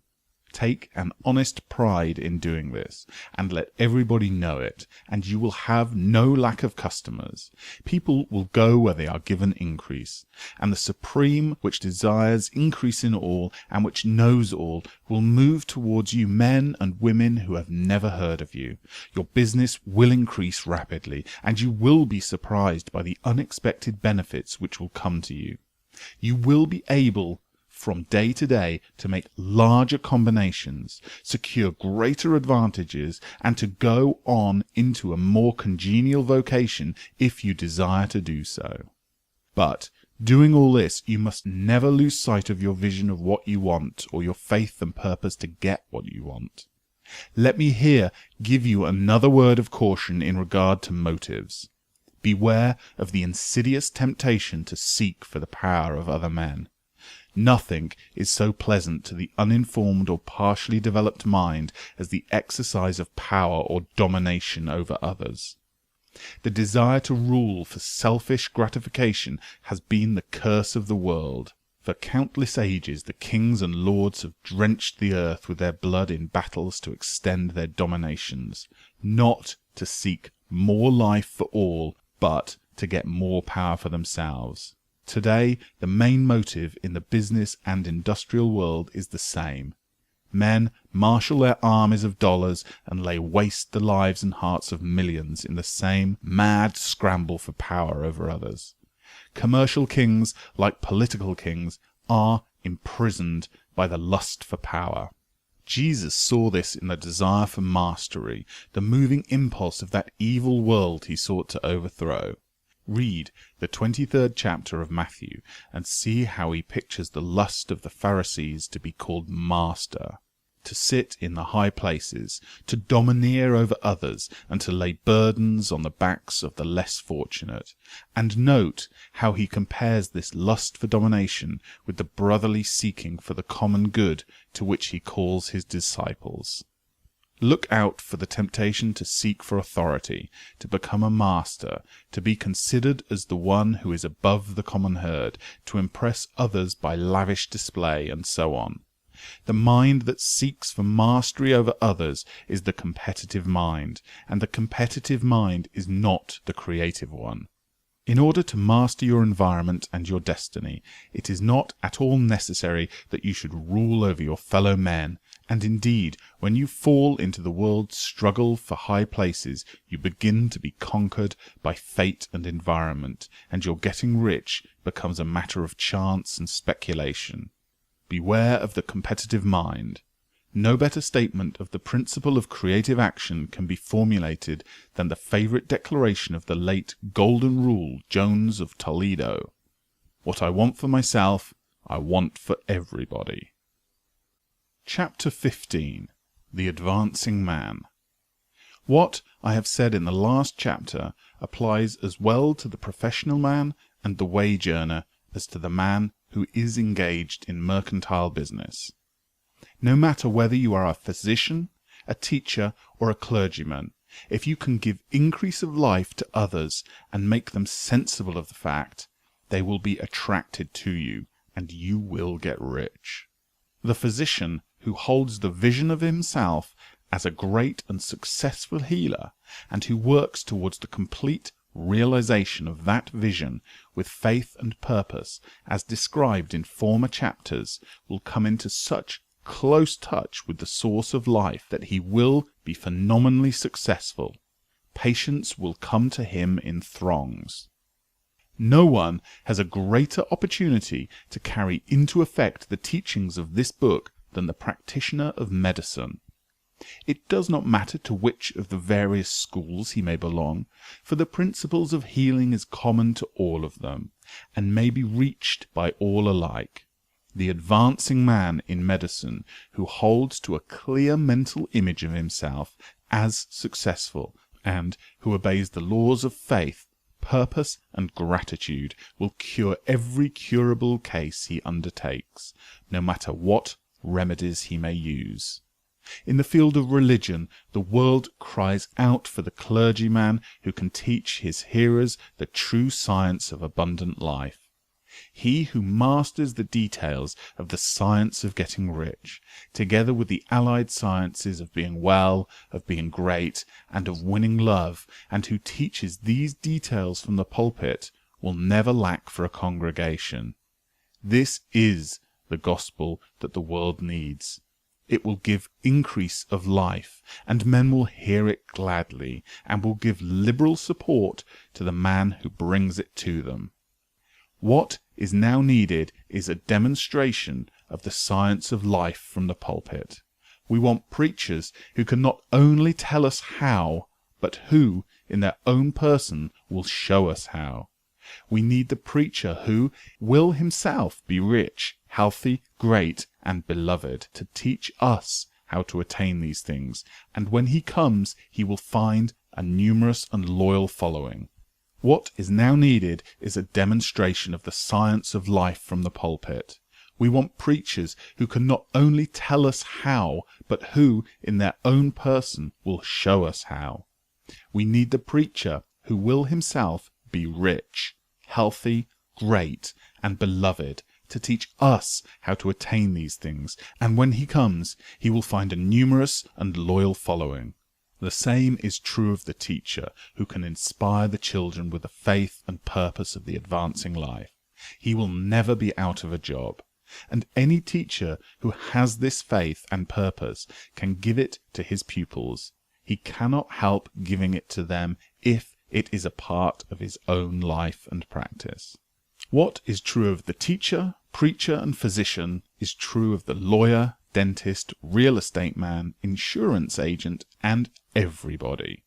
Speaker 1: Take an honest pride in doing this, and let everybody know it, and you will have no lack of customers. People will go where they are given increase, and the Supreme, which desires increase in all, and which knows all, will move towards you men and women who have never heard of you. Your business will increase rapidly, and you will be surprised by the unexpected benefits which will come to you. You will be able from day to day to make larger combinations, secure greater advantages, and to go on into a more congenial vocation if you desire to do so. But doing all this, you must never lose sight of your vision of what you want, or your faith and purpose to get what you want. Let me here give you another word of caution in regard to motives. Beware of the insidious temptation to seek for the power of other men. Nothing is so pleasant to the uninformed or partially developed mind as the exercise of power or domination over others. The desire to rule for selfish gratification has been the curse of the world. For countless ages the kings and lords have drenched the earth with their blood in battles to extend their dominations, not to seek more life for all, but to get more power for themselves. Today, the main motive in the business and industrial world is the same. Men marshal their armies of dollars and lay waste the lives and hearts of millions in the same mad scramble for power over others. Commercial kings, like political kings, are imprisoned by the lust for power. Jesus saw this in the desire for mastery, the moving impulse of that evil world he sought to overthrow. Read the 23rd chapter of Matthew and see how he pictures the lust of the Pharisees to be called master, to sit in the high places, to domineer over others, and to lay burdens on the backs of the less fortunate. And note how he compares this lust for domination with the brotherly seeking for the common good to which he calls his disciples. Look out for the temptation to seek for authority, to become a master, to be considered as the one who is above the common herd, to impress others by lavish display, and so on. The mind that seeks for mastery over others is the competitive mind, and the competitive mind is not the creative one. In order to master your environment and your destiny, it is not at all necessary that you should rule over your fellow men, and indeed, when you fall into the world's struggle for high places, you begin to be conquered by fate and environment, and your getting rich becomes a matter of chance and speculation. Beware of the competitive mind. No better statement of the principle of creative action can be formulated than the favourite declaration of the late Golden Rule Jones of Toledo. What I want for myself, I want for everybody. Chapter 15. The Advancing Man. What I have said in the last chapter applies as well to the professional man and the wage earner as to the man who is engaged in mercantile business. No matter whether you are a physician, a teacher, or a clergyman, if you can give increase of life to others and make them sensible of the fact, they will be attracted to you, and you will get rich. The physician who holds the vision of himself as a great and successful healer, and who works towards the complete realization of that vision with faith and purpose, as described in former chapters, will come into such close touch with the source of life that he will be phenomenally successful. Patients will come to him in throngs. No one has a greater opportunity to carry into effect the teachings of this book than the practitioner of medicine. It does not matter to which of the various schools he may belong, for the principles of healing is common to all of them, and may be reached by all alike. The advancing man in medicine, who holds to a clear mental image of himself as successful, and who obeys the laws of faith, purpose, and gratitude, will cure every curable case he undertakes, no matter what remedies he may use. In the field of religion, the world cries out for the clergyman who can teach his hearers the true science of abundant life. He who masters the details of the science of getting rich, together with the allied sciences of being well, of being great, and of winning love, and who teaches these details from the pulpit, will never lack for a congregation. This is the gospel that the world needs. It will give increase of life, and men will hear it gladly, and will give liberal support to the man who brings it to them. What is now needed is a demonstration of the science of life from the pulpit. We want preachers who can not only tell us how, but who, in their own person, will show us how. We need the preacher who will himself be rich, healthy, great, and beloved, to teach us how to attain these things, and when he comes, he will find a numerous and loyal following. What is now needed is a demonstration of the science of life from the pulpit. We want preachers who can not only tell us how, but who, in their own person, will show us how. We need the preacher who will himself be rich, healthy, great, and beloved, to teach us how to attain these things, and when he comes, he will find a numerous and loyal following. The same is true of the teacher who can inspire the children with the faith and purpose of the advancing life. He will never be out of a job, and any teacher who has this faith and purpose can give it to his pupils. He cannot help giving it to them if it is a part of his own life and practice. What is true of the teacher, preacher, and physician is true of the lawyer, dentist, real estate man, insurance agent, and everybody.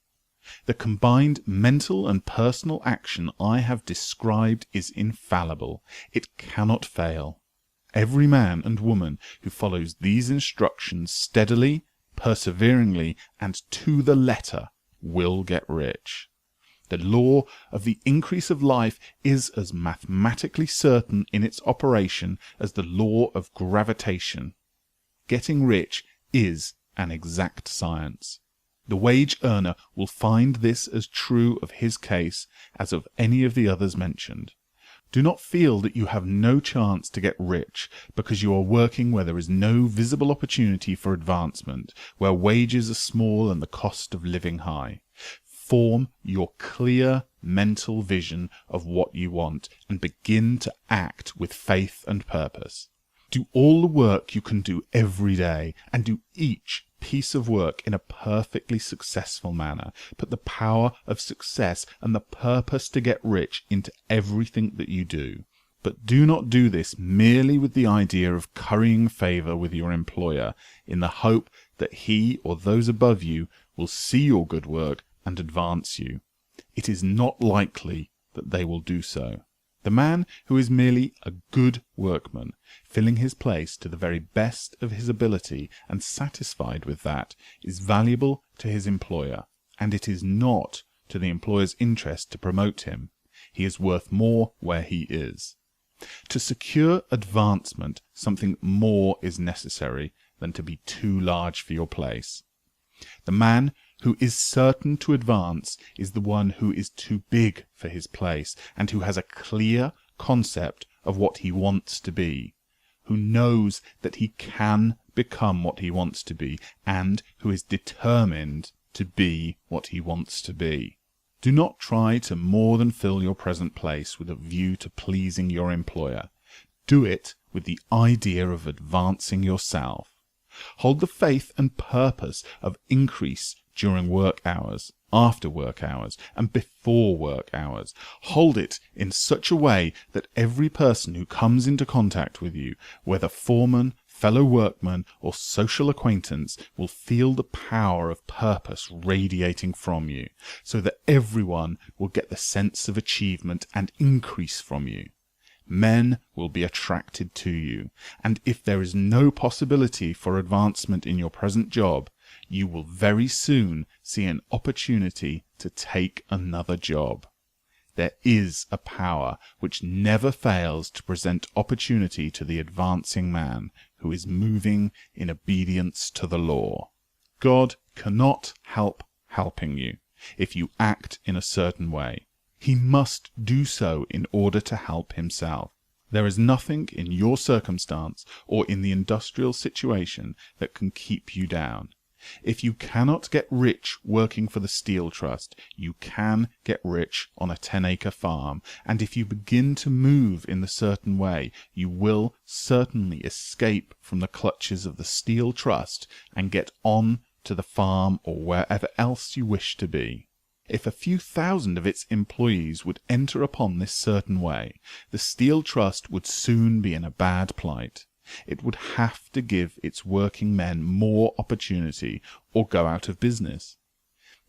Speaker 1: The combined mental and personal action I have described is infallible. It cannot fail. Every man and woman who follows these instructions steadily, perseveringly, and to the letter will get rich. The law of the increase of life is as mathematically certain in its operation as the law of gravitation. Getting rich is an exact science. The wage earner will find this as true of his case as of any of the others mentioned. Do not feel that you have no chance to get rich because you are working where there is no visible opportunity for advancement, where wages are small and the cost of living high. Form your clear mental vision of what you want and begin to act with faith and purpose. Do all the work you can do every day, and do each piece of work in a perfectly successful manner. Put the power of success and the purpose to get rich into everything that you do. But do not do this merely with the idea of currying favour with your employer in the hope that he or those above you will see your good work and advance you. It is not likely that they will do so. The man who is merely a good workman, filling his place to the very best of his ability and satisfied with that, is valuable to his employer, and it is not to the employer's interest to promote him. He is worth more where he is. To secure advancement, something more is necessary than to be too large for your place. The man who is certain to advance is the one who is too big for his place, and who has a clear concept of what he wants to be, who knows that he can become what he wants to be, and who is determined to be what he wants to be. Do not try to more than fill your present place with a view to pleasing your employer. Do it with the idea of advancing yourself. Hold the faith and purpose of increase during work hours, after work hours, and before work hours. Hold it in such a way that every person who comes into contact with you, whether foreman, fellow workman, or social acquaintance, will feel the power of purpose radiating from you, so that everyone will get the sense of achievement and increase from you. Men will be attracted to you, and if there is no possibility for advancement in your present job, you will very soon see an opportunity to take another job. There is a power which never fails to present opportunity to the advancing man who is moving in obedience to the law. God cannot help helping you if you act in a certain way. He must do so in order to help himself. There is nothing in your circumstance or in the industrial situation that can keep you down. If you cannot get rich working for the Steel Trust, you can get rich on a 10-acre farm, and if you begin to move in the certain way, you will certainly escape from the clutches of the Steel Trust and get on to the farm or wherever else you wish to be. If a few thousand of its employees would enter upon this certain way, the Steel Trust would soon be in a bad plight. It would have to give its working men more opportunity or go out of business.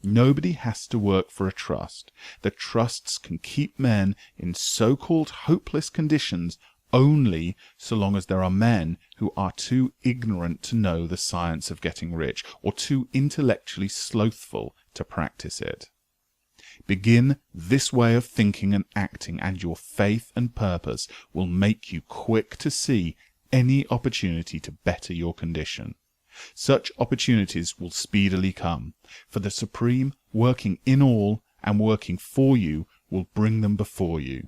Speaker 1: Nobody has to work for a trust. The trusts can keep men in so-called hopeless conditions only so long as there are men who are too ignorant to know the science of getting rich or too intellectually slothful to practice it. Begin this way of thinking and acting, and your faith and purpose will make you quick to see any opportunity to better your condition. Such opportunities will speedily come, for the Supreme, working in all and working for you, will bring them before you.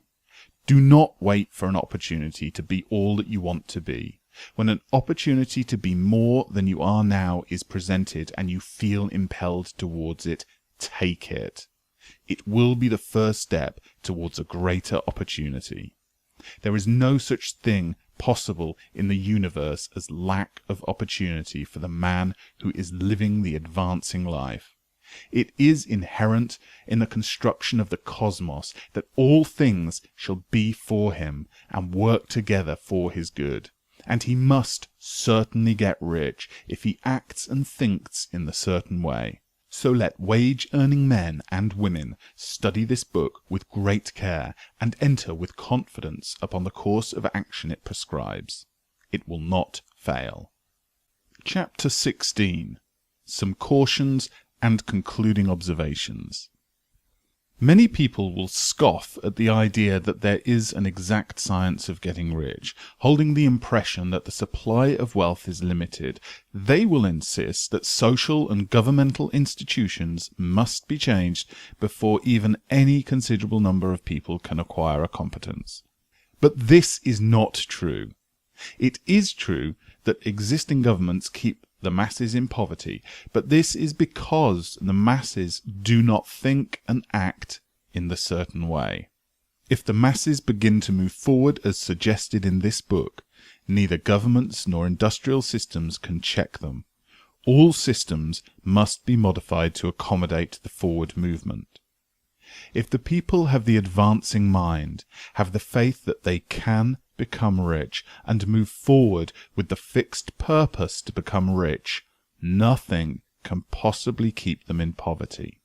Speaker 1: Do not wait for an opportunity to be all that you want to be. When an opportunity to be more than you are now is presented and you feel impelled towards it, take it. It will be the first step towards a greater opportunity. There is no such thing possible in the universe as lack of opportunity for the man who is living the advancing life. It is inherent in the construction of the cosmos that all things shall be for him and work together for his good, and he must certainly get rich if he acts and thinks in the certain way. So let wage-earning men and women study this book with great care and enter with confidence upon the course of action it prescribes. It will not fail. Chapter 16. Some Cautions and Concluding Observations. Many people will scoff at the idea that there is an exact science of getting rich, holding the impression that the supply of wealth is limited. They will insist that social and governmental institutions must be changed before even any considerable number of people can acquire a competence. But this is not true. It is true that existing governments keep the masses in poverty, but this is because the masses do not think and act in the certain way. If the masses begin to move forward as suggested in this book, neither governments nor industrial systems can check them. All systems must be modified to accommodate the forward movement. If the people have the advancing mind, have the faith that they can become rich, and move forward with the fixed purpose to become rich, nothing can possibly keep them in poverty.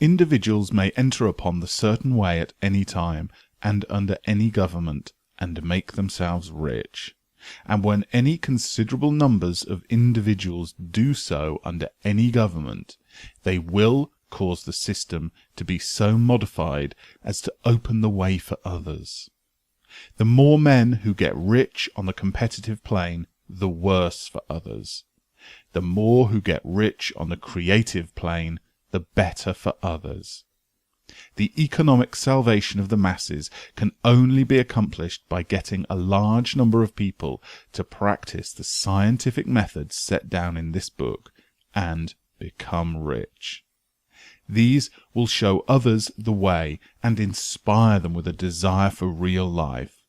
Speaker 1: Individuals may enter upon the certain way at any time and under any government and make themselves rich. And when any considerable numbers of individuals do so under any government, they will cause the system to be so modified as to open the way for others. The more men who get rich on the competitive plane, the worse for others. The more who get rich on the creative plane, the better for others. The economic salvation of the masses can only be accomplished by getting a large number of people to practice the scientific methods set down in this book and become rich. These will show others the way and inspire them with a desire for real life,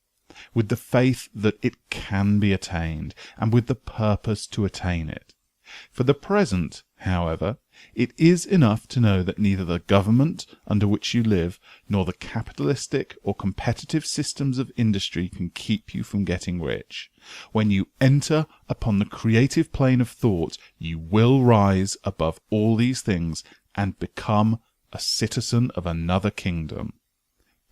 Speaker 1: with the faith that it can be attained, and with the purpose to attain it. For the present, however, it is enough to know that neither the government under which you live, nor the capitalistic or competitive systems of industry can keep you from getting rich. When you enter upon the creative plane of thought, you will rise above all these things and become a citizen of another kingdom.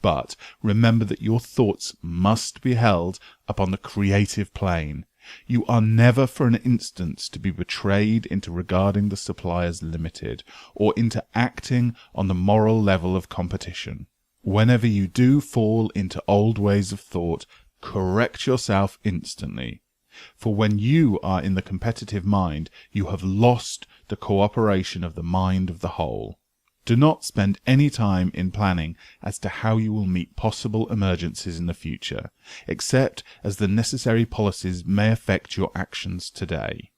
Speaker 1: But remember that your thoughts must be held upon the creative plane. You are never for an instant to be betrayed into regarding the supply as limited, or into acting on the moral level of competition. Whenever you do fall into old ways of thought, correct yourself instantly. For when you are in the competitive mind, you have lost the cooperation of the mind of the whole. Do not spend any time in planning as to how you will meet possible emergencies in the future, except as the necessary policies may affect your actions today.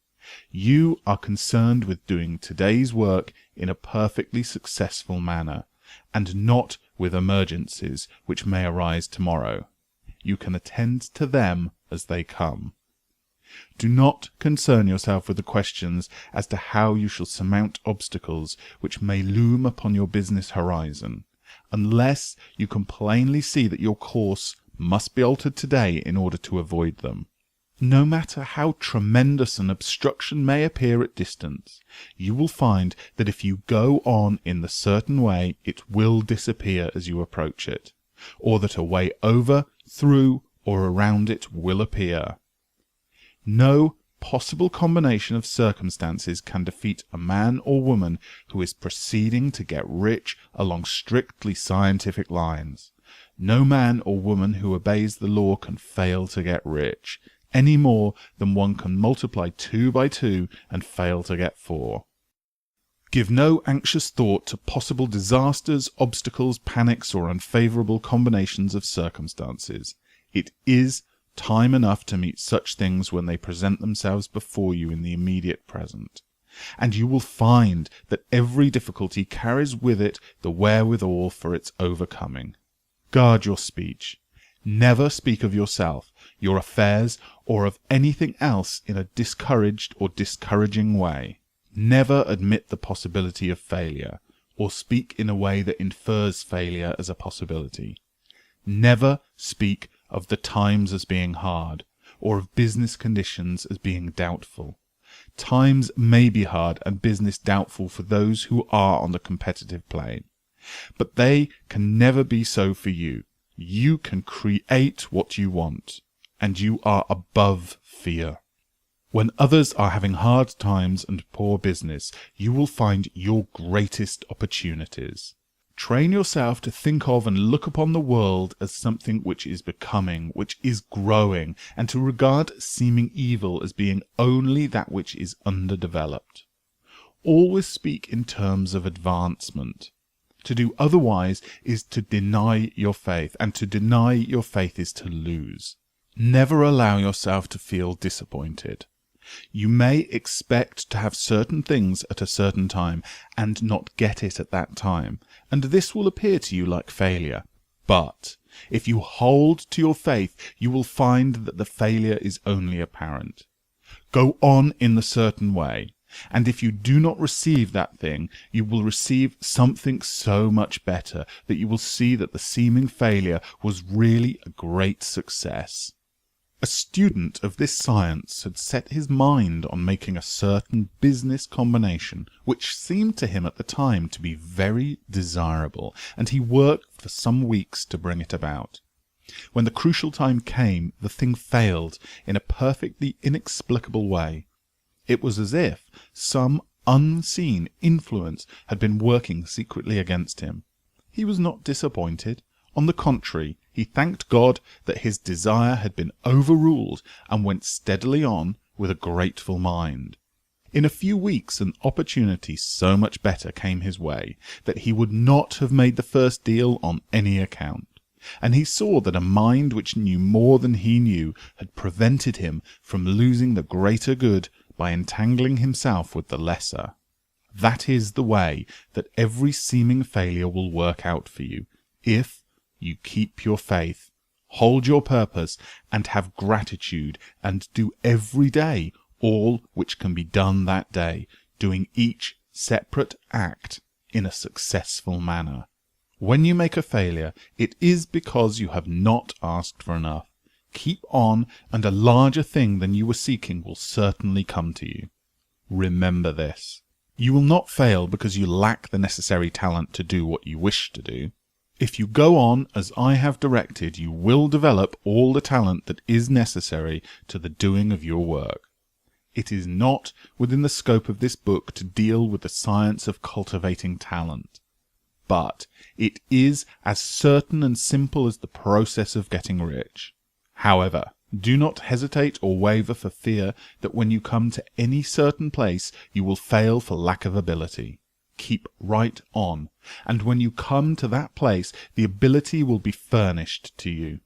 Speaker 1: You are concerned with doing today's work in a perfectly successful manner, and not with emergencies which may arise tomorrow. You can attend to them as they come. Do not concern yourself with the questions as to how you shall surmount obstacles which may loom upon your business horizon, unless you can plainly see that your course must be altered today in order to avoid them. No matter how tremendous an obstruction may appear at distance, you will find that if you go on in the certain way, it will disappear as you approach it, or that a way over, through, or around it will appear. No possible combination of circumstances can defeat a man or woman who is proceeding to get rich along strictly scientific lines. No man or woman who obeys the law can fail to get rich, any more than one can multiply 2 by 2 and fail to get 4. Give no anxious thought to possible disasters, obstacles, panics, or unfavourable combinations of circumstances. It is time enough to meet such things when they present themselves before you in the immediate present, and you will find that every difficulty carries with it the wherewithal for its overcoming. Guard your speech. Never speak of yourself, your affairs, or of anything else in a discouraged or discouraging way. Never admit the possibility of failure, or speak in a way that infers failure as a possibility. Never speak of the times as being hard, or of business conditions as being doubtful. Times may be hard and business doubtful for those who are on the competitive plane, but they can never be so for you. You can create what you want, and you are above fear. When others are having hard times and poor business, you will find your greatest opportunities. Train yourself to think of and look upon the world as something which is becoming, which is growing, and to regard seeming evil as being only that which is underdeveloped. Always speak in terms of advancement. To do otherwise is to deny your faith, and to deny your faith is to lose. Never allow yourself to feel disappointed. You may expect to have certain things at a certain time, and not get it at that time, and this will appear to you like failure. But if you hold to your faith, you will find that the failure is only apparent. Go on in the certain way, and if you do not receive that thing, you will receive something so much better that you will see that the seeming failure was really a great success. A student of this science had set his mind on making a certain business combination, which seemed to him at the time to be very desirable, and he worked for some weeks to bring it about. When the crucial time came, the thing failed in a perfectly inexplicable way. It was as if some unseen influence had been working secretly against him. He was not disappointed. On the contrary, he thanked God that his desire had been overruled, and went steadily on with a grateful mind. In a few weeks an opportunity so much better came his way that he would not have made the first deal on any account, and he saw that a mind which knew more than he knew had prevented him from losing the greater good by entangling himself with the lesser. That is the way that every seeming failure will work out for you, if you keep your faith, hold your purpose, and have gratitude, and do every day all which can be done that day, doing each separate act in a successful manner. When you make a failure, it is because you have not asked for enough. Keep on, and a larger thing than you were seeking will certainly come to you. Remember this. You will not fail because you lack the necessary talent to do what you wish to do. If you go on as I have directed, you will develop all the talent that is necessary to the doing of your work. It is not within the scope of this book to deal with the science of cultivating talent, but it is as certain and simple as the process of getting rich. However, Do not hesitate or waver for fear that when you come to any certain place you will fail for lack of ability. Keep right on, and when you come to that place the ability will be furnished to you.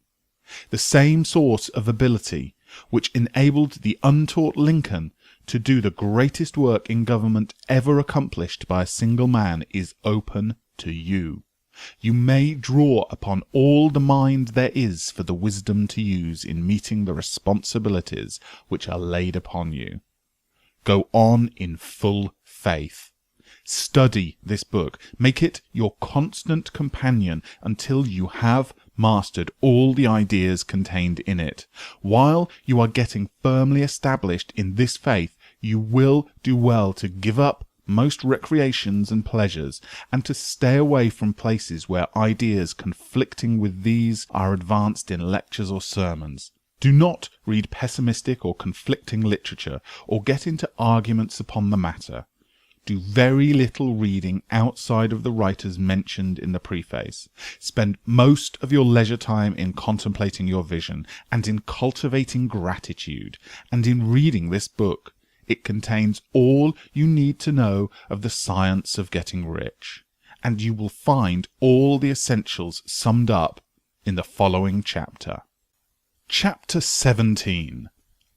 Speaker 1: The same source of ability which enabled the untaught Lincoln to do the greatest work in government ever accomplished by a single man is open to you. You may draw upon all the mind there is for the wisdom to use in meeting the responsibilities which are laid upon you. Go on in full faith. Study this book. Make it your constant companion until you have mastered all the ideas contained in it. While you are getting firmly established in this faith, you will do well to give up most recreations and pleasures, and to stay away from places where ideas conflicting with these are advanced in lectures or sermons. Do not read pessimistic or conflicting literature, or get into arguments upon the matter. Do very little reading outside of the writers mentioned in the preface. Spend most of your leisure time in contemplating your vision, and in cultivating gratitude, and in reading this book. It contains all you need to know of the science of getting rich, and you will find all the essentials summed up in the following chapter. Chapter 17.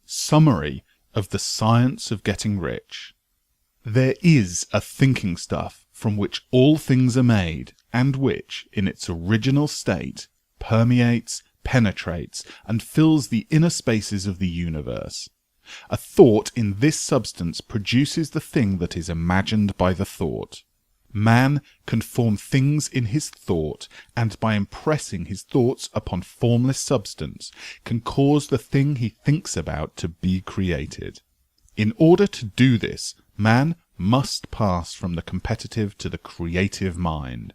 Speaker 1: Summary of the Science of Getting Rich. There is a thinking stuff from which all things are made, and which, in its original state, permeates, penetrates, and fills the inner spaces of the universe. A thought in this substance produces the thing that is imagined by the thought. Man can form things in his thought, and by impressing his thoughts upon formless substance, can cause the thing he thinks about to be created. In order to do this, man must pass from the competitive to the creative mind.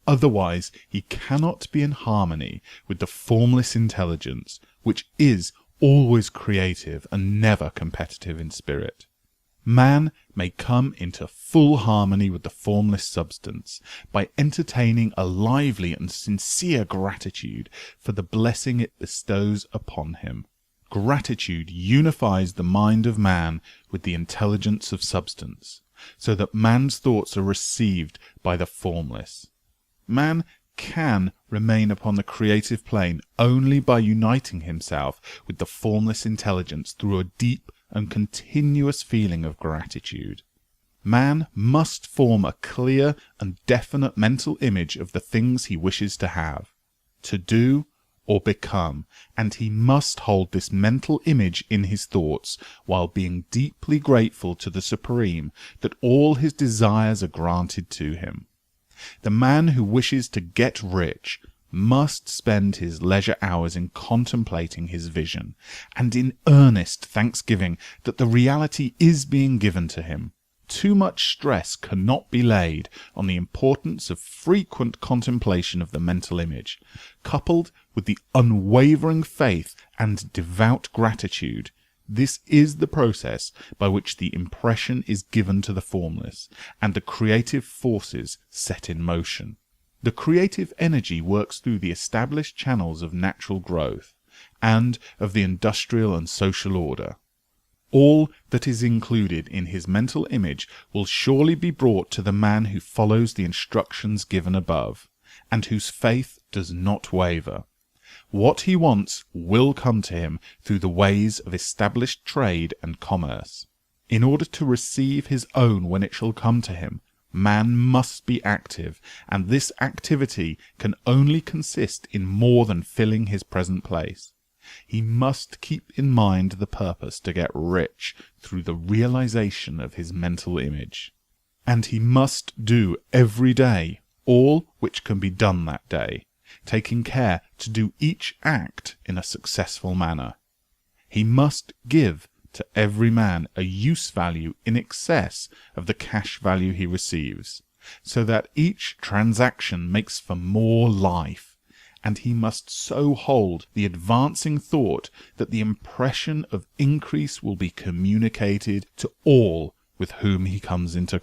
Speaker 1: Otherwise, he cannot be in harmony with the formless intelligence, which is always creative and never competitive in spirit. Man may come into full harmony with the formless substance by entertaining a lively and sincere gratitude for the blessing it bestows upon him. Gratitude unifies the mind of man with the intelligence of substance, so that man's thoughts are received by the formless. Man can remain upon the creative plane only by uniting himself with the formless intelligence through a deep and continuous feeling of gratitude. Man must form a clear and definite mental image of the things he wishes to have, to do, or become, and he must hold this mental image in his thoughts while being deeply grateful to the Supreme that all his desires are granted to him. The man who wishes to get rich must spend his leisure hours in contemplating his vision, and in earnest thanksgiving that the reality is being given to him. Too much stress cannot be laid on the importance of frequent contemplation of the mental image, coupled with the unwavering faith and devout gratitude. This is the process by which the impression is given to the formless, and the creative forces set in motion. The creative energy works through the established channels of natural growth, and of the industrial and social order. All that is included in his mental image will surely be brought to the man who follows the instructions given above, and whose faith does not waver. What he wants will come to him through the ways of established trade and commerce. In order to receive his own when it shall come to him, man must be active, and this activity can only consist in more than filling his present place. He must keep in mind the purpose to get rich through the realization of his mental image. And he must do every day all which can be done that day, taking care to do each act in a successful manner. He must give to every man a use value in excess of the cash value he receives, so that each transaction makes for more life, and he must so hold the advancing thought that the impression of increase will be communicated to all with whom he comes into